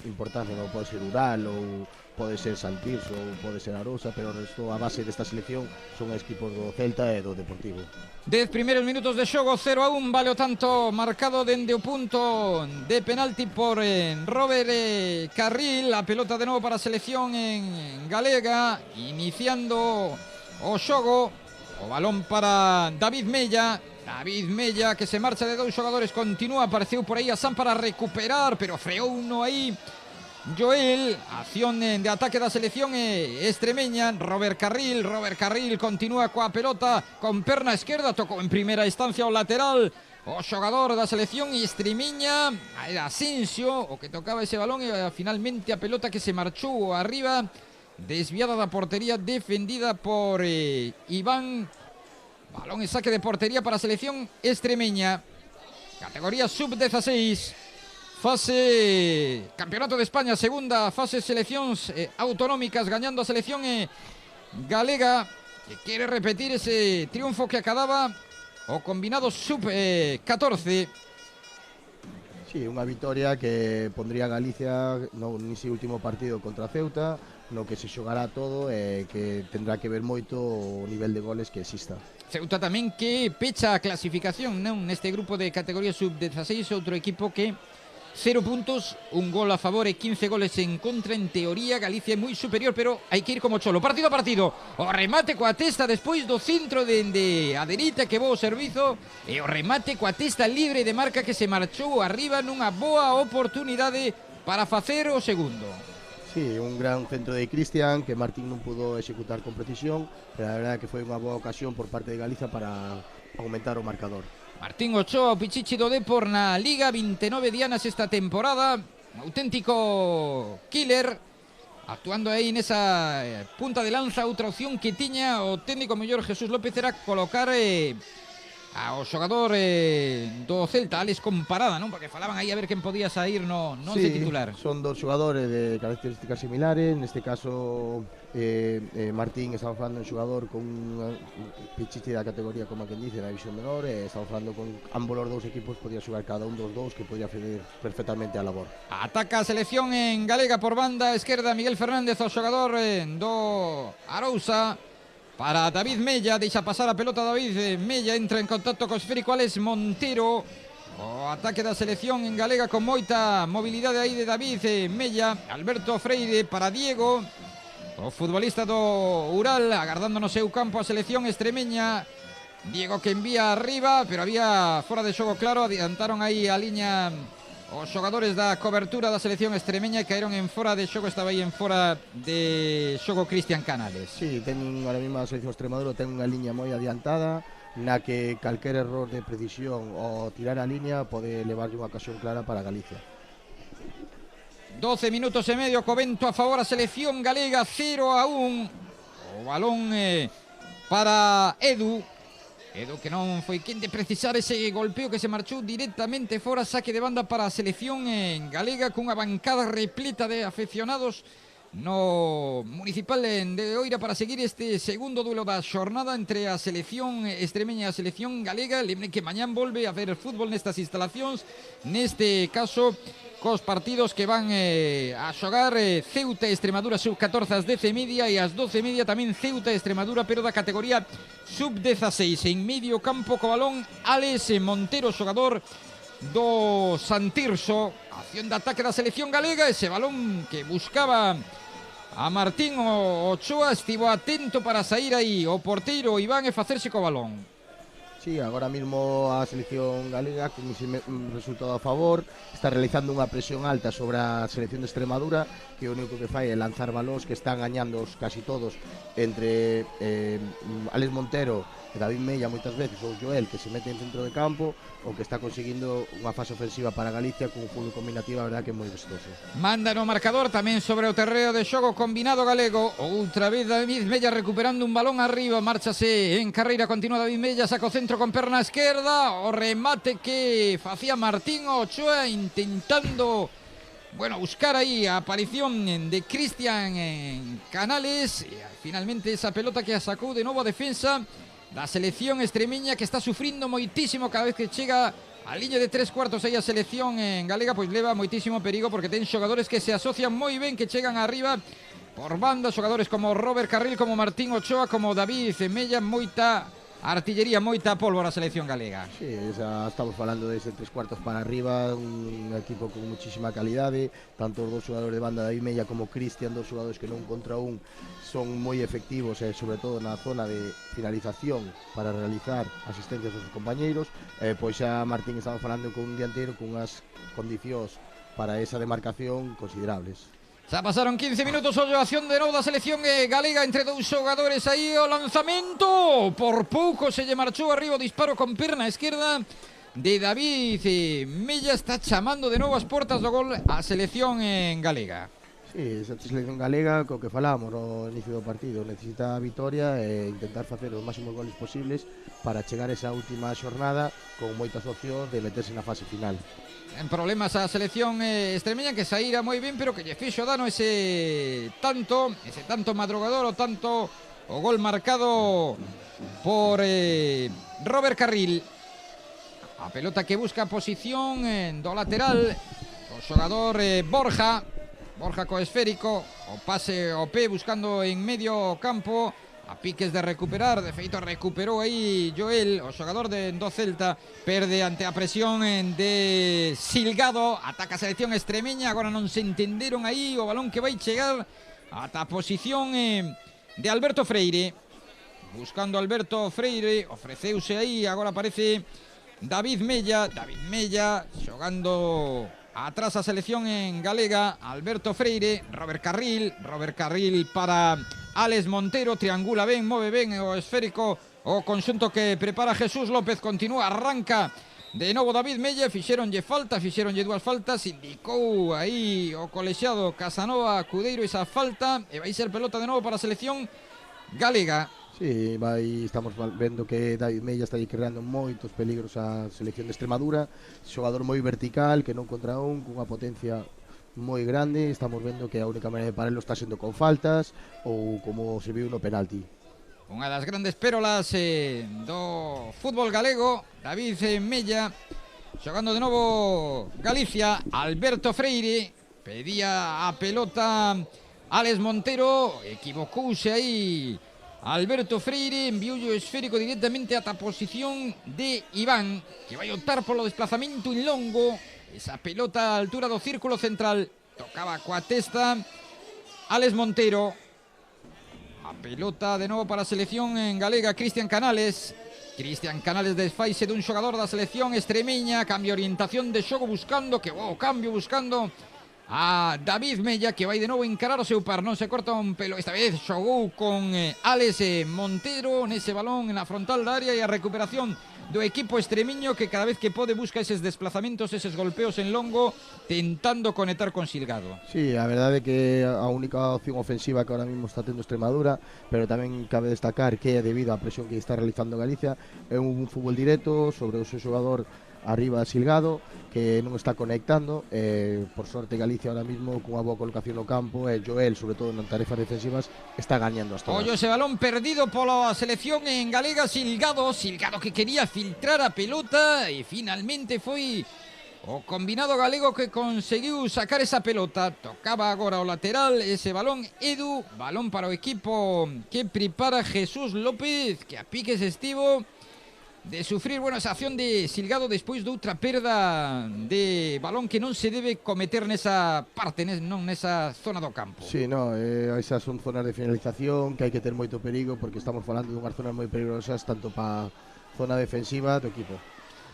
importancia, non pode ser Ural ou pode ser Santirso ou pode ser Arosa, pero o resto, a base desta selección son equipos do Celta e do Deportivo. 10 primeiros minutos de xogo, 0-1, vale o tanto marcado dende o punto de penalti por Robert Carril. A pelota de novo para a selección en galega, iniciando o xogo. O balón para David Mella que se marcha de dous xogadores, continúa, apareceu por aí a Sam para recuperar, pero freou uno aí Joel. Acción de ataque da selección extremeña. Robert Carril continúa coa pelota con perna esquerda, tocou en primeira instancia o lateral o xogador da selección extremeña, era Asensio o que tocaba ese balón, e finalmente a pelota que se marchou arriba, desviada da portería, defendida por Iván. Balón en saque de portería para a selección extremeña, categoría sub-16, fase Campeonato de España, segunda fase seleccións autonómicas, gañando a selección galega, que quere repetir ese triunfo que acababa o combinado sub-14. Sí, unha vitoria que pondría a Galicia nese último partido contra Ceuta, no que se xogará todo e que tendrá que ver moito o nivel de goles que exista. Ceuta tamén que pecha a clasificación, non, neste grupo de categoría sub-16, outro equipo que 0 puntos, un gol a favor e 15 goles en contra. En teoría Galicia é moi superior, pero hai que ir como cholo, partido a partido. O remate coa testa despois do centro dende a dereita, que bo o servizo, e o remate coa testa libre de marca, que se marchou arriba nunha boa oportunidade para facer o segundo. Sí, un gran centro de Cristian que Martín non pudo executar con precisión, pero a verdade que foi unha boa ocasión por parte de Galiza para aumentar o marcador. Martín Ochoa, o Pichichi do Depor na Liga, 29 dianas esta temporada, un auténtico killer, actuando aí nesa punta de lanza. Outra opción que tiña o técnico mellor Jesús López era colocar ao xogador do Celta, Alex Comparada, non? Porque falaban aí a ver quen podía sair no once titular. Son dos xogadores de características similares. Neste caso Martín estamos falando de un xogador con un pichichi da categoría, como quen dice, da división menor, e estamos falando con ambos os dous equipos, podía xogar cada un dos dous que podía fazer perfectamente a labor. Ataca a selección en galega por banda esquerda Miguel Fernández, o xogador do Arousa. Para David Mella, deixa pasar a pelota David Mella, entra en contacto co esférico Alex Montero. O ataque da selección en galega con moita mobilidade aí de David Mella. Alberto Freire para Diego, o futbolista do Ural, agardando no seu campo a selección extremeña. Diego que envía arriba, pero había fora de xogo claro, adiantaron aí a liña os xogadores da cobertura da selección extremeña, caeron en fora de xogo, estaba aí en fora de xogo Cristian Canales. Sí, ten ahora mesmo a selección Extremadura ten unha liña moi adiantada, na que calquer error de precisión ou tirar a liña pode levarlle unha ocasión clara para Galicia. 12 minutos e medio, co vento a favor a selección galega, 0-1. O balón para Edu que non foi quen de precisar ese golpeo que se marchou directamente fora. Saque de banda para a selección galega, cunha bancada repleta de aficionados no municipal de Oira para seguir este segundo duelo da xornada entre a selección extremeña e a selección galega. Lembre que mañán volve a ver fútbol nestas instalacións, neste caso cos partidos que van a xogar Ceuta e Extremadura sub-14 ás 10:30 e ás 12:30 tamén Ceuta e Extremadura, pero da categoría sub-16. En medio campo co balón Alex Montero, xogador do Santirso. Acción de ataque da selección galega, ese balón que buscaba a Martín Ochoa, estivo atento para sair aí o porteiro Iván e facerse co balón. Sí, agora mesmo a selección galega, con ese resultado a favor, está realizando unha presión alta sobre a selección de Extremadura, que o único que fai é lanzar balóns que están gañando casi todos entre Alex Montero e David Mella moitas veces, ou Joel, que se mete en centro de campo, o que está conseguindo unha fase ofensiva para Galicia con un fútbol combinativo, a verdade que é moi vistoso. Manda no marcador tamén sobre o terreo de xogo combinado galego. Outra vez David Mella recuperando un balón arriba, márchase en carreira continua David Mella, saca o centro con perna esquerda, o remate que facía Martín Ochoa intentando buscar aí a aparición de Cristian Canales, e finalmente esa pelota que a sacou de novo a defensa da selección extremeña, que está sufrindo moitísimo cada vez que chega a liña de 3/4 aí a selección galega, pois leva moitísimo perigo, porque ten xogadores que se asocian moi ben, que chegan arriba por banda, xogadores como Robert Carril, como Martín Ochoa, como David Mella, moita artillería, moita pólvora a selección galega. Sí, estamos falando desde 3/4 para arriba, un equipo con muchísima calidade, tanto os dos xogadores de banda, David Mella como Cristian, dos xogadores que non contra un son moi efectivos, sobre todo na zona de finalización para realizar asistencias aos seus compañeiros. Pois xa Martín estamos falando con un dianteiro con unhas condicións para esa demarcación considerables. Xa pasaron 15 minutos, ollo a acción de novo da selección galega entre dous xogadores aí, o lanzamento por pouco se lle marchou arriba o disparo con perna esquerda de David Mella. Está chamando de novo as portas do gol a selección galega. Sí, esa selección galega, co que falábamos no inicio do partido, necesita a vitoria e intentar facer os máximos goles posibles para chegar a esa última xornada con moitas opcións de meterse na fase final. En problemas a selección extremeña, que saíra moi ben, pero que lle fixo dano ese tanto madrugador, o gol marcado por Robert Carril. A pelota que busca posición do lateral, o xogador Borja co esférico, o pase ao pé buscando en medio campo, a piques de recuperar, de feito recuperou aí Joel, o xogador do Celta, perde ante a presión de Silgado, ataca a selección extremeña, agora non se entenderon aí, o balón que vai chegar ata a posición de Alberto Freire, buscando Alberto Freire, ofreceuse aí, agora aparece David Mella xogando atrás a selección galega, Alberto Freire, Robert Carril para Alex Montero, triangula ben, move ben o esférico, o conxunto que prepara Jesús López, continúa, arranca de novo David Mella, fixeronlle dúas faltas, indicou aí o colexiado Casanova Cudeiro esa falta, e vai ser pelota de novo para a selección galega. Sí, estamos vendo que David Mella está creando moitos peligros á selección de Extremadura, xogador moi vertical, que non contra un, cunha potencia moi grande. Estamos vendo que a única maneira de pararlo está sendo con faltas ou como se viu no penalti. Unha das grandes pérolas do fútbol galego, David Mella, xogando de novo Galicia. Alberto Freire pedía a pelota Alex Montero, equivocouse aí Alberto Freire, enviou o esférico directamente ata a posición de Iván, que vai optar polo desplazamento en longo. Esa pelota a altura do círculo central, tocaba coa testa Alex Montero. A pelota de novo para a selección en galega. Cristian Canales desfaise dun xogador da selección extremeña, cambio orientación de xogo buscando a David Mella, que vai de novo encarar o seu par, non se corta un pelo, esta vez xogou con Alex Montero nese balón na frontal da área, e a recuperación do equipo extremeño, que cada vez que pode busca eses desplazamentos, eses golpeos en longo, tentando conectar con Silgado. Sí, a verdade é que a única opción ofensiva que ahora mismo está tendo Extremadura, pero tamén cabe destacar que debido á presión que está realizando Galicia, é un fútbol directo sobre o seu xogador arriba Silgado, que non está conectando. Por sorte Galicia ahora mismo cunha boa colocación no campo, e Joel, sobre todo nas tarefas defensivas, está gañando as todas. Ollo ese balón perdido pola selección en galega. Silgado que quería filtrar a pelota, e finalmente foi o combinado galego que conseguiu sacar esa pelota. Tocaba agora o lateral ese balón, Edu, balón para o equipo que prepara Jesús López, que a piques estivo de sufrir, esa acción de Silgado despois de outra perda de balón que non se debe cometer nesa parte, non nesa zona do campo. Sí, esas son zonas de finalización que hai que ter moito perigo, porque estamos falando de unhas zonas moi peligrosas tanto para zona defensiva do equipo.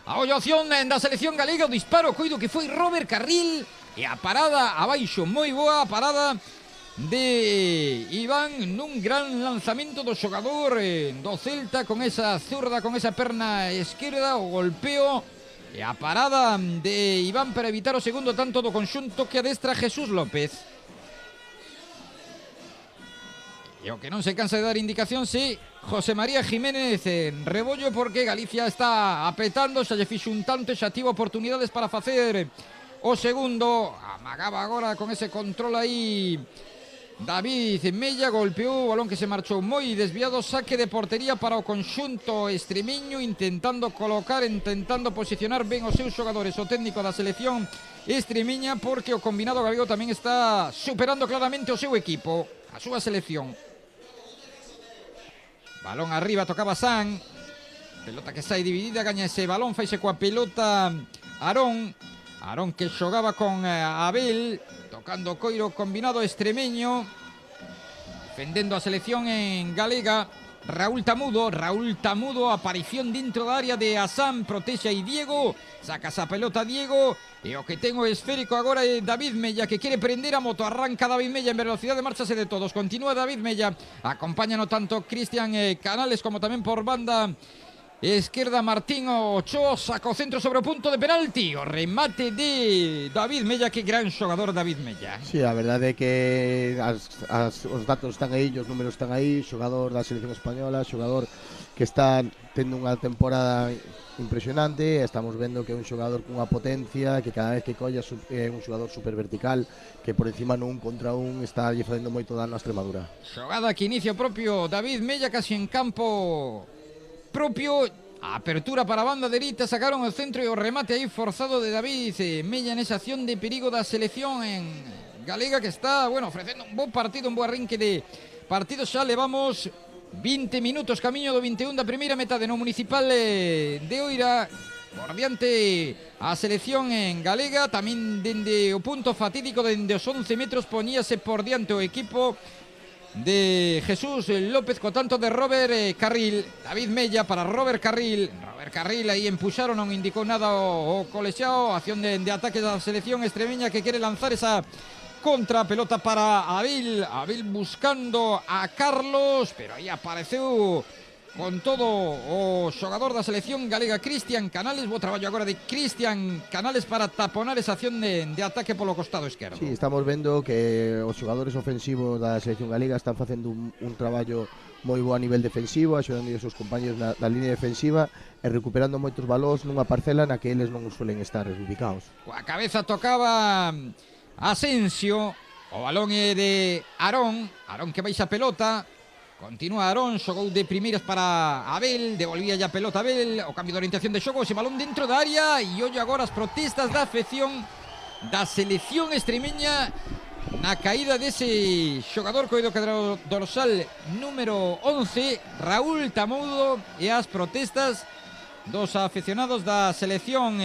A opción da selección galega, o disparo, coido que foi Robert Carril, e a parada abaixo, moi boa a parada de Iván, nun gran lanzamento do xogador do Celta, con esa zurda, con esa perna esquerda, o golpeo e a parada de Iván para evitar o segundo tanto do conxunto que adestra Jesús López. E o que non se cansa de dar indicación, sí, José María Jiménez en rebollo, porque Galicia está apretando, xa lle fixo un tanto e xa tivo oportunidades para facer o segundo. Amagaba agora con ese control aí David Mella, golpeou o balón que se marchou moi desviado, saque de portería para o conxunto extremeño, intentando posicionar ben os seus xogadores, o técnico da selección extremeña, porque o combinado galego tamén está superando claramente o seu equipo, a súa selección. Balón arriba, tocaba San, pelota que sai dividida, gaña ese balón, faise coa pelota Arón que xogaba con Abel, tocando coiro combinado extremeño, defendendo a selección en galega. Raúl Tamudo, aparición dentro da área de Asán, protexe aí Diego, saca esa pelota Diego, e o que ten o esférico agora é David Mella, que quere prender a moto. Arranca David Mella en velocidade, márchase de todos, continúa David Mella, acompáñano tanto Cristian Canales como tamén por banda esquerda Martín Ochoa, saca o centro sobre o punto de penalti, o remate de David Mella. Que gran xogador David Mella. Sí, a verdade é que os datos están aí, os números están aí, xogador da selección española, xogador que está tendo unha temporada impresionante. Estamos vendo que é un xogador cunha potencia, que cada vez que colla é un xogador super vertical, que por encima nun contra un está lle facendo moito dano a Extremadura. Xogada que inicio propio David Mella, casi en campo propio, apertura para a banda dereita, sacaron o centro e o remate aí forzado de David Mella nesa acción de perigo da selección en galega, que está, ofrecendo un bo partido, un bo arranque de partido. Xa levamos 20 minutos camiño do 21 da primeira metade no Municipal de Oira, por diante a selección en galega. Tamén dende o punto fatídico, dende os 11 metros, poñíase por diante o equipo de Jesús López, co tanto de Robert Carril. David Mella para Robert Carril, aí empuxaron, non indicou nada o colexiao. Acción de ataque da selección extremeña, que quere lanzar esa contra, pelota para Abel buscando a Carlos, pero aí apareceu con todo o xogador da selección galega Cristian Canales. Bo traballo agora de Cristian Canales para taponar esa acción de ataque polo costado esquerdo. Sí, estamos vendo que os xogadores ofensivos da selección galega están facendo un traballo moi bo a nivel defensivo, axudando os seus compañeros na línea defensiva e recuperando moitos balóns nunha parcela na que eles non suelen estar ubicados. Coa cabeza tocaba Asensio, o balón é de Aarón que baixa a pelota. Continúa Aarón, xogou de primeiras para Abel, devolvía ya a pelota a Abel, o cambio de orientación de xogo, ese balón dentro da área, e ollo agora as protestas da afección da selección extremeña na caída dese xogador coido que dorsal número 11, Raúl Tamudo, e as protestas dos afeccionados da selección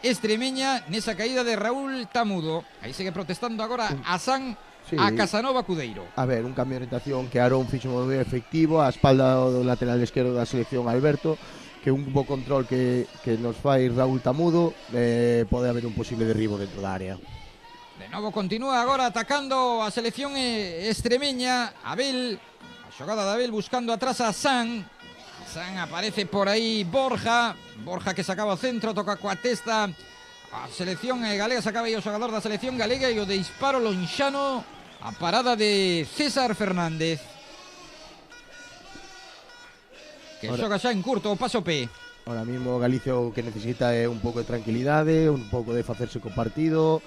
extremeña nesa caída de Raúl Tamudo. Aí segue protestando agora Hassan Sí. a Casanova Cudeiro. A ver, un cambio de orientación que Aarón fixo moi ben efectivo a espalda do lateral esquerdo da selección Alberto, que un bo control que nos fai Raúl Tamudo, pode haber un posible derribo dentro da área. De novo continúa agora atacando a selección extremeña. Abel, a xogada de Abel buscando atrás a San aparece por aí Borja que sacaba o centro, toca coa testa a selección galega, sacaba aí o xogador da selección galega e o de disparo lonxano a parada de César Fernández, que xoga xa en curto o paso P. Ahora mismo Galicia o que necesita é un pouco de tranquilidade, un pouco de facerse co partido,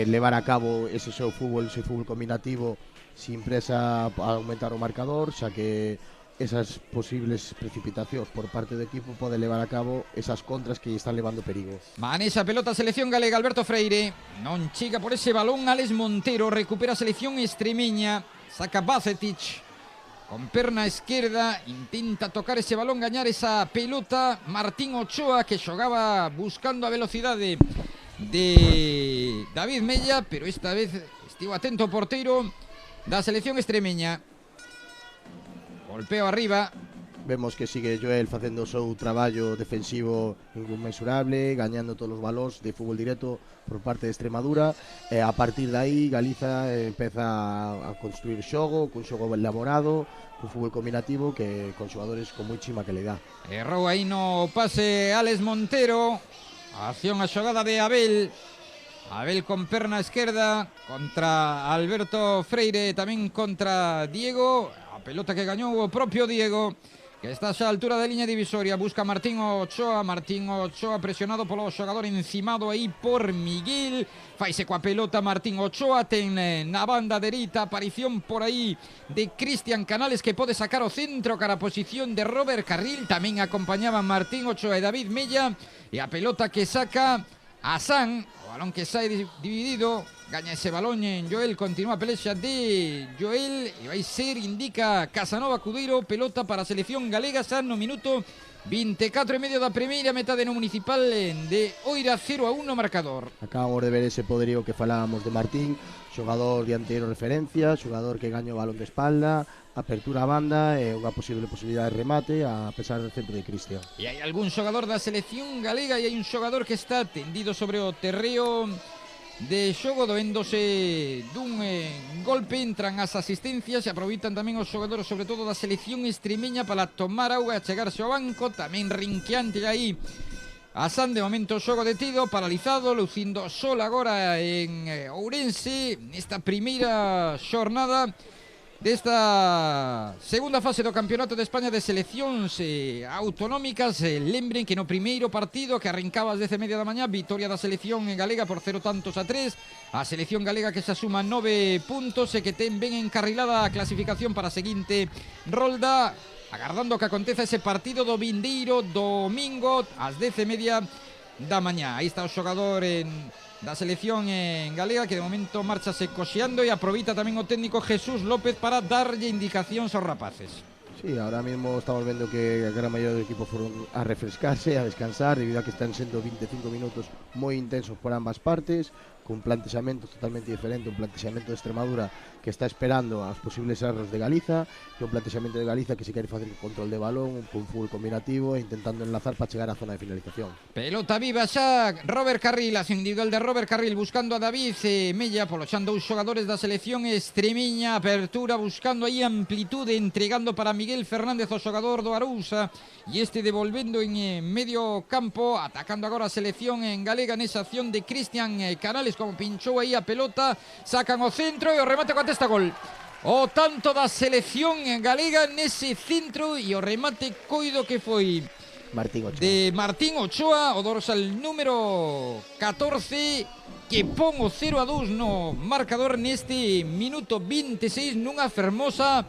levar a cabo ese seu fútbol combinativo sin presa a aumentar o marcador, xa que esas posibles precipitacións por parte do equipo pode levar a cabo esas contras que están levando perigo. Manexa pelota a selección galega, Alberto Freire non chega por ese balón, Alex Montero recupera a selección extremeña, saca Bacetic con perna esquerda, intenta tocar ese balón, gañar esa pelota Martín Ochoa, que xogaba buscando a velocidade de David Mella, pero esta vez estivo atento o porteiro da selección extremeña. Golpeo arriba. Vemos que sigue Joel facendo o seu traballo defensivo inconmensurable, gañando todos os balóns de fútbol directo por parte de Extremadura, e a partir de aí Galiza empeza a construir xogo, cun xogo elaborado, cun fútbol combinativo que con xogadores con moitísima calidad. Errou aí no pase Alex Montero. Acción a xogada de Abel con perna esquerda contra Alberto Freire, tamén contra Diego. A pelota que gañou o propio Diego, que está xa a altura da liña divisoria. Busca Martín Ochoa presionado polo xogador encimado aí por Miguel. Faise coa pelota Martín Ochoa, ten na banda dereita aparición por aí de Cristian Canales, que pode sacar o centro cara a posición de Robert Carril. Tamén acompañaban Martín Ochoa e David Mella, e a pelota que saca Hassan, o balón que sai dividido, gaña ese balón en Joel, continúa a pelexa de Joel e vai ser, indica Casanova Cudeiro, pelota para a selección galega xa no minuto 24 e medio da primeira metade no Municipal de Oira, 0-1 marcador. Acabamos de ver ese poderío que falábamos de Martín, xogador dianteiro referencia, xogador que gaña o balón de espalda, apertura a banda e unha posibilidade de remate a pesar do centro de Cristian. E hai algún xogador da selección galega e hai un xogador que está tendido sobre o terreo de xogo, doéndose dun golpe. Entran as asistencias e aproveitan tamén os xogadores, sobre todo da selección extremeña, para tomar auga e chegarse ao banco. Tamén rinqueante aí Hassan, de momento xogo detido, paralizado, lucindo sol agora en Ourense nesta primeira xornada desta segunda fase do Campeonato de España de seleccións autonómicas. Lembren que no primeiro partido, que arrancaba ás 10:30 da mañá, vitoria da selección galega por 0-3. A selección galega que se suma 9 puntos e que ten ben encarrilada a clasificación para a seguinte rolda, agardando que aconteza ese partido do vindeiro domingo ás 10:30 da mañá. Aí está o xogador da selección galega, que de momento marcha se coxeando, e aproveita tamén o técnico Jesús López para darlle indicacións aos rapaces. Sí, ahora mismo estamos vendo que a gran maioría do equipo foron a refrescarse, a descansar, debido a que están sendo 25 minutos moi intensos por ambas partes, cun plantexamento totalmente diferente, un plantexamento de Extremadura que que está esperando aos posibles erros de Galiza, e un plantexamento de Galiza que se quere facer control de balón, un fútbol combinativo e intentando enlazar para chegar á zona de finalización. Pelota viva xa, Robert Carril, acción individual de Robert Carril buscando a David Mella, poloxando os xogadores da selección extremiña, apertura buscando aí amplitude, entregando para Miguel Fernández, o xogador do Arousa, e este devolvendo en medio campo, atacando agora a selección en galega nesa acción de Cristian Canales, como pinchou aí a pelota, sacan o centro e o remate contesta gol. O tanto da selección galega nese centro e o remate coido que foi Martín Ochoa. de Martín Ochoa, o dorsal número 14, que pon o 0-2 no marcador neste minuto 26 nunha fermosa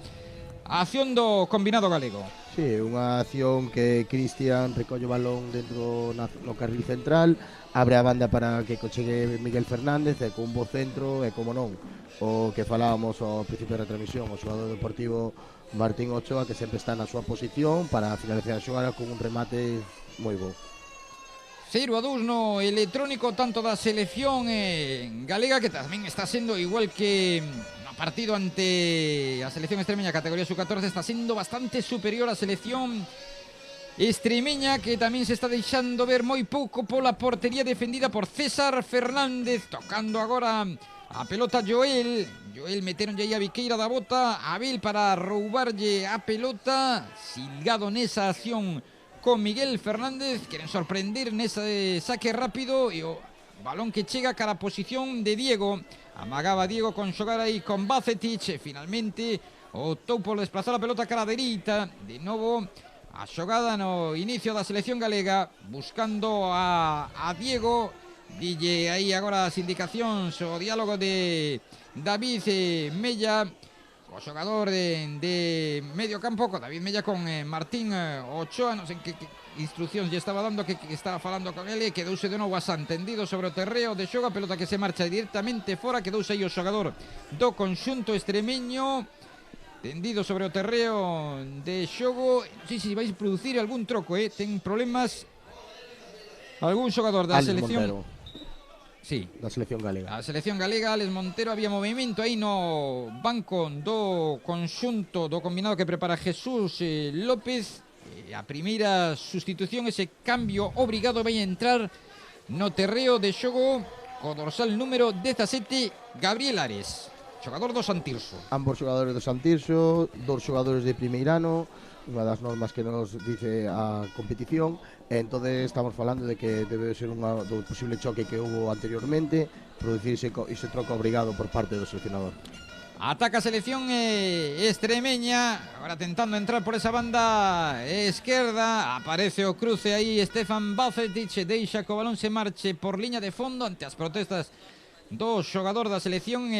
acción do combinado galego. Sí, unha acción que Cristian recolle o balón dentro no carril central, abre a banda para que cochegue Miguel Fernández e con un bo centro e como non, o que falábamos ao principio da retransmisión, o xogador deportivo Martín Ochoa, que sempre está na súa posición para finalizar a xogada con un remate moi bo. 0-2 no electrónico tanto da selección galega, que tamén está sendo igual que no partido ante a selección extremeña categoría sub-14, está sendo bastante superior a selección extremeña, que tamén se está deixando ver moi pouco pola portería defendida por César Fernández, tocando agora a pelota Joel meteronlle aí a Viqueira da bota, Abel para roubarlle a pelota, silgado nesa acción con Miguel Fernández, queren sorprender nese saque rápido e o balón que chega cara a posición de Diego, amagaba Diego con xogar aí con Bacetic, e finalmente optou por desplazar a pelota cara a dereita, de novo a xogada no inicio da selección galega, buscando a Diego, dille aí agora as indicacións, o diálogo de David Mella, o xogador de medio campo, con David Mella, con Martín Ochoa, non sei que instruccións lle estaba dando, que estaba falando con ele, quedouse de novo asentendido sobre o terreo de xogo, a pelota que se marcha directamente fora, quedouse aí o xogador do conxunto extremeño, tendido sobre o terreo de xogo. Non sei se vais producir algún troco, ten problemas algún xogador da Alex selección Montero, sí, da selección galega. a selección galega, Alex Montero, había movimento aí no banco do conxunto do combinado que prepara Jesús López. A primeira sustitución, ese cambio obrigado, vai a entrar no terreo de xogo co dorsal número 17, Gabriel Ares, xogador do Santirso. Ambos xogadores do Santirso, dos xogadores de primeirano, unha das normas que nos dice a competición, e entonces estamos falando de que debe ser do posible choque que hubo anteriormente, producirse ese troco obrigado por parte do seleccionador. Ataca a selección extremeña, agora tentando entrar por esa banda esquerda, aparece o cruce aí Stefan Bacetic, deixa que o balón se marche por liña de fondo ante as protestas do xogador da selección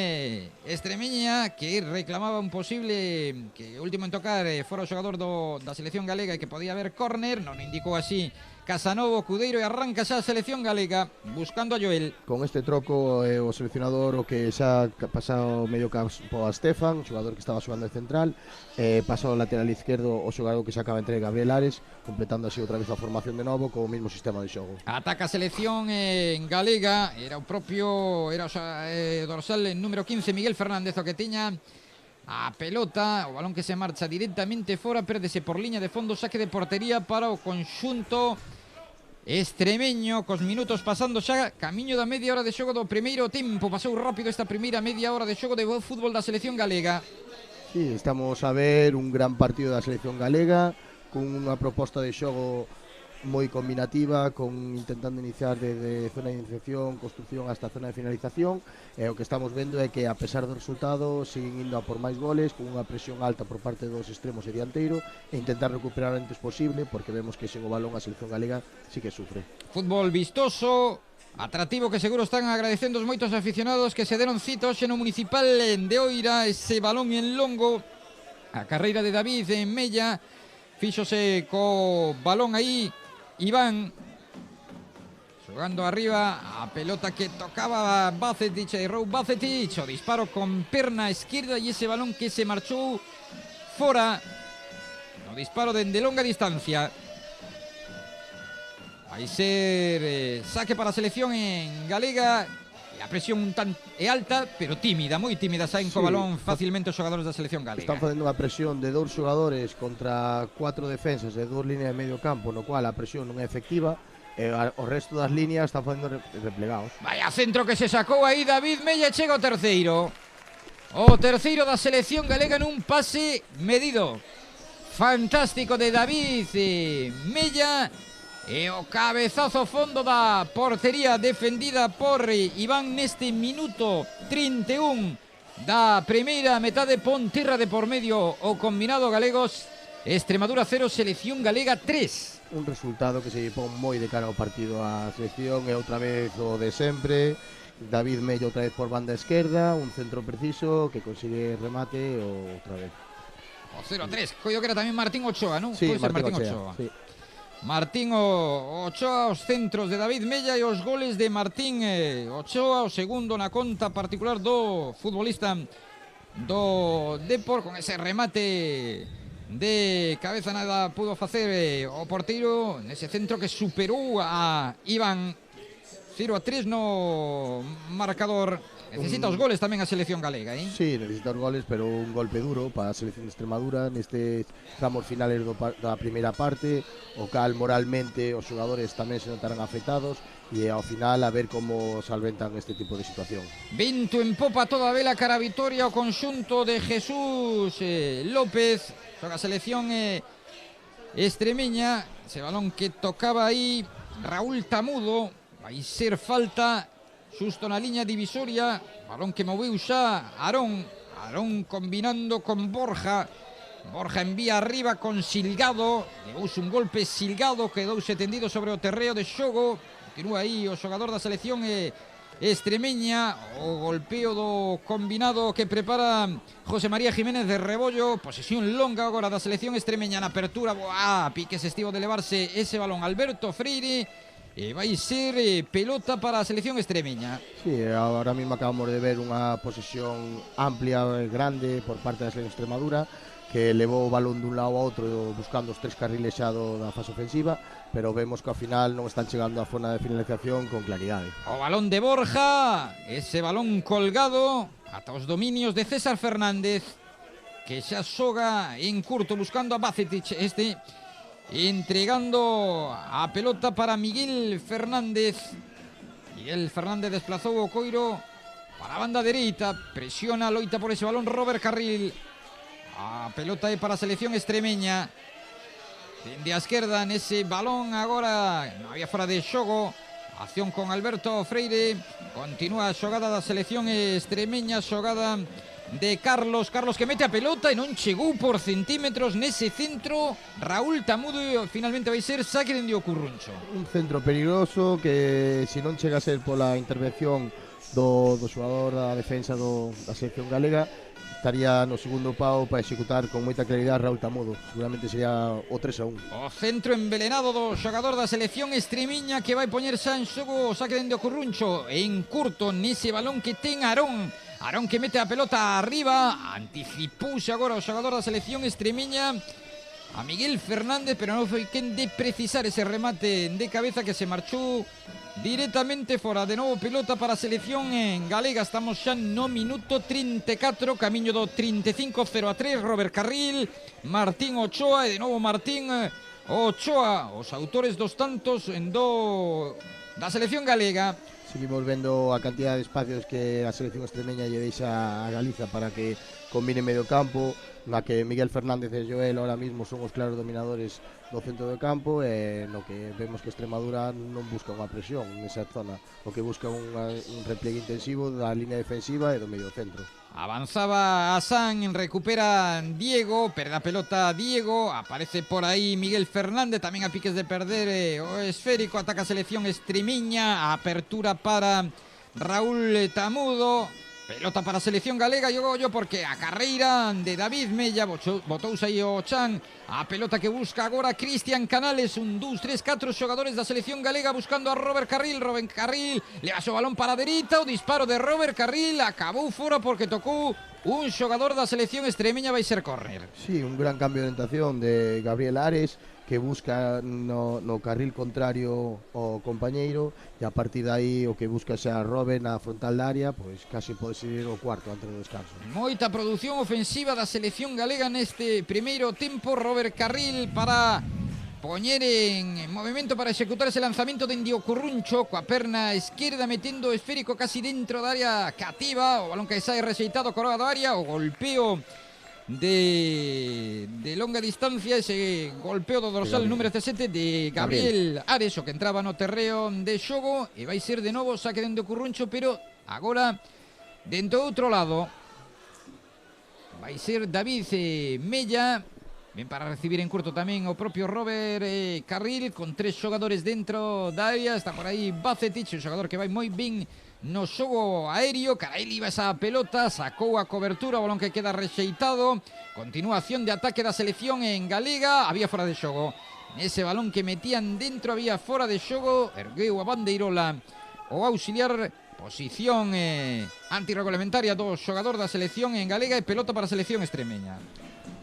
extremeña, que reclamaba un posible, que o último en tocar fora o xogador da selección galega e que podía haber córner, non indicou así Casanovo Cudeiro, e arranca xa a selección galega buscando a Joel. Con este troco o seleccionador o que xa pasado medio campo a Stefan, xogador que estaba xogando de central, pasou ao lateral izquierdo o xogador que xa acaba entre Gabriel Ares, completando así outra vez a formación de novo co mesmo sistema de xogo. Ataca a selección galega, era o propio, era o dorsal número 15 Miguel Fernández o que tiña a pelota, o balón que se marcha directamente fora, pérdese por liña de fondo, saque de portería para o conxunto extremeño, cos minutos pasando xa camiño da media hora de xogo do primeiro tempo. Pasou rápido esta primeira media hora de xogo de fútbol da selección galega. Sí, estamos a ver un gran partido da selección galega, con unha proposta de xogo moi combinativa, con intentando iniciar desde zona de iniciación, construcción hasta zona de finalización, e o que estamos vendo é que a pesar do resultado siguen indo a por máis goles, con unha presión alta por parte dos extremos e dianteiro, e intentar recuperar o antes posible, porque vemos que sen o balón a selección galega sí que sufre. Fútbol vistoso, atractivo, que seguro están agradecendo os moitos aficionados que se deron cita hoxe no Municipal de Oira, ese balón en longo, a carreira de David en Mella, fíxose co balón aí Iván, xogando arriba, a pelota que tocaba Bacetic, errou Bacetic, o disparo con perna esquerda e ese balón que se marchou fora, o disparo dende longa distancia. Vai ser saque para a selección en galega, A presión un tan é alta, pero tímida, moi tímida, saen co Sí, balón facilmente os xogadores da selección galega. Están facendo unha presión de 2 xogadores contra 4 defensas e 2 líneas de medio campo, no cual a presión non é efectiva e o resto das líneas están facendo replegados. Vaya centro que se sacou aí David Mella e chega o terceiro. O terceiro da selección galega nun pase medido. Fantástico de David Mella. E o cabezazo fondo da portería defendida por Iván neste minuto 31 da primeira metade. Pon terra de por medio o combinado galegos. Extremadura 0, selección galega 3. Un resultado que se pon moi de cara ao partido a selección e outra vez o de sempre. David Mella outra vez por banda esquerda, un centro preciso que consigue remate outra vez. O 0-3, coido que era tamén Martín Ochoa, non? Sí, Pode ser Martín Ochoa. Sí. Martín Ochoa, os centros de David Mella e os goles de Martín Ochoa, o segundo na conta particular do futbolista do Depor, con ese remate de cabeza nada pudo facer o porteiro nese centro que superou a Iván. 0-3 no marcador. Necesita os goles tamén a selección galega, eh? Sí, necesita os goles, pero un golpe duro para a selección de Extremadura neste tramos finales da primeira parte, o cal moralmente os xogadores tamén se notarán afectados e ao final a ver como solventan este tipo de situación. Vento en popa toda a vela cara a vitoria o conxunto de Jesús López. Xoga a selección extremeña, ese balón que tocaba aí Raúl Tamudo, vai ser falta xusto na liña divisoria. Balón que moveu xa Aarón combinando con Borja. Borja envía arriba con Silgado, levouse un golpe Silgado, quedouse tendido sobre o terreo de xogo. Continúa aí o xogador da selección extremeña. O golpeo do combinado que prepara José María Jiménez de Rebollo. Posesión longa agora da selección extremeña na apertura. Piques estivo de levarse ese balón Alberto Freire. E vai ser pelota para a selección extremeña. Sí, ahora mismo acabamos de ver unha posesión amplia e grande por parte da selección Extremadura, que levou o balón dun lado a outro buscando os 3 carriles xa da fase ofensiva, pero vemos que ao final non están chegando á zona de finalización con claridade. O balón de Borja, ese balón colgado ata os dominios de César Fernández, que xa xoga en curto buscando a Bacetic, entregando a pelota para Miguel Fernández. Miguel Fernández desplazou o coiro para a banda dereita, presiona, loita por ese balón Robert Carril. A pelota é para a selección extremeña. Dende a esquerda nese balón agora non había fora de xogo. Acción con Alberto Freire. Continúa a xogada da selección extremeña, xogada de Carlos que mete a pelota e non chegou por centímetros nese centro Raúl Tamudo e finalmente vai ser saque dende o Curruncho. Un centro peligroso que se non chega a ser pola intervención do xogador da defensa da selección galega, estaría no segundo pau para executar con moita claridade Raúl Tamudo. Seguramente sería o 3-1. O centro envelenado do xogador da selección extremeña que vai poñer xa en xogo o saque dende o Curruncho en curto nese balón que ten Aarón que mete a pelota arriba. Anticipouse agora o xogador da selección extremeña a Miguel Fernández, pero non foi quen de precisar ese remate de cabeza que se marchou directamente fora. De novo pelota para a selección galega. Estamos xa no minuto 34, camiño do 35, 0-3. Robert Carril, Martín Ochoa e de novo Martín Ochoa, os autores dos tantos da selección galega. Seguimos vendo a cantidad de espacios que a selección extremeña lle deixa a Galiza para que combine medio campo, na que Miguel Fernández e Joel ahora mismo son os claros dominadores do centro do campo, e no que vemos que Extremadura non busca unha presión nesa zona, o que busca un repliegue intensivo da línea defensiva e do medio centro. Avanzaba Hassan, recupera Diego, perde a pelota Diego, aparece por aí Miguel Fernández, tamén a piques de perder o esférico, ataca a selección extremeña, apertura para Raúl Tamudo, pelota para a selección galega, yo porque a carreira de David Mella, botouse aí o Chan, a pelota que busca agora Cristian Canales, 1, 2, 3, 4 xogadores da selección galega buscando a Robert Carril, leva o balón para a dereita, o disparo de Robert Carril acabou fora porque tocou un xogador da selección extremeña, vai ser córner. Sí, un gran cambio de orientación de Gabriel Ares, que busca no carril contrario o compañeiro, e a partir de aí o que busca xa Robert na frontal da área, pois casi pode ser o cuarto antes do descanso. Moita produción ofensiva da selección galega neste primeiro tempo. Robert Carril para poñer en movimento para executar ese lanzamento de Indio Curruncho coa perna esquerda metendo o esférico casi dentro da área cativa, o balón que sae rexeitado corado da área, o golpeo de longa distancia, ese golpeo do dorsal número 17 de Gabriel Ares, o que entraba no terreo de xogo, e vai ser de novo saque de Indio Curruncho, pero agora dentro do outro lado vai ser David Mella. Ben para recibir en curto tamén o propio Robert Carril, con 3 xogadores dentro da área. Está por aí Bacetic, un xogador que vai moi ben no xogo aéreo. Cara, ele iba esa pelota, sacou a cobertura, o balón que queda rexeitado. Continuación de ataque da selección en galega. Había fora de xogo. Ese balón que metían dentro había fora de xogo. Ergueu a bandeirola o auxiliar. Posición antirregulamentaria do xogador da selección en galega e pelota para a selección extremeña.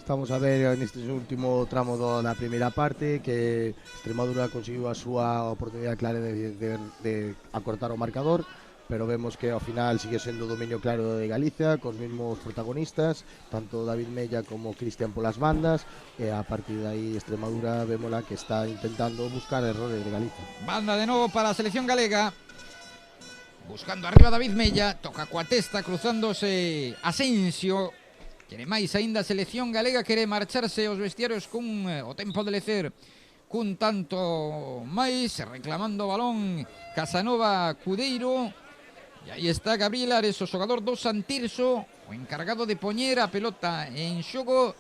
Estamos a ver neste último tramo da primeira parte que Extremadura conseguiu a súa oportunidade clara de acortar o marcador, pero vemos que ao final sigue sendo o dominio claro de Galicia, cos mesmos protagonistas, tanto David Mella como Cristian polas bandas, e a partir de aí Extremadura vémola que está intentando buscar errores de Galicia. Banda de novo para a selección galega, buscando arriba David Mella, toca coa testa, cruzándose Asensio. Quere máis aínda a selección galega, quere marcharse aos vestiarios cun o tempo de lecer cun tanto máis, reclamando o balón Casanova Cudeiro. E aí está Gabriel Ares, o xogador do Santirso, o encargado de poñer a pelota en xogo.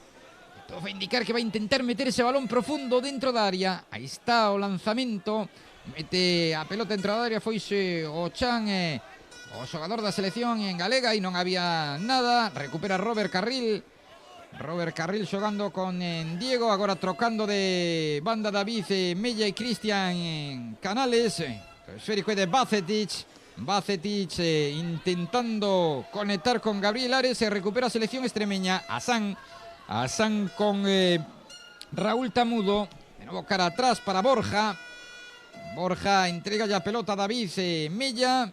Todo vai indicar que vai intentar meter ese balón profundo dentro da área. Aí está o lanzamento, mete a pelota dentro da área, foise o Chan, o xogador da selección en galega, e non había nada. Recupera Robert Carril xogando con Diego, agora trocando de banda David Mella e Cristian Canales. O esférico é de Bacetic intentando conectar con Gabriel Ares, e recupera a selección extremeña. Hassan con Raúl Tamudo, de novo cara atrás para Borja entrega ya a pelota a David Mella.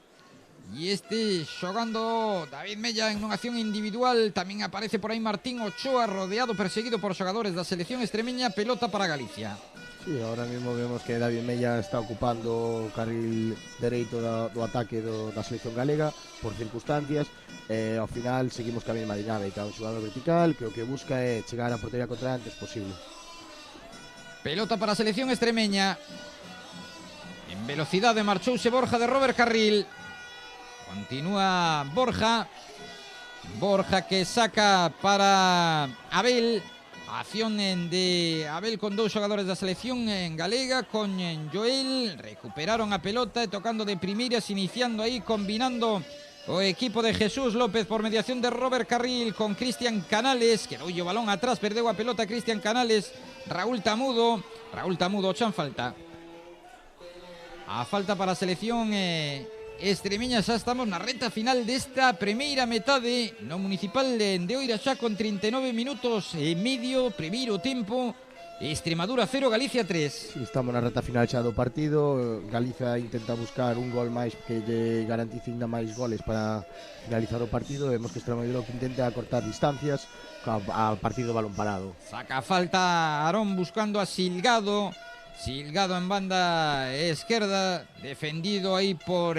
E este xogando David Mella en unha acción individual. Tamén aparece por aí Martín Ochoa, rodeado, perseguido por xogadores da selección extremeña. Pelota para Galicia. Sí, ahora mismo vemos que David Mella está ocupando o carril dereito do ataque da selección galega por circunstancias. Ao final seguimos ca mesma dinámica, un xogador vertical que o que busca é chegar a portería contra antes posible. Pelota para a selección extremeña. En velocidade marchouse Borja de Robert Carril. Continúa Borja que saca para Abel. Acción de Abel con 2 xogadores da selección en galega, con Joel. Recuperaron a pelota e tocando de primeiras, iniciando aí, combinando o equipo de Jesús López por mediación de Robert Carril con Cristian Canales. Quedou o balón atrás, perdeu a pelota Cristian Canales. Raúl Tamudo, chan falta. A falta para a selección extremeña. Xa estamos na reta final desta primeira metade no municipal de Oira, xa con 39 minutos e medio, primeiro tempo. Extremadura 0, Galicia 3. Sí, estamos na reta final xa do partido. Galicia intenta buscar un gol máis que lle garantice ainda máis goles para finalizar o partido. Vemos que Extremadura que intenta acortar distancias a partir do balón parado. Saca falta Aarón buscando a Silgado en banda esquerda, defendido aí por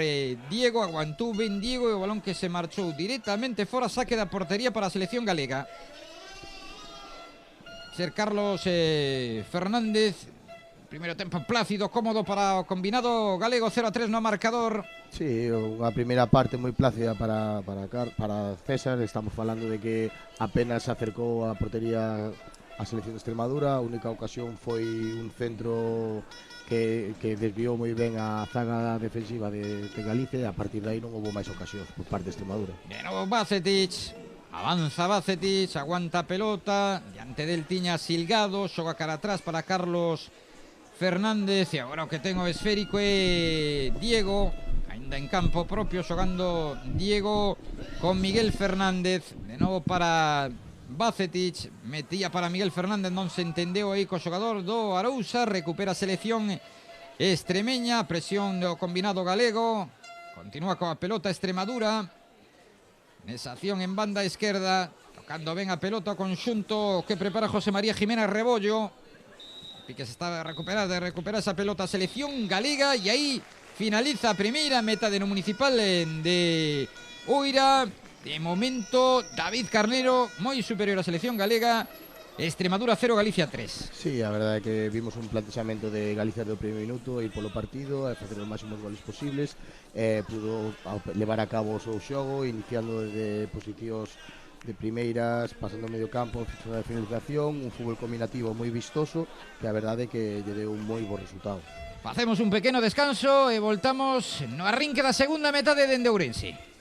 Diego. Aguantou ben Diego e o balón que se marchou directamente fora. Saque da portería para a selección galega. Ser Carlos Fernández. Primeiro tempo plácido, cómodo para o combinado galego. 0-3 no marcador. Sí, unha primeira parte moi plácida para César. Estamos falando de que apenas se acercou a portería a selección de Extremadura. A única ocasión foi un centro que desviou moi ben a zaga defensiva de Galicia, e a partir de aí non houve máis ocasións por parte de Extremadura. De novo Bacetic, avanza Bacetic, aguanta a pelota, diante del tiña Silgado, xoga cara atrás para Carlos Fernández, e agora o que ten o esférico é Diego, ainda en campo propio, xogando Diego con Miguel Fernández. De novo para Bacetic, metía para Miguel Fernández, non se entendeu aí co xogador do Arousa, recupera a selección extremeña, presión do combinado galego, continúa coa pelota Extremadura, nesa acción en banda esquerda, tocando ben a pelota o conxunto que prepara José María Jiménez Rebollo, que se está recupera esa pelota a selección galega e aí finaliza a primeira meta no municipal de Oira. De momento, David Carnero moi superior á selección galega. Extremadura 0, Galicia 3. Sí, a verdade é que vimos un plantexamento de Galicia do primeiro minuto e polo partido, a facer os máximos goles posibles, pudo levar a cabo o seu xogo, iniciando desde posicións de primeiras, pasando o medio campo, de finalización, un fútbol combinativo moi vistoso, que a verdade é que lle deu un moi bo resultado. Facemos un pequeno descanso e voltamos no arrinque da segunda metade dende Ourense.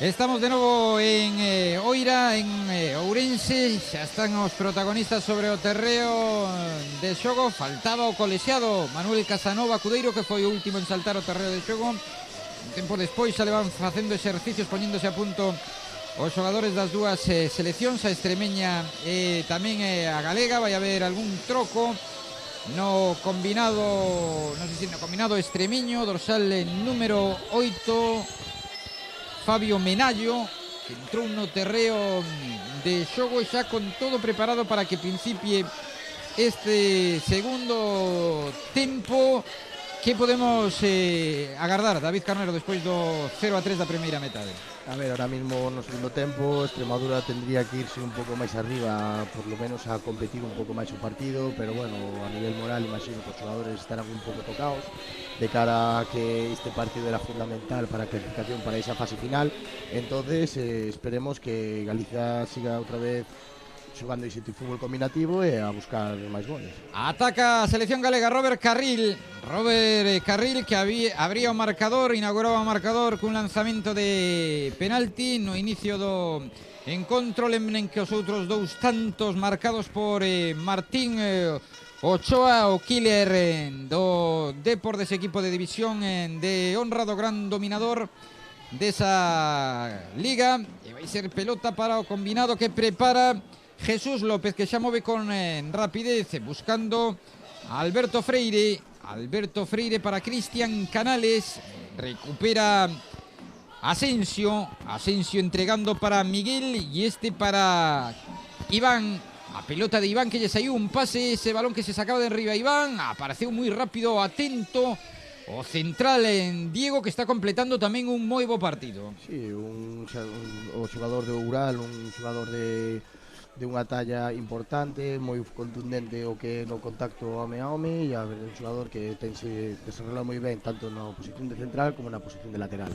Estamos de novo en Oira, en Ourense. Xa están os protagonistas sobre o terreo de xogo. Faltaba o colexiado Manuel Casanova Cudeiro, que foi o último en saltar o terreo de xogo. Un tempo despois xa le van facendo exercicios, poñéndose a punto os xogadores das dúas seleccións, a extremeña e tamén a galega. Vai haber algún troco no combinado, non sei se no combinado extremeño, dorsal número 8, Fabio Menallo, que entrou no terreo de xogo xa con todo preparado para que principie este segundo tempo. Que podemos agardar, David Carnero, despois do 0-3 da primeira metade? A ver, ahora mismo no segundo tempo Extremadura tendría que irse un pouco máis arriba, por lo menos a competir un pouco máis o partido, pero bueno, a nivel moral imagino que os xogadores estarán un pouco tocados de cara a que este partido era fundamental para a clasificación para esa fase final. Entonces esperemos que Galicia siga outra vez xogando ese fútbol combinativo e a buscar máis goles. Ataca a selección galega Robert Carril, que abría o marcador, inauguraba o marcador cun lanzamento de penalti no inicio do encontro. Lembren que os outros dous tantos marcados por Martín Ochoa, o killer do Depor, dese equipo de división de honra, do gran dominador desa liga. E vai ser pelota para o combinado que prepara Jesús López, que xa move con rapidez, buscando a Alberto Freire para Cristian Canales. Recupera Asensio entregando para Miguel y este para Iván. A pelota de Iván, que lle saiu un pase, ese balón que se sacaba de arriba Iván, apareceu moi rápido, atento o central en Diego, que está completando tamén un moi bo partido. Sí, o xogador de Oural, un xogador de unha talla importante, moi contundente o que no contacto home a home, e a ver, un xogador que tense desarrollado moi ben tanto na posición de central como na posición de lateral.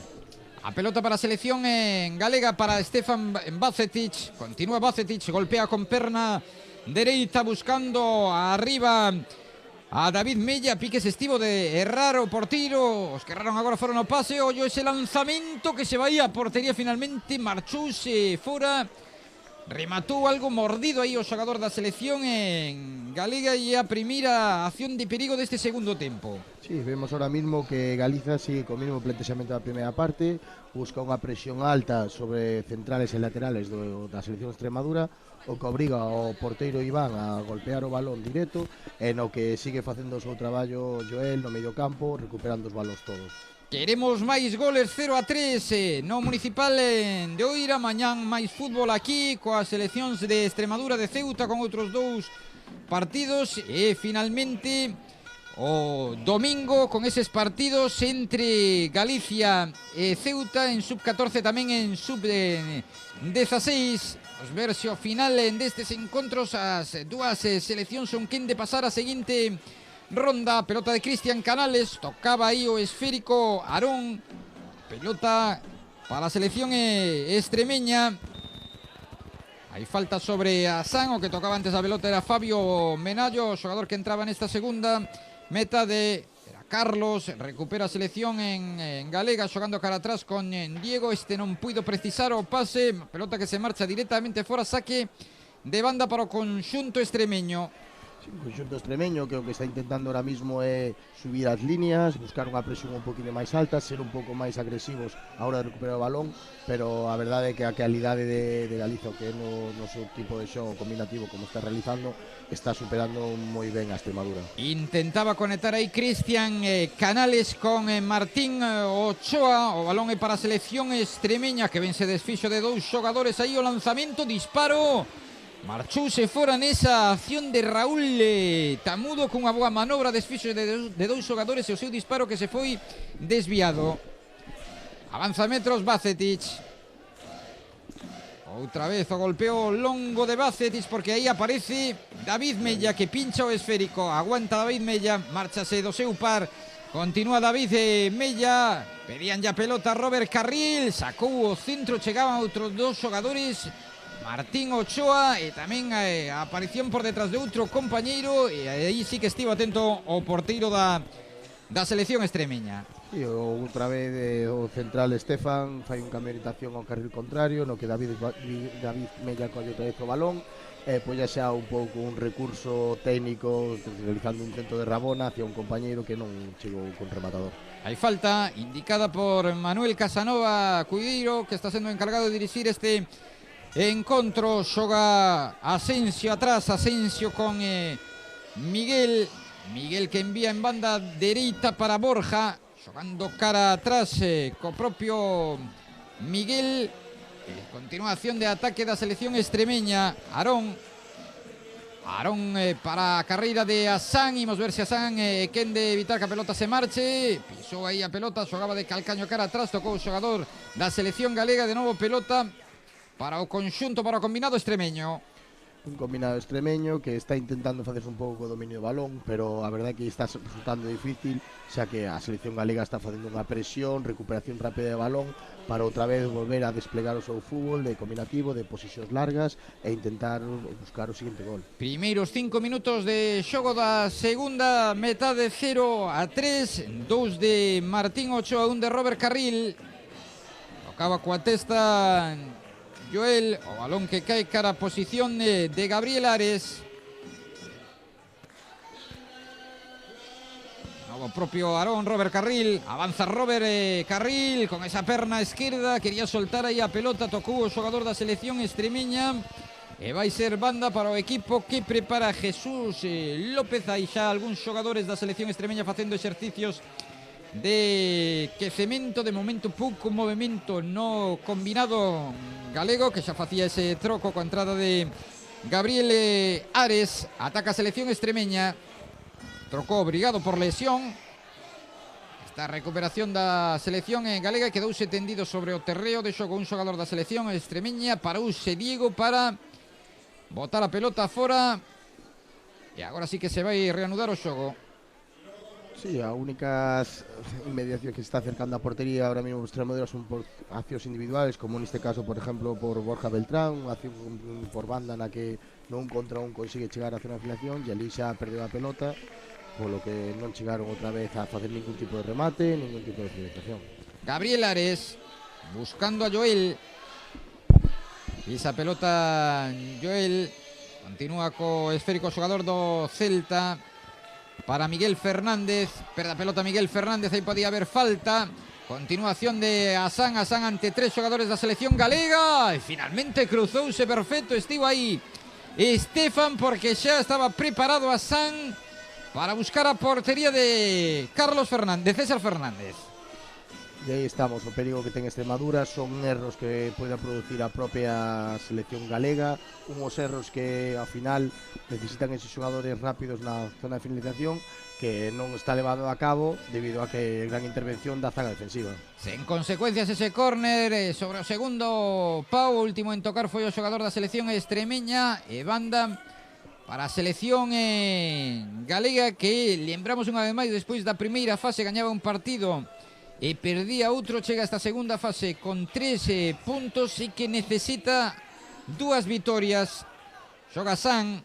A pelota para a selección en galega para Stefan Bacetic. Continúa Bacetic, golpea con perna dereita buscando arriba a David Mella. Piques estivo de errar o portiro. Os que erraron agora foron o pase. Ollo ese lanzamento que se vai a portería finalmente. Marchouse fora. Rematou algo mordido aí o xogador da selección en galega, e a primeira acción de perigo deste segundo tempo. Sí, vemos ahora mismo que Galiza sigue co mesmo plantexamento da primeira parte, busca unha presión alta sobre centrales e laterales da selección Extremadura, o que obriga ao porteiro Iván a golpear o balón directo, e no que sigue facendo o seu traballo Joel no medio campo, recuperando os balóns todos. Queremos máis goles, 0-3 no Municipal de Oira. Mañán máis fútbol aquí coas seleccións de Extremadura, de Ceuta, con outros dous partidos, e finalmente o domingo con eses partidos entre Galicia e Ceuta en sub-14, tamén en sub-16. Os ver se ao final destes encontros as dúas seleccións son quen de pasar a seguinte ronda. Pelota de Cristian Canales, tocaba aí o esférico Arón. Pelota para a selección extremeña. Hai falta sobre a San, o que tocaba antes a pelota era Fabio Menallo, o xogador que entraba nesta segunda meta de era Carlos. Recupera a selección en galega, xogando cara atrás con Diego. Este non puido precisar o pase. Pelota que se marcha directamente fora, saque de banda para o conxunto extremeño. Sí, o conxunto extremeño que o que está intentando ahora mismo é subir as líneas, buscar unha presión un poquinho máis alta, ser un pouco máis agresivos a hora de recuperar o balón, pero a verdade é que a calidade de Galicia, o que é no seu tipo de xogo combinativo como está realizando, está superando moi ben a Extremadura. Intentaba conectar aí Cristian Canales con Martín Ochoa. O balón é para a selección extremeña, que ben se desfixo de dous xogadores. Aí o lanzamento, disparo, marchouse fora nesa acción de Raúl Tamudo, cunha boa manobra, desfixo de dous xogadores e o seu disparo que se foi desviado. Avanza metros Bacetic. Outra vez o golpeo longo de Bacetic, porque aí aparece David Mella, que pincha o esférico. Aguanta David Mella, márchase do seu par. Continúa David Mella. Pedían ya pelota Robert Carril. Sacou o centro, chegaban outros dous xogadores, Martín Ochoa, e tamén a aparición por detrás de outro compañeiro, e aí sí que estivo atento o porteiro da da selección extremeña. E outra vez o central Estefan fai un cambio de orientación ao carril contrario, no que David Mella colle outra vez o balón, pois xa un pouco un recurso técnico realizando un intento de rabona hacia un compañeiro que non chegou con rematador. Hai falta indicada por Manuel Casanova Cuideiro, que está sendo encargado de dirixir este encontro. Xoga Asensio atrás, Asensio con Miguel que envía en banda dereita para Borja, xogando cara atrás co propio Miguel. Continuación de ataque da selección extremeña. Arón para a carreira de Asán. Imos ver se Asán quen de evitar que a pelota se marche. Pisou aí a pelota, xogaba de calcaño cara atrás, tocou o xogador da selección galega. De novo pelota para o conxunto, para o combinado extremeño. Un combinado extremeño que está intentando facerse un pouco o dominio do balón, pero a verdade é que está resultando difícil, xa que a selección galega está facendo unha presión, recuperación rápida de balón, para outra vez volver a desplegar o seu fútbol de combinativo, de posicións largas e intentar buscar o seguinte gol. Primeiros 5 minutos de xogo da segunda metade, 0-3, 2 de Martín Ochoa, 1 de Robert Carril. Tocaba coa testa Joel, o balón que cae cara a posición de Gabriel Ares. O propio Arón, Robert Carril, avanza Robert Carril con esa perna esquerda, quería soltar aí a pelota, tocou o xogador da selección extremeña e vai ser banda para o equipo que prepara Jesús López. Aí xa algúns xogadores da selección extremeña facendo exercicios de quecemento. De momento pouco movimento no combinado galego, que xa facía ese troco coa entrada de Gabriel Ares. Ataca a selección extremeña, trocou obrigado por lesión. Esta recuperación da selección galega, quedouse tendido sobre o terreo de xogo un xogador da selección extremeña. Parouse Diego para botar a pelota fora e agora sí que se vai reanudar o xogo. Sí, a únicas inmediación que se está acercando a portería ahora mismo os Extremadura son por accións individuales, como neste caso, por exemplo, por Borja Beltrán, unha acción por banda na que non contra un consigue chegar a zona de afiliación e ali xa perdeu a pelota, polo que non chegaron outra vez a facer ningún tipo de remate, ningún tipo de finalización. Gabriel Ares buscando a Joel, esa pelota Joel, continúa co esférico xogador do Celta para Miguel Fernández, perde a pelota Miguel Fernández, aí podía haber falta. Continuación de Asán ante 3 xogadores da selección galega e finalmente cruzouse perfecto, estivo aí Estefan porque xa estaba preparado Asán para buscar a portería de Carlos Fernández, César Fernández. E aí estamos, o perigo que ten Extremadura son erros que poida producir a propia selección galega, unhos erros que ao final necesitan esos xogadores rápidos na zona de finalización que non está levado a cabo debido a que gran intervención da zaga defensiva. Sen consecuencias ese córner sobre o segundo pau, o último en tocar foi o xogador da selección extremeña e banda para a selección galega que, lembramos unha vez máis, despois da primeira fase gañaba un partido e perdía outro, chega esta segunda fase con 13 puntos e que necesita 2 vitorias. Xoga Asán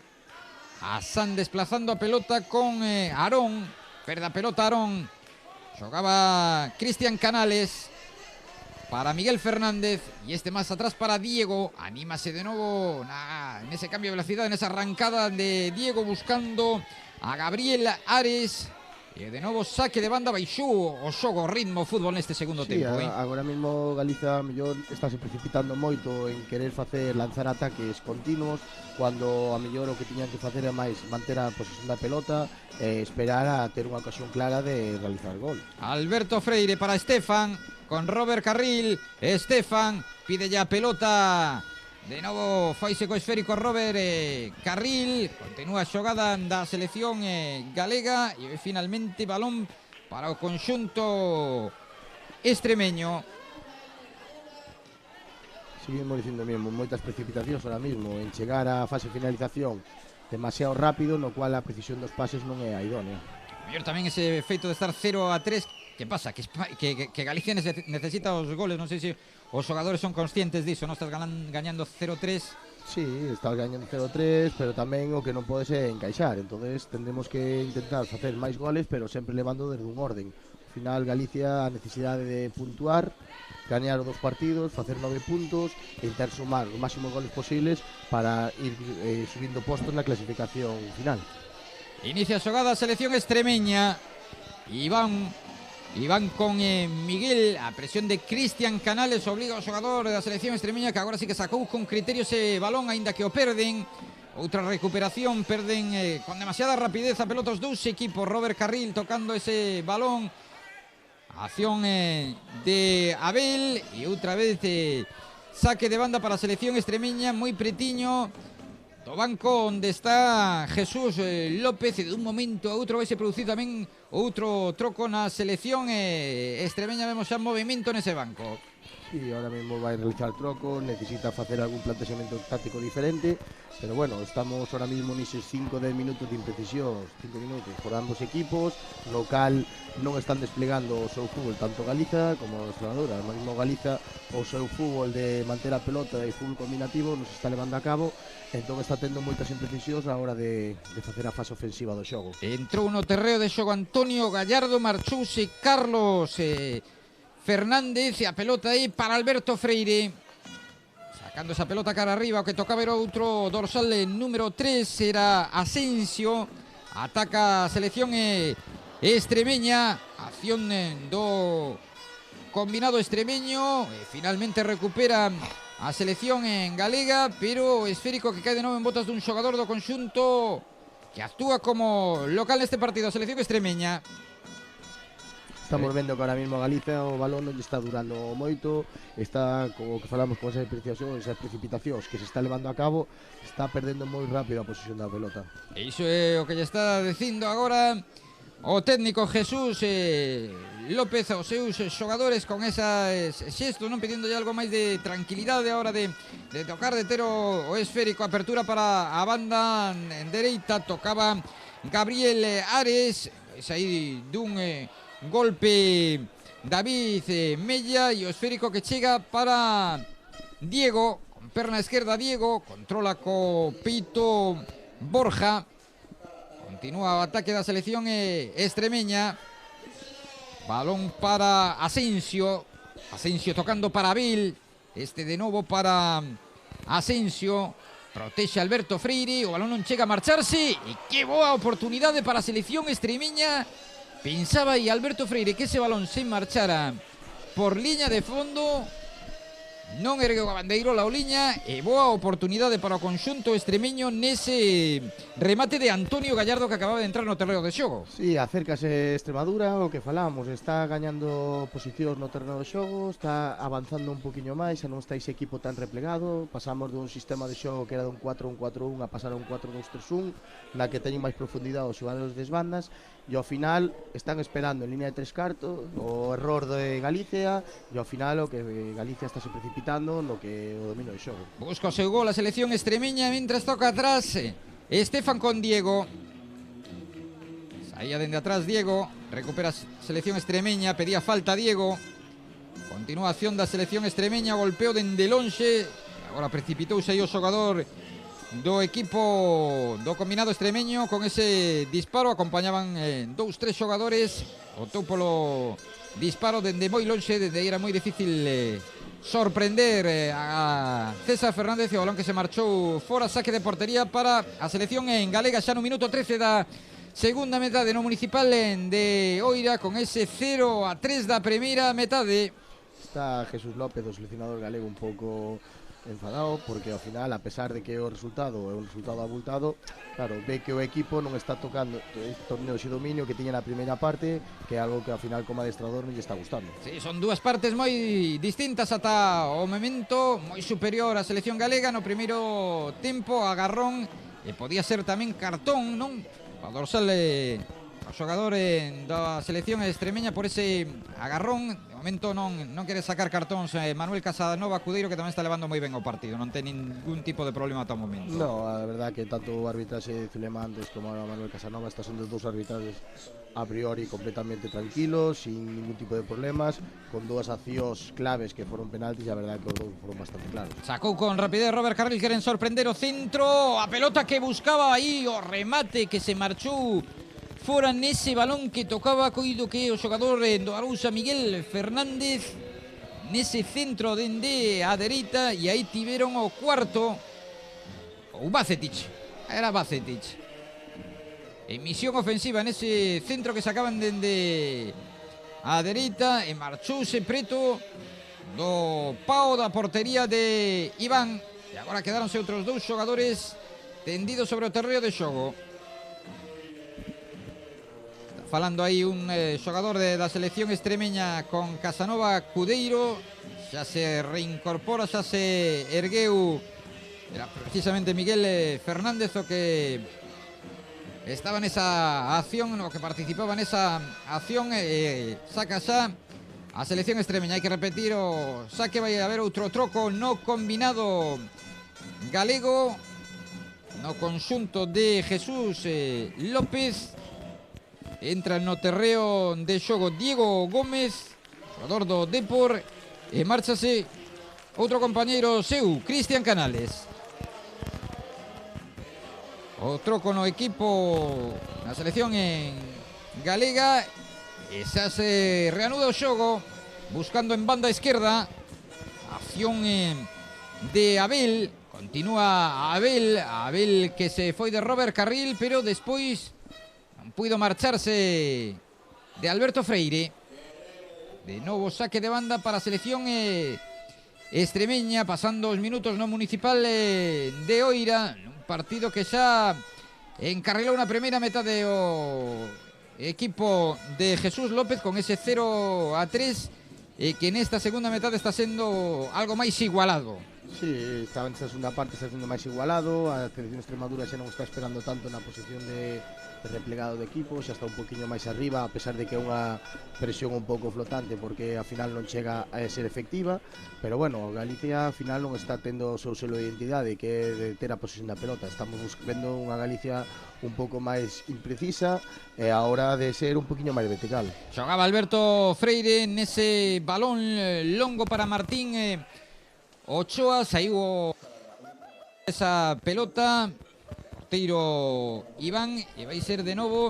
desplazando a pelota con Arón, perde a pelota Arón, xogaba Cristian Canales para Miguel Fernández e este máis atrás para Diego. Anímase de novo nese cambio de velocidade, nesa arrancada de Diego buscando a Gabriel Ares. E de novo saque de banda, baixou o xogo, o ritmo, o fútbol neste segundo tempo. Agora mesmo Galiza mellor estáse precipitando moito en querer lanzar ataques continuos, cando a mellor o que tiñan que facer é máis manter a posesión da pelota e esperar a ter unha ocasión clara de realizar gol. Alberto Freire para Estefan, con Robert Carril. Estefan pide ya a pelota. De novo faise co esférico Robert Carril. Continúa a xogada da selección galega e finalmente balón para o conxunto extremeño. Seguimos dicindo mesmo, moitas precipitacións ahora mesmo en chegar á fase de finalización demasiado rápido, no cual a precisión dos pases non é a idónea. Mellor tamén ese feito de estar 0-3. Que pasa? Que Galicia necesita os goles. Non sei se os xogadores son conscientes diso. Non estás gañando 0-3 Sí, estás gañando 0-3, pero tamén o que non podes é encaixar. Entonces tendremos que intentar facer máis goles, pero sempre levando desde un orden. Ao final Galicia a necesidade de puntuar, gañar os dos partidos, facer 9 puntos e intentar sumar os máximos goles posibles para ir subindo postos na clasificación final. Inicia a xogada a selección extremeña. Iván con Miguel, a presión de Cristian Canales obliga ao xogador da selección extremeña, que agora sí que sacou con criterio ese balón, aínda que o perden. Outra recuperación, perden con demasiada rapidez a pelota os dous equipos. Robert Carril tocando ese balón, acción de Abel, e outra vez saque de banda para a selección extremeña, moi pretiño do banco onde está Jesús López, e de un momento a outro vai se producir tamén outro troco na selección extremeña. Vemos xa movimento nese banco. Sí, ahora mismo vai realizar troco, necesita facer algún plantexamento táctico diferente, pero bueno, estamos ahora mismo neses 5-10 minutos de imprecisión, 5 minutos por ambos equipos, no cal non están desplegando o seu fútbol tanto Galiza como Extremadura. O mesmo Galiza, o seu fútbol de manter a pelota e fútbol combinativo non se está levando a cabo, entón está tendo moitas imprecisións a hora de facer a fase ofensiva do xogo. Entrou no terreo de xogo Antonio Gallardo, marchouse Carlos Fernández, e a pelota aí para Alberto Freire, sacando esa pelota cara arriba. O que tocaba era outro dorsal número 3, era Asensio. Ataca a selección extremeña, acción do combinado extremeño, e finalmente recupera a selección en galega, pero o esférico que cae de novo en botas dun xogador do conxunto que actúa como local neste partido, a selección extremeña. Estamos vendo que ahora mismo a Galicia o balón non lle está durando moito, está, como que falamos, con esas precipitacións que se está levando a cabo, está perdendo moi rápido a posición da pelota. E iso é o que lle está dicindo agora o técnico Jesús López aos seus xogadores, con esas xestos, non, pedindo algo máis de tranquilidade a hora de tocar, de ter o esférico. Apertura para a banda en dereita, tocaba Gabriel Ares, é aí dun golpe David Mella, e o esférico que chega para Diego, con perna esquerda Diego, controla co peito Borja. Continúa o ataque da selección extremeña. Balón para Asensio. Asensio tocando para Abel. Este de novo para Asensio. Protexe Alberto Freire. O balón non chega a marcharse. E que boa oportunidade para a selección extremeña. Pensaba aí Alberto Freire que ese balón se marchara por liña de fondo. Non ergueu a bandeirola o liña, e boa oportunidade para o conxunto extremeño nese remate de Antonio Gallardo, que acababa de entrar no terreo de xogo. Sí, acércase Extremadura, o que falamos, está gañando posicións no terreno de xogo, está avanzando un poquinho máis, xa non está ese equipo tan replegado. Pasamos dun sistema de xogo que era dun 4-1-4-1 a pasar a un 4-2-3-1, na que teñen máis profundidade os xogadores des bandas, e ao final están esperando en línea de tres cartos o error de Galicia, e ao final o que Galicia está se precipitando no que o domino de xogo. Busca o seu gol a selección extremeña, mentras toca atrás Estefan con Diego. Saía dende atrás Diego, recupera a selección extremeña, pedía falta Diego. Continúa a acción da selección extremeña, golpeo dende lonxe, agora precipitouse aí o xogador do equipo do combinado extremeño con ese disparo. Acompañaban 2-3 xogadores, optou polo disparo dende moi lonxe, dende aí era moi difícil sorprender a César Fernández, e o balón que se marchou fora. Saque de portería para a selección en galega, xa no minuto 13 da segunda metade no Municipal de Oira, con ese 0-3 da primeira metade. Está Jesús López, o seleccionador galego, un pouco enfadado, porque ao final, a pesar de que o resultado é un resultado abultado, claro, ve que o equipo non está tocando este torneo, ese dominio que tiña na primeira parte, que é algo que ao final como adestrador non lle está gustando. Sí, son dúas partes moi distintas ata o momento, moi superior a selección galega no primeiro tempo, agarrón, e podía ser tamén cartón, non? O dorsal o xogador da selección extremeña por ese agarrón. De momento non quere sacar cartóns Manuel Casanova Cudeiro, que tamén está levando moi ben o partido, non ten ningún tipo de problema ata o momento. No, a verdad que tanto o arbitraxe de Zulema antes como a Manuel Casanova está sendo dous arbitraxes a priori completamente tranquilos, sin ningún tipo de problemas, con dúas accións claves que foron penaltis, e a verdad que os dous foron bastante claros. Sacou con rapidez Robert Carril, queren sorprender o centro, a pelota que buscaba aí, o remate que se marchou fora nese balón que tocaba, coido que o xogador do Arousa Miguel Fernández, nese centro dende a dereita, e aí tiveron o cuarto, ou Bacetic, era Bacetic. Emisión ofensiva nese centro que sacaban dende a dereita, e marchouse preto do pao da portería de Iván, e agora quedaronse outros dous xogadores tendidos sobre o terreo de xogo. Falando aí un xogador da selección extremeña con Casanova Cudeiro, xa se reincorpora, xa se ergueu, era precisamente Miguel Fernández o que estaba nesa acción, o que participaba nesa acción, saca xa a selección extremeña. Hai que repetir o saque, vai haber outro troco no combinado galego, no conxunto de Jesús López. Entra no terreo de xogo Diego Gómez, xogador do Depor, e márchase outro compañeiro seu, Cristian Canales. O troco no equipo na selección en galega, e xa se reanuda o xogo, buscando en banda esquerda, acción de Abel, continúa Abel que se foi de Robert Carril, pero despois puido marcharse de Alberto Freire. De novo saque de banda para a selección extremeña, pasando os minutos no Municipal de Oira, un partido que xa encarrilou na primeira metade o equipo de Jesús López con ese 0-3, e que nesta segunda metade está sendo algo máis igualado. Sí, estaba nesta segunda parte, está sendo máis igualado, a selección de Extremadura xa non está esperando tanto na posición de replegado de equipo, xa está un poquinho máis arriba, a pesar de que é unha presión un pouco flotante, porque ao final non chega a ser efectiva, pero bueno, Galicia ao final non está tendo o seu selo de identidade, que é de ter a posesión da pelota. Estamos vendo unha Galicia un pouco máis imprecisa e a hora de ser un poquinho máis vertical. Xogaba Alberto Freire nese balón longo para Martín Ochoa, saiu esa pelota, porteiro Iván, e vai ser de novo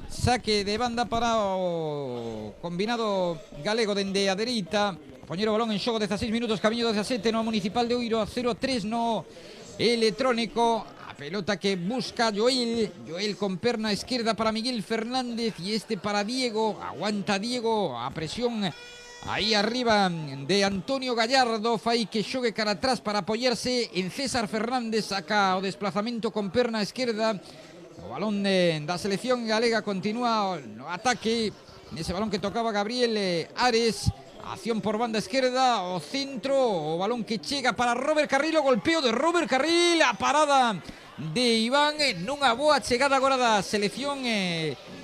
saque de banda para o combinado galego dende a dereita. Poñer o balón en xogo, 16 minutos, camiño 17 no Municipal de Oiro, 0-3 no electrónico. A pelota que busca Joel con perna izquierda para Miguel Fernández, e este para Diego. Aguanta Diego, a presión aí arriba de Antonio Gallardo, fai que xogue cara atrás para apoyarse en César Fernández, saca o desplazamento con perna esquerda. O balón da selección galega continúa no ataque, nese balón que tocaba Gabriel Ares, acción por banda esquerda, o centro, o balón que chega para Robert Carril, o golpeo de Robert Carril, a parada de Iván, nunha boa chegada agora da selección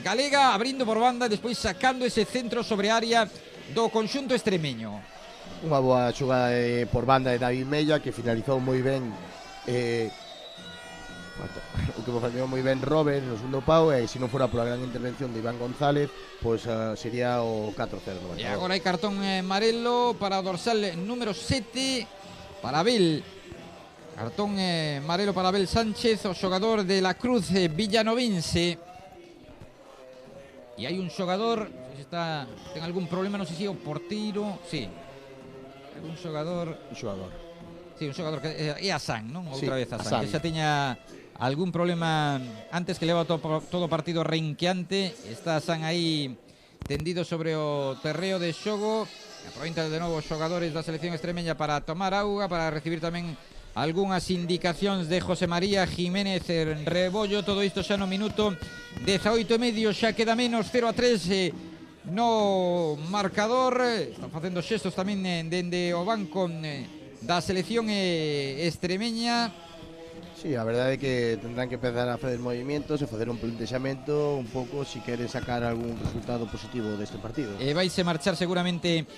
galega, abrindo por banda, despois sacando ese centro sobre área do conxunto extremeño. Unha boa xogada por banda de David Mella, que finalizou moi ben o que faceu moi ben Robert no segundo pau, e se non fora pola gran intervención de Iván González, pois sería o 4-0. E agora hai cartón amarelo para o dorsal número 7 para Abel. Cartón amarelo para Abel Sánchez, o xogador de la Cruz villanovense. E hai un xogador, ten algún problema, non sei se o porteiro, sí. Un xogador. Sí, un xogador que é Asán, non? Outra vez Asán, que xa tiña algún problema antes, que leva todo o partido renqueante. Está Asán aí tendido sobre o terreo de xogo. Aproveitan de novo os xogadores da selección extremeña para tomar auga, para recibir tamén algunhas indicacións de José María Jiménez Rebollo. Todo isto xa no minuto 18:30, xa queda menos, 0-3 no marcador. Están facendo xestos tamén dende o banco da selección extremeña. Sí, a verdade é que tendrán que empezar a fazer movimientos e facer un plantexamento un pouco se queren sacar algún resultado positivo deste partido. Vais a marchar seguramente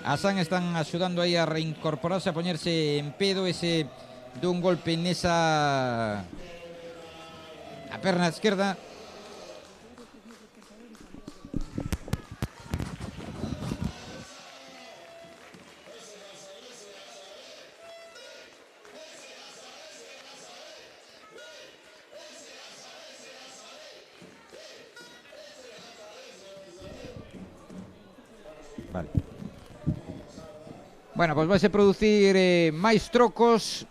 a San, están axudando aí a reincorporarse, a poñerse en pedo ese dun golpe nesa a perna esquerda. Vale. Bueno, pois vais a producir máis trocos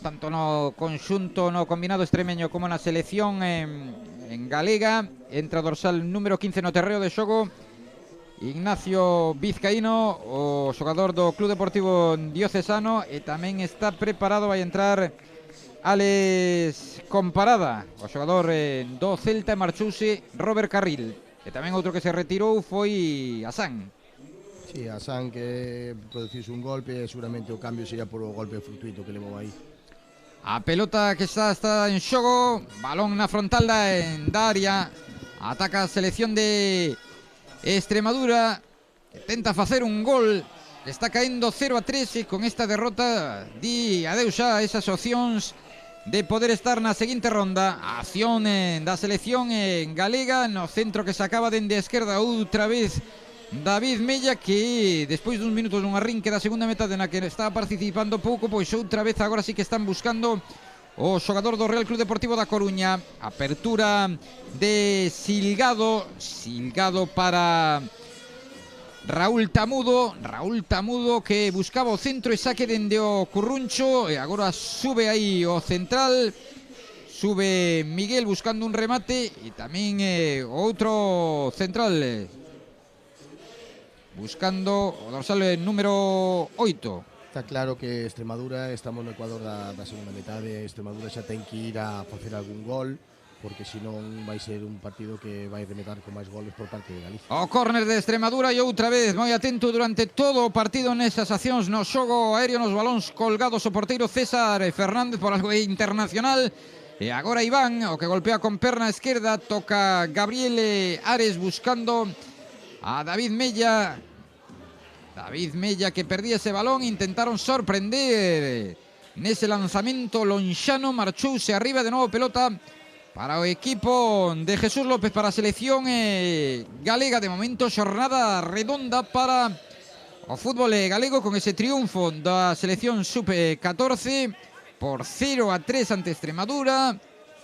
tanto no conxunto, no combinado extremeño como na selección en galega. Entra dorsal número 15 no terreo de xogo Ignacio Vizcaíno, o xogador do Club Deportivo Diocesano, e tamén está preparado, vai entrar Alex Comparada, o xogador do Celta, e marchouse Robert Carril. E tamén outro que se retirou foi Asán. Sí, a San que produciuse un golpe e seguramente o cambio sería por o golpe fortuito que levou aí. A pelota que está en xogo, balón na frontal da área, ataca a selección de Extremadura, que tenta facer un gol, está caendo 0-3 e con esta derrota di adeus xa a esas opcións de poder estar na seguinte ronda. A acción da selección galega no centro que se acaba dende a esquerda outra vez David Mella, que despois duns minutos dun arrinque da segunda metade na que estaba participando pouco, pois outra vez agora sí que están buscando o xogador do Real Club Deportivo da Coruña. Apertura de Silgado para Raúl Tamudo que buscaba o centro e saque dende o Curruncho, e agora sube aí o central, sube Miguel buscando un remate, e tamén outro central buscando o dorsal número 8. Está claro que Extremadura, estamos no Ecuador da segunda metade, Extremadura xa ten que ir a facer algún gol, porque senón vai ser un partido que vai rematar con máis goles por parte de Galicia. O córner de Extremadura, e outra vez moi atento durante todo o partido nesas accións no xogo aéreo, nos balóns colgados o porteiro César Fernández, por algo internacional. E agora Iván, o que golpea con perna esquerda, toca Gabriel Ares buscando a David Mella. David Mella que perdía ese balón, intentaron sorprender nese lanzamento lonxano, marchouse arriba, de novo pelota para o equipo de Jesús López, para a selección galega. De momento xornada redonda para o fútbol galego, con ese triunfo da selección sub-14 por 0-3 ante Extremadura,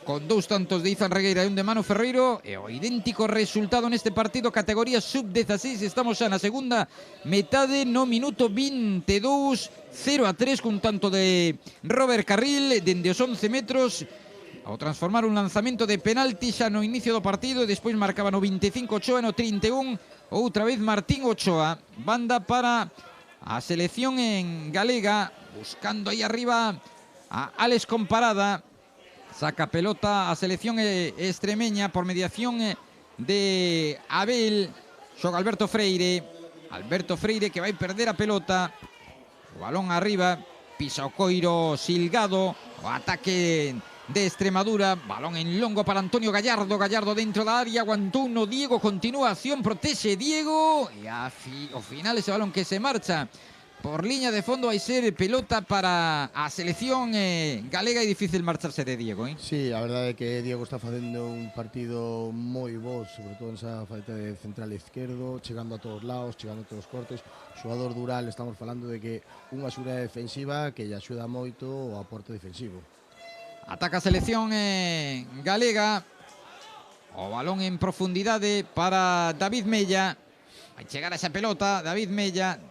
con 2 tantos de Izan Regueira e un de Manu Ferreiro, e o idéntico resultado neste partido categoría sub-16. Estamos xa na segunda metade, no minuto 22, 0-3 cun tanto de Robert Carril dende os 11 metros, ao transformar un lanzamento de penalti xa no inicio do partido, e despois marcaba no 25 Ochoa, no 31 outra vez Martín Ochoa. Banda para a selección en galega, buscando aí arriba a Alex Comparada. Saca pelota a selección extremeña por mediación de Abel. Xoga Alberto Freire que vai perder a pelota. O balón arriba, pisa o coiro Silgado. O ataque de Extremadura, balón en longo para Antonio Gallardo dentro da área, aguantou uno Diego, continúa a acción, protexe Diego, e ao final ese balón que se marcha por liña de fondo vai ser pelota para a selección galega, e difícil marcharse de Diego, Sí, a verdade é que Diego está facendo un partido moi bo, sobre todo nesa faceta de central izquierdo, chegando a todos lados, chegando a todos os cortes. Xogador dural, estamos falando de que unha axuda defensiva que lle axuda moito o aporte defensivo. Ataca a selección galega, o balón en profundidade para David Mella. Vai chegar a esa pelota David Mella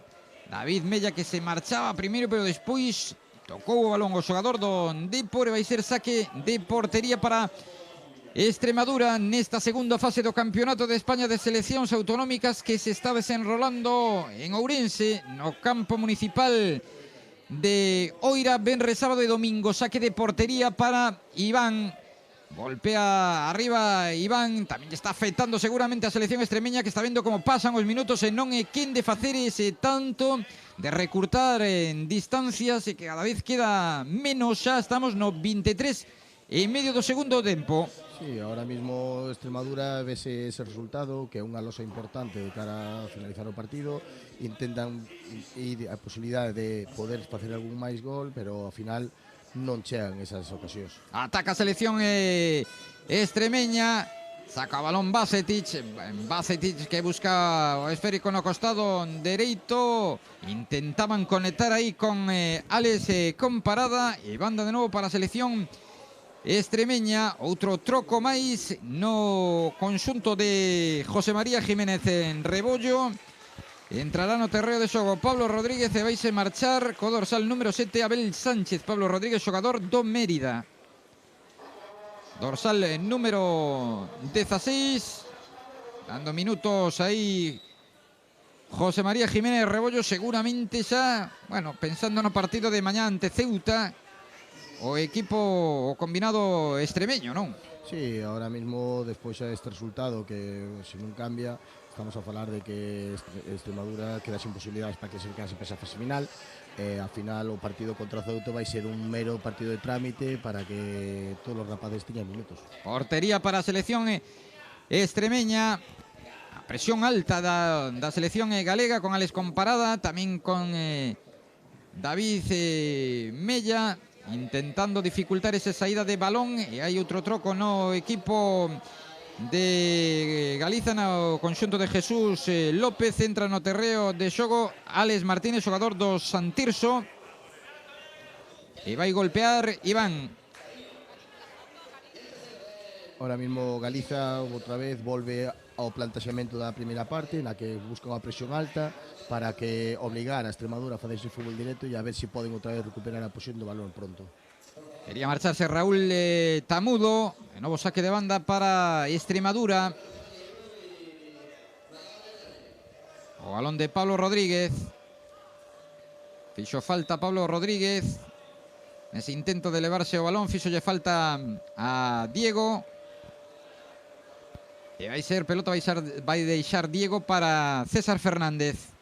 que se marchaba primeiro, pero despois tocou o balón o xogador do Depor, e vai ser saque de portería para Extremadura nesta segunda fase do Campeonato de España de Seleccións Autonómicas, que se está desenrolando en Ourense, no campo municipal de Oira, venres, sábado e domingo. Saque de portería para Iván, Golpea arriba Iván, tamén está afectando seguramente a selección extremeña, que está vendo como pasan os minutos e non é quen de facer ese tanto, de recurtar en distancias e que cada vez queda menos. Xa estamos no 23 e medio do segundo tempo. Sí, ahora mismo Extremadura vese ese resultado, que é unha losa importante de cara a finalizar o partido. Intentan ir a posibilidade de poder facer algún máis gol, pero ao final non chegan esas ocasións. Ataca a selección extremeña, saca o balón Bacetić que busca o esférico no costado dereito, intentaban conectar aí con Alex Comparada e banda de novo para a selección extremeña. Outro troco máis no conxunto de José María Jiménez en Rebollo. Entrará no terreo de xogo Pablo Rodríguez e vaise marchar co dorsal número 7 Abel Sánchez. Pablo Rodríguez, xogador do Mérida. Dorsal número 16. Dando minutos aí José María Jiménez Rebollo, seguramente xa, bueno, pensando no partido de mañá ante Ceuta, o equipo o combinado extremeño, non? Sí, ahora mismo, despois deste resultado, que se non cambia, estamos a falar de que Extremadura queda sin posibilidades para que se quedase para esa fase final. Al final o partido contra Ceuta vai ser un mero partido de trámite para que todos os rapaces teñan minutos. Portería para a selección extremeña. A presión alta da selección galega, con Alex Comparada, tamén con David Mella, intentando dificultar esa saída de balón. E hai outro troco no equipo de Galiza, no conxunto de Jesús López. Entra no terreo de xogo Alex Martínez, xogador do Santirso, e vai golpear Iván. Ahora mismo Galiza outra vez volve ao plantaxamento da primeira parte, na que busca unha presión alta para que obligar a Extremadura a facerse fútbol directo e a ver se poden outra vez recuperar a posición do balón pronto. Quería marcharse Raúl Tamudo. De novo saque de banda para Extremadura. O balón de Pablo Rodríguez. Fixo falta Pablo Rodríguez nese intento de elevarse o balón. Fixolle falta a Diego. E vai ser pelota, vai deixar Diego para César Fernández.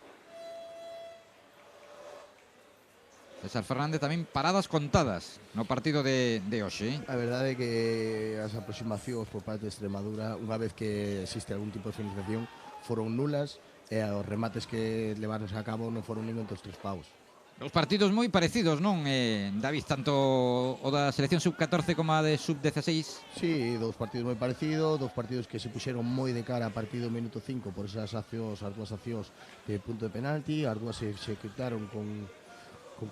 César Fernández tamén paradas contadas no partido de hoxe. A verdade é que as aproximacións por parte de Extremadura, unha vez que existe algún tipo de finalización, foron nulas, e os remates que levaron a cabo non foron nin entre os tres paus. Dos partidos moi parecidos, non, David? Tanto o da selección sub-14 como a de sub-16. Sí, dous partidos moi parecidos, dous partidos que se puxeron moi de cara a partido minuto 5 por esas accións, as dúas accións de punto de penalti, as dúas se executaron con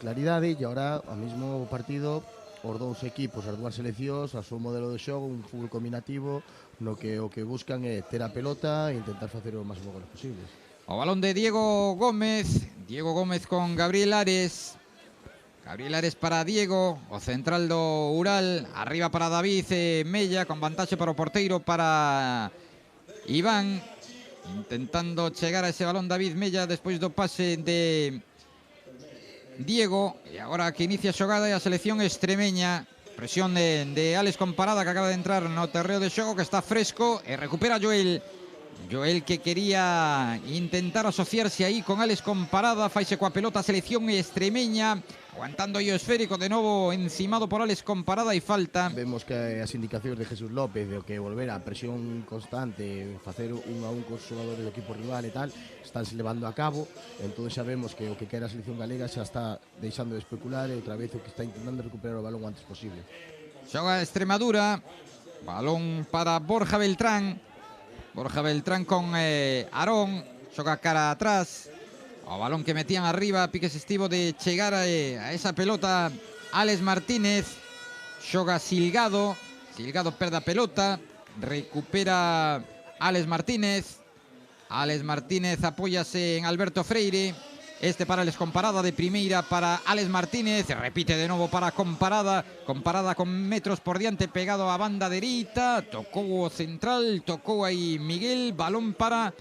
claridade, e agora ao mesmo partido os dous equipos, as dúas seleccións, a súa modelo de xogo, un fútbol combinativo no que o que buscan é ter a pelota e intentar facer o máximo goles posibles. O balón de Diego Gómez con Gabriel Ares. Gabriel Ares para Diego, o central do Ural. Arriba para David Mella, con vantaxe para o porteiro, para Iván. Intentando chegar a ese balón David Mella despois do pase de Diego. E agora que inicia a xogada é a selección extremeña. Presión de Alex Comparada, que acaba de entrar no terreo de xogo, que está fresco, e recupera Joel, que quería intentar asociarse aí con Alex Comparada. Faise coa pelota a selección extremeña, aguantando aí o esférico, de novo encimado por Alex Comparada, e falta. Vemos que as indicacións de Jesús López de que volver a presión constante, facer un a un cos xogadores do equipo rival e tal, estánse levando a cabo. Entón xa vemos que o que quere a selección galega xa está deixando de especular, e outra vez o que está intentando recuperar o balón o antes posible. Xoga Extremadura, balón para Borja Beltrán con Arón, xoga cara atrás. O balón que metían arriba, piques estivo de chegar a esa pelota Alex Martínez. Xoga Silgado perde a pelota, recupera Alex Martínez apóyase en Alberto Freire. Este para Alex Comparada, de primeira para Alex Martínez, repite de novo para Comparada con metros por diante, pegado á banda dereita, tocou o central, tocou aí Miguel, balón para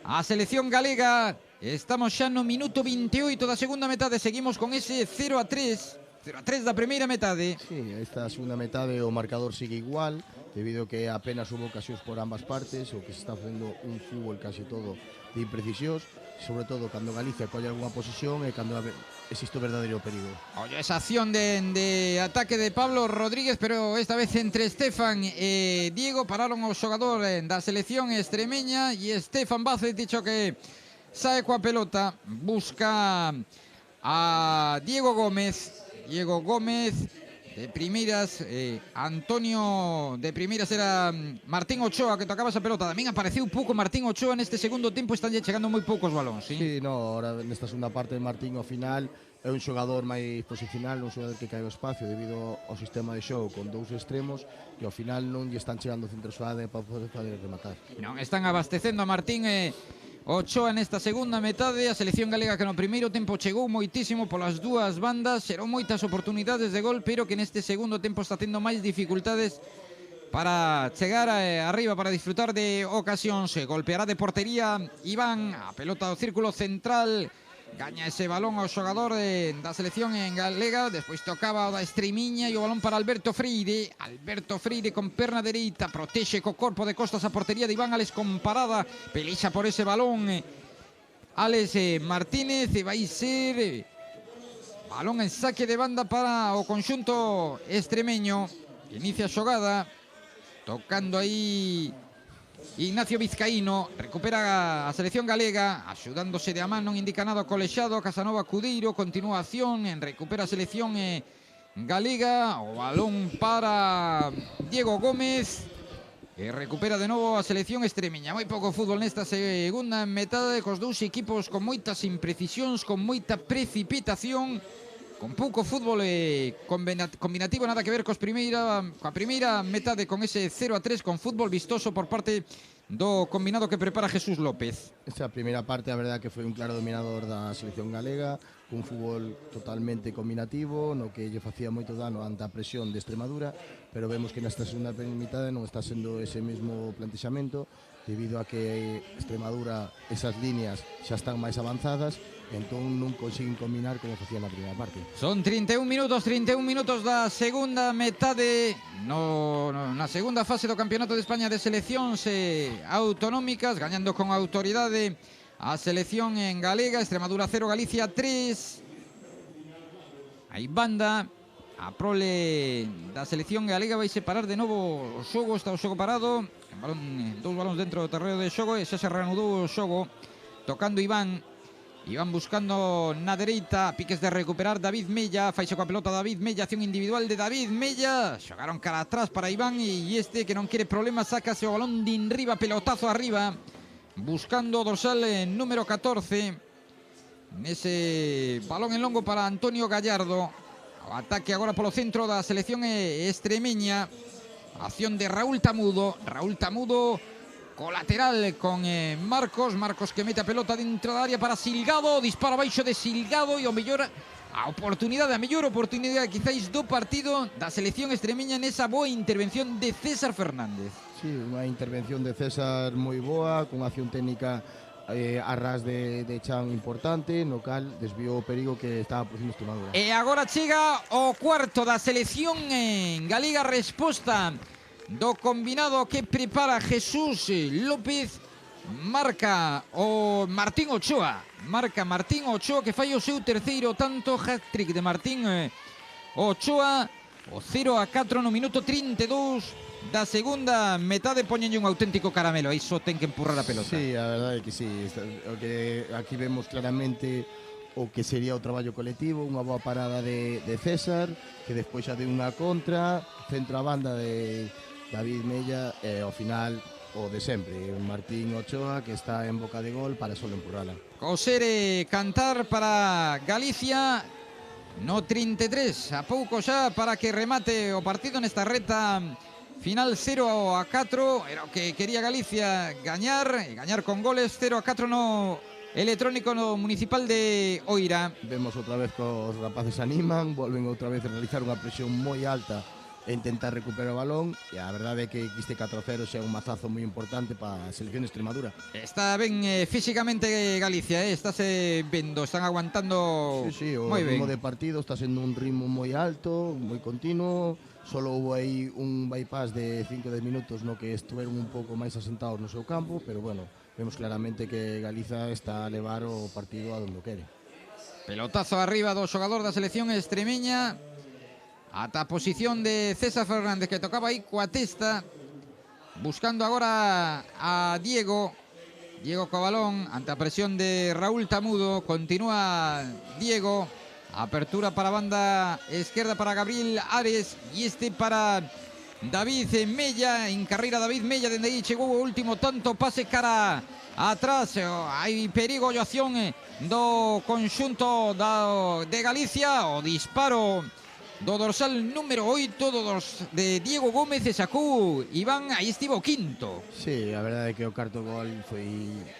a selección galega. Estamos xa no minuto 28 da segunda metade, seguimos con ese 0-3 0-3 da primeira metade. Sí, esta segunda metade o marcador sigue igual, debido a que apenas hubo ocasións por ambas partes, o que se está facendo un fútbol casi todo de imprecisións, sobre todo cando Galicia colle algunha posesión e cando existe o verdadeiro perigo. Oye, esa acción de ataque de Pablo Rodríguez, pero esta vez entre Estefan e Diego, pararon o xogador da selección extremeña e Estefan Vázquez, dicho que sae coa pelota, busca a Diego Gómez de primeiras, Antonio de primeiras era Martín Ochoa que tocaba esa pelota. Tamén apareceu pouco Martín Ochoa neste segundo tempo, están chegando moi poucos balóns, sí? Sí, no, ahora nesta segunda parte Martín ao final é un xogador máis posicional, un xogador que cae ao espacio debido ao sistema de xogo con dous extremos e ao final non lle están chegando centros á área para poder rematar. Non están abastecendo a Martín Ochoa nesta segunda metade. A selección galega que no primeiro tempo chegou moitísimo polas dúas bandas, xerou moitas oportunidades de gol, pero que neste segundo tempo está tendo máis dificultades para chegar arriba, para disfrutar de ocasións. Golpeará de portería Iván, a pelota do círculo central, gaña ese balón ao xogador da selección en galega, despois tocaba o da Estremiña e o balón para Alberto Freire con perna dereita, protexe co corpo de costas a portería de Iván Alex con parada, pelexa por ese balón Alex Martínez, e vai ser balón en saque de banda para o conxunto extremeño. Inicia a xogada tocando aí Ignacio Vizcaíno, recupera a selección galega, axudándose de a man, non indica nada o colexado, Casanova Cudeiro, continuación, recupera a selección galega, o balón para Diego Gómez, e recupera de novo a selección extremeña. Moi pouco fútbol nesta segunda metade, cos dous equipos con moitas imprecisións, con moita precipitación, con pouco fútbol combinativo, nada que ver coa primeira metade, con ese 0-3, con fútbol vistoso por parte do combinado que prepara Jesús López. Esta primeira parte, a verdade que foi un claro dominador da selección galega, un fútbol totalmente combinativo, no que lle facía moito dano ante a presión de Extremadura, pero vemos que nesta segunda metade non está sendo ese mesmo plantexamento, debido a que Extremadura, esas líneas xa están máis avanzadas, entón non consiguen combinar como facían na primeira parte. Son 31 minutos da segunda metade na segunda fase do Campeonato de España de seleccións autonómicas, gañando con autoridade a selección en galega. Extremadura 0, Galicia 3. Hai banda, a prole da selección galega vai separar de novo o xogo, está o xogo parado, dous balóns dentro do terreo de xogo e xa se reanudou o xogo, tocando Iván buscando na dereita, piques de recuperar David Mella, faixe coa pelota David Mella, acción individual de David Mella, xogaron cara atrás para Iván e este que non quere problemas, saca o balón de enriba, pelotazo arriba, buscando o dorsal número 14, nese balón en longo para Antonio Gallardo, o ataque agora polo centro da selección extremeña, acción de Raúl Tamudo, colateral con Marcos que mete a pelota dentro da área para Silgado, dispara baixo de Silgado e a mellor oportunidade quizáis do partido da selección extremeña nesa boa intervención de César Fernández. Sí, unha intervención de César moi boa, con acción técnica a ras de Chan importante, no cal desviou o perigo que estaba producindo Extremadura. E agora chega o cuarto da selección en galega, resposta do combinado que prepara Jesús López. Marca o Martín Ochoa, que fai o seu terceiro tanto, hat-trick de Martín Ochoa, o 0-4 no minuto 32 da segunda metade. Poñenlle un auténtico caramelo, aí só ten que empurrar a pelota. Sí, a verdade é que sí, o que aquí vemos claramente o que sería o traballo colectivo, unha boa parada de César, que despois xa de unha contra, centro a banda de David Mella e ao final o de sempre, Martín Ochoa, que está en boca de gol para solo empurrala. Coser cantar para Galicia no 33, a pouco xa para que remate o partido nesta reta final. 0-4 era o que quería Galicia, gañar con goles. 0-4 no electrónico no municipal de Oira. Vemos outra vez que os rapaces animan, volven outra vez a realizar unha presión moi alta e intentar recuperar o balón, e a verdade é que este 4-0 xa é un mazazo moi importante para a selección de Extremadura. Está ben físicamente Galicia, estáse vendo, están aguantando O moi ben. ritmo de partido está sendo un ritmo moi alto, moi continuo. Solo houve aí un bypass de 5-10 minutos no que estuveron un pouco máis asentados no seu campo, pero bueno, vemos claramente que Galiza está a levar o partido a donde quere. Pelotazo arriba do xogador da selección extremeña ata a posición de César Fernández, que tocaba aí coa testa, buscando agora a Diego co balón ante a presión de Raúl Tamudo. Continúa Diego, apertura para a banda esquerda para Gabriel Ares e este para David Mella. En carreira David Mella, dende aí chegou o último tanto, pase cara atrás, hai perigo e acción do conxunto de Galicia. O disparo do dorsal número 8 de Diego Gómez e sacou Iván, aí estivo o quinto. Sí, a verdade é que o cuarto gol foi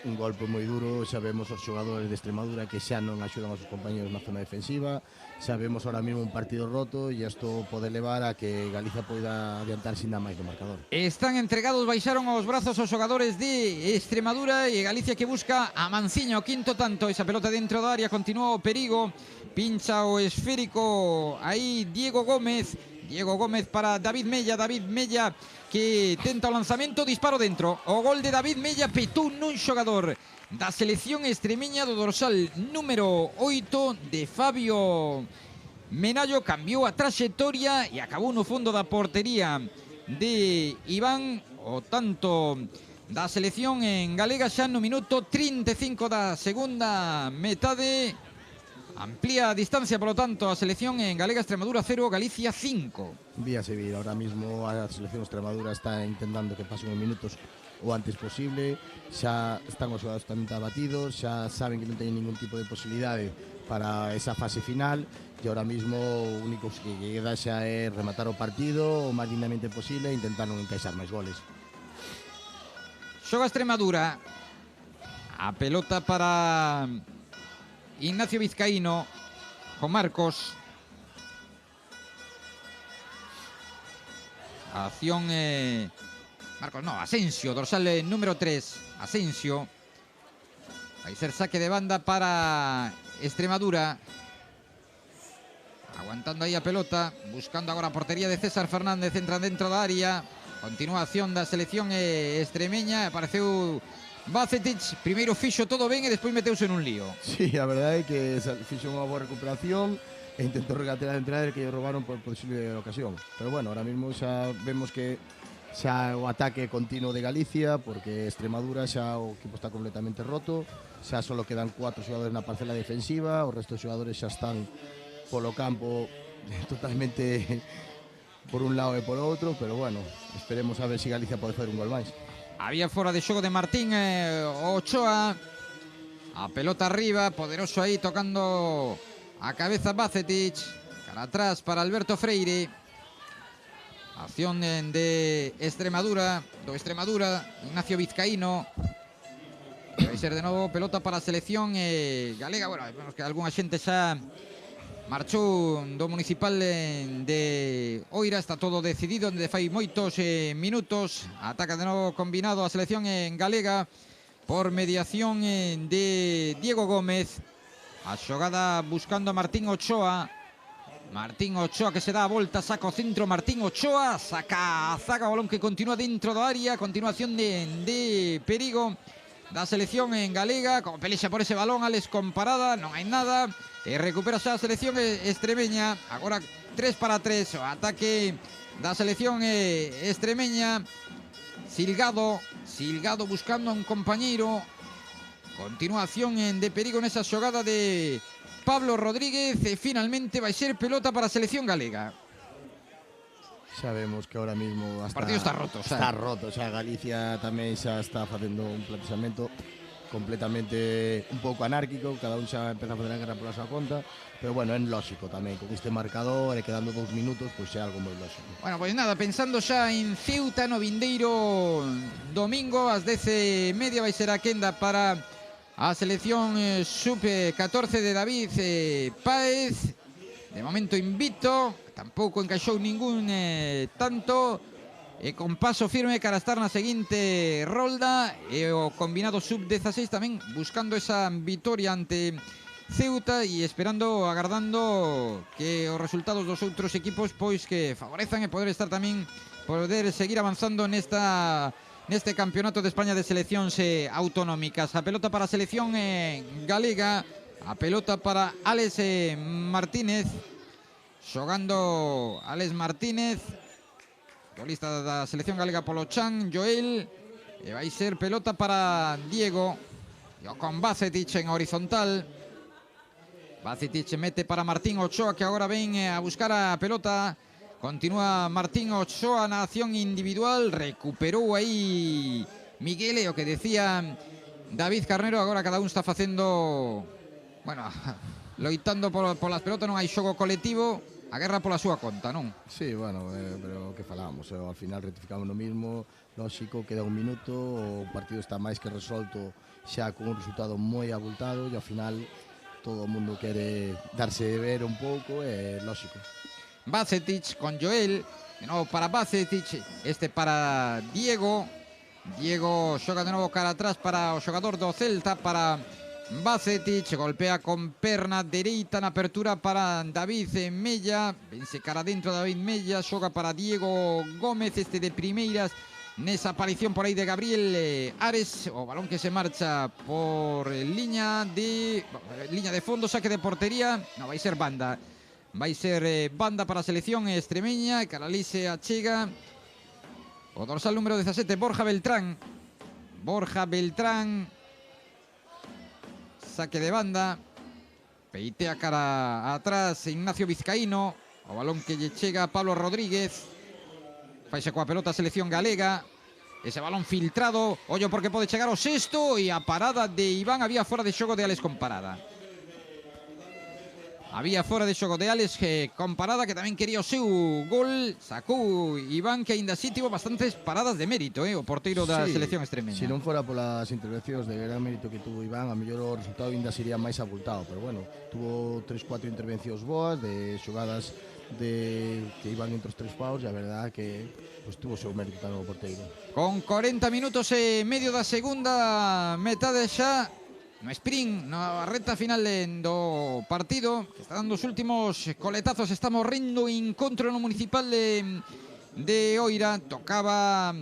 un golpe moi duro. Sabemos os xogadores de Extremadura que xa non axudan aos seus compañeros na zona defensiva. Sabemos ahora mesmo un partido roto e isto pode levar a que Galiza poida adiantar sin nada máis do marcador. Están entregados, baixaron aos brazos os xogadores de Extremadura e Galicia que busca a Manciña o quinto tanto. Esa pelota dentro da área, continúa o perigo, pincha o esférico aí Diego Gómez para David Mella que tenta o lanzamento, disparo dentro. O gol de David Mella petou nun xogador da selección extremeña do dorsal número 8 de Fabio Menallo. Cambiou a traxectoria e acabou no fondo da portería de Iván. O tanto da selección en galega xa no minuto 35 da segunda metade. Amplía a distancia, por lo tanto, a selección en galega. Extremadura 0, Galicia 5. Víase vir, ahora mismo a selección de Extremadura está intentando que pasen os minutos o antes posible. Xa están os xogadores totalmente abatidos, xa saben que non teñen ningún tipo de posibilidade para esa fase final e ahora mismo o único que queda xa é rematar o partido o máis dignamente posible e intentar non encaixar máis goles. Xoga Extremadura. A pelota para Ignacio Vizcaíno con Marcos. Acción Marcos, no, Asensio, dorsal número 3. Asensio. Vai ser saque de banda para Extremadura. Aguantando aí a pelota, buscando agora a portería de César Fernández, entra dentro da área. Continuación da selección extremeña. Apareceu Bacetic, primeiro fixo todo ben e despois meteuse nun lío. Sí, a verdade é que fixo unha boa recuperación e intentou regatear a entrada que lle roubaron por posible ocasión. Pero bueno, ahora mismo xa vemos que xa o ataque continuo de Galicia, porque Extremadura xa o equipo está completamente roto, xa só quedan 4 xogadores na parcela defensiva, o resto dos xogadores xa están polo campo totalmente por un lado e por outro, pero bueno, esperemos a ver se Galicia pode fazer un gol máis. Había fora de xogo de Martín Ochoa. A pelota arriba, poderoso aí tocando a cabeza Bacetic. Cara atrás para Alberto Freire. Acción de Extremadura, do Extremadura, Ignacio Vizcaíno. Vai ser de novo pelota para a selección galega. Bueno, vemos que algunha xente xa marchou do municipal de Oira. Está todo decidido desde fai moitos minutos. Ataca de novo combinado a selección en galega por mediación de Diego Gómez. A xogada buscando a Martín Ochoa. Martín Ochoa que se dá a volta, saca o centro Martín Ochoa, saca a zaga, o balón que continúa dentro da área. Continuación de perigo da selección en galega, como pelexa por ese balón Alex con parada, non hai nada. E recupera xa a selección extremeña. Agora 3-3 o ataque da selección extremeña. Silgado buscando a un compañeiro. Continuación de perigo nesa xogada de Pablo Rodríguez. E finalmente vai ser pelota para a selección galega. Sabemos que ahora mismo o partido está roto, está roto, xa Galicia tamén xa está facendo un planteamento completamente un pouco anárquico, cada un xa empeza a fazer a guerra pola súa conta, pero bueno, é lógico tamén, con este marcador e quedando 2 minutos, pois é algo moi lógico. Bueno, pois nada, pensando xa en Ceuta no vindeiro domingo, ás 10:30 vai ser a quenda para a selección sub-14 de David Páez. De momento invicto, tampouco encaixou ningún tanto, e con paso firme cara a estar na seguinte rolda, e o combinado sub-16 tamén buscando esa vitoria ante Ceuta e esperando, agardando que os resultados dos outros equipos pois que favorezan e poder estar tamén, poder seguir avanzando neste campeonato de España de seleccións autonómicas. A pelota para a selección galega, a pelota para Álex Martínez, xogando Álex Martínez, futbolista da selección galega polo Chan, Joel, e vai ser pelota para Diego, con Bacetich en horizontal. Bacetich mete para Martín Ochoa, que agora ven a buscar a pelota. Continúa Martín Ochoa na acción individual, recuperou aí Miguel, e o que decía David Carnero, agora cada un está facendo, bueno, loitando polas pelotas, non hai xogo colectivo, a guerra pola súa conta, non? Sí, bueno, pero o que falamos, ao final rectificamos no mismo, lógico, queda un minuto, o partido está máis que resolto xa con un resultado moi abultado, e ao final todo o mundo quere darse de ver un pouco, é lógico. Bacetich con Joel, de novo para Bacetich, este para Diego. Diego xoga de novo cara atrás para o xogador do Celta, para Bacetich, golpea con perna dereita na apertura para David Mella, vence cara dentro David Mella, xoga para Diego Gómez, este de primeiras nesa aparición por aí de Gabriel Ares, o balón que se marcha por liña de fondo, saque de portería, non vai ser banda. Vai ser banda para a selección extremeña, e cara ali se achega o dorsal número 17, Borja Beltrán. Borja Beltrán, saque de banda, peitea cara atrás Ignacio Vizcaíno, o balón que lle chega a Pablo Rodríguez, faise coa pelota a selección galega, ese balón filtrado, ollo porque pode chegar o sexto, e a parada de Iván, había fora de xogo de Alex con parada. Había fora de xogo de Alex con parada, que tamén quería o seu gol. Sacou Iván, que aínda así tivo bastantes paradas de mérito, o porteiro da selección extremeña. Se non fora polas intervencións de gran mérito que tuvo Iván, a mellor o resultado aínda sería máis abultado, pero bueno, tuvo 3-4 intervencións boas de xogadas que iban entre os tres paus, e a verdade que pues, tuvo o seu mérito tamén o porteiro. Con 40 minutos e medio da segunda metade xa, no sprint, na reta final do partido, que está dando os últimos coletazos, está morrendo encontro no municipal de Oira. Tocaba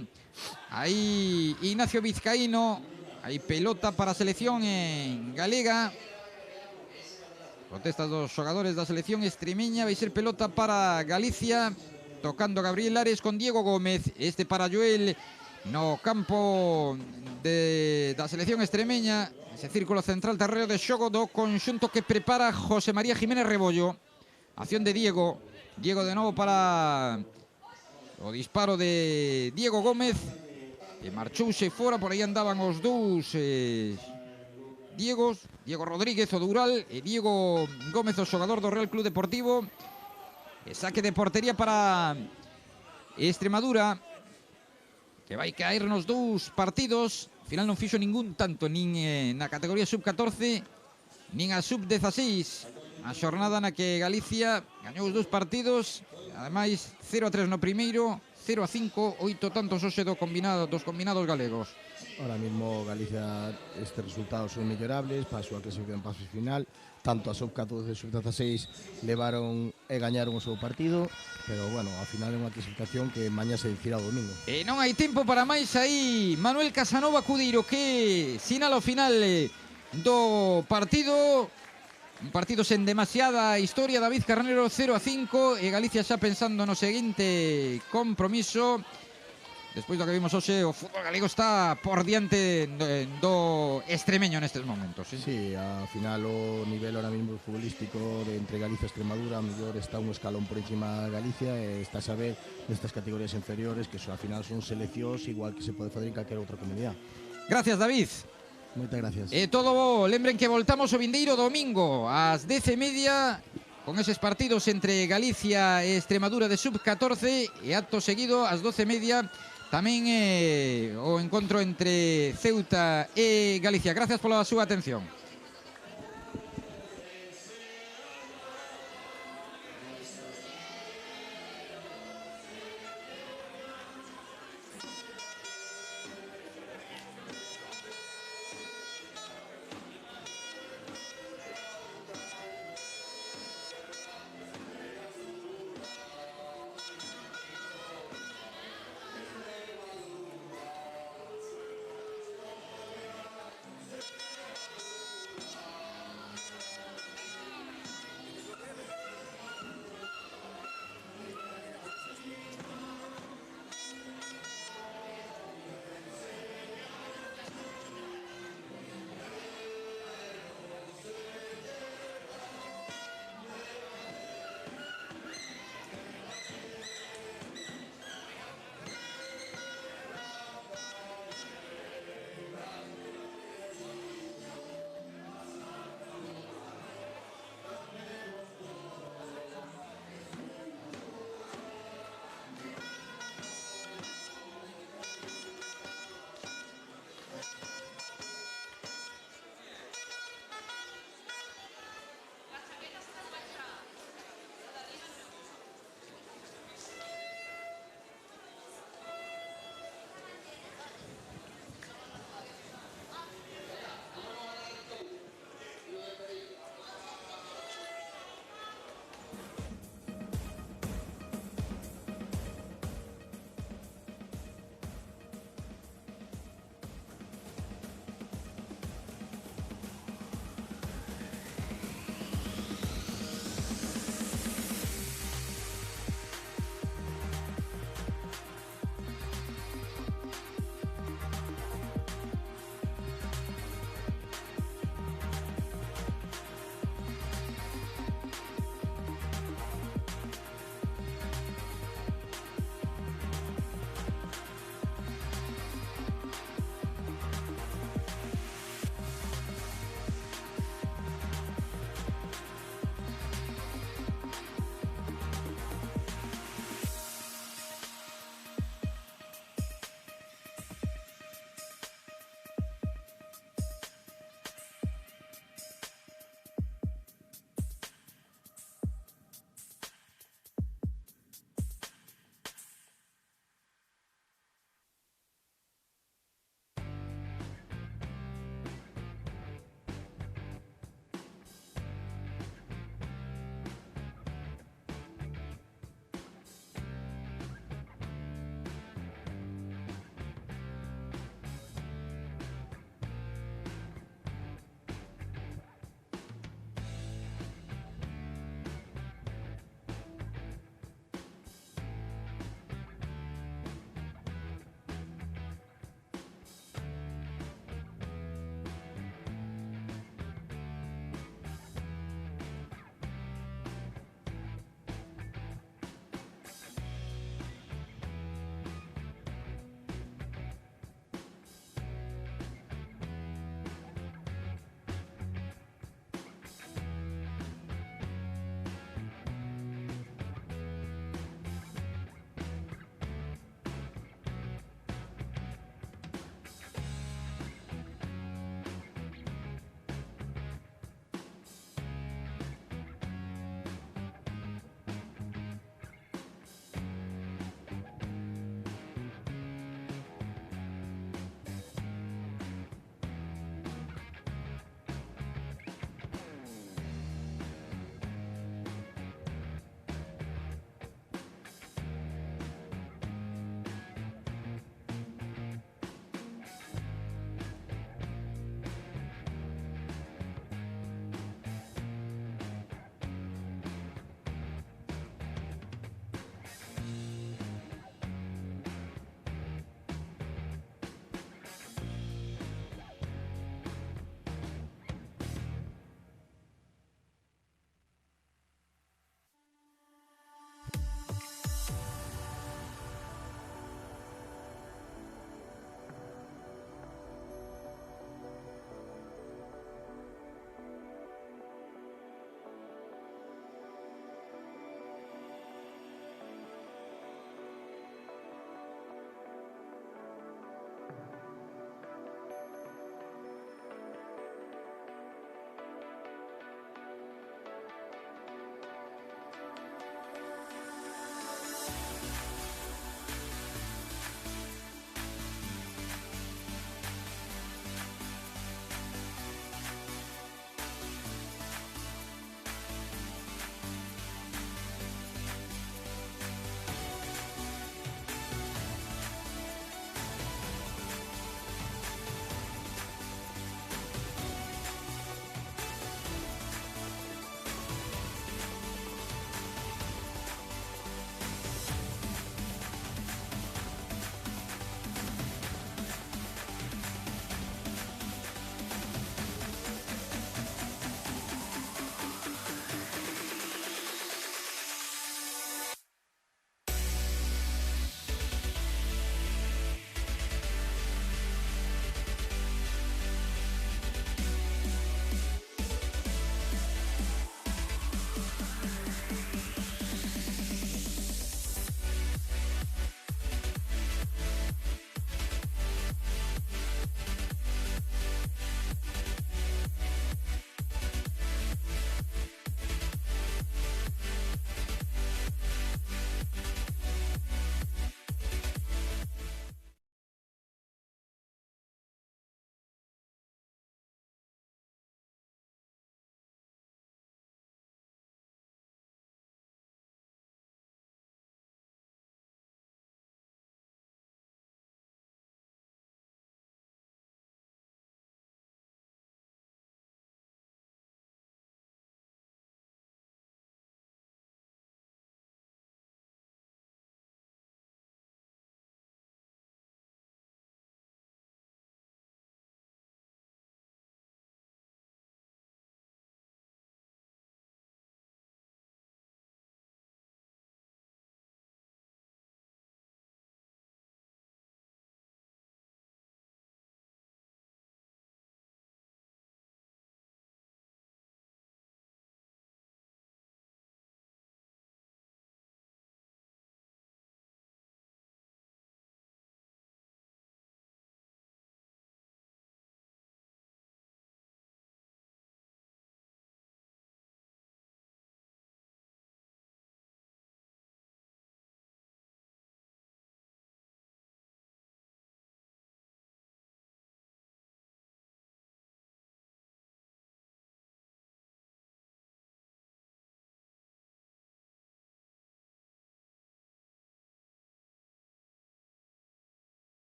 aí Ignacio Vizcaíno, aí pelota para a selección galega. Protestas dos xogadores da selección extremeña, vai ser pelota para Galicia, tocando Gabriel Ares con Diego Gómez, este para Joel no campo da selección extremeña. Ese círculo central, terreo de xogo do conxunto que prepara José María Jiménez Rebollo. Acción de Diego. Diego de novo para o disparo de Diego Gómez, que marchouse fora, por aí andaban os dous Diego Rodríguez, o Dural, e Diego Gómez, o xogador do Real Club Deportivo. E saque de portería para Extremadura, que vai caer nos dous partidos. Al final non fixo ningún tanto, nin na categoría sub-14, nin a sub-16. A xornada na que Galicia gañou os dous partidos, ademais 0-3 no primeiro, 0-5, 8 tantos hoxe dos combinados galegos. Ahora mismo Galicia, estes resultados son mellorables para a súa clasificación para a final. Tanto a sub-14 e sub-16 levaron e gañaron o seu partido, pero bueno, ao final é unha clasificación que mañá se decidirá o domingo. E non hai tempo para máis aí. Manuel Casanova Cudeiro, que sinala o final do partido. Un partido sen demasiada historia. David Carnero 0-5, e Galicia xa pensando no seguinte compromiso. Despois do que vimos hoxe, o fútbol galego está por diante do extremeño nestes momentos. Sí, ao final o nivel ahora mismo futbolístico de entre Galicia e Extremadura, a mellor está un escalón por encima de Galicia, e está a saber nestas categorías inferiores que ao final son seleccións igual que se pode fazer en calquera outra comunidade. Gracias, David. Moitas gracias. E todo, lembren que voltamos o vindeiro domingo ás 10:30 con eses partidos entre Galicia e Extremadura de sub-14, e acto seguido ás 12:30 tamén o encontro entre Ceuta e Galicia. Gracias pola súa atención.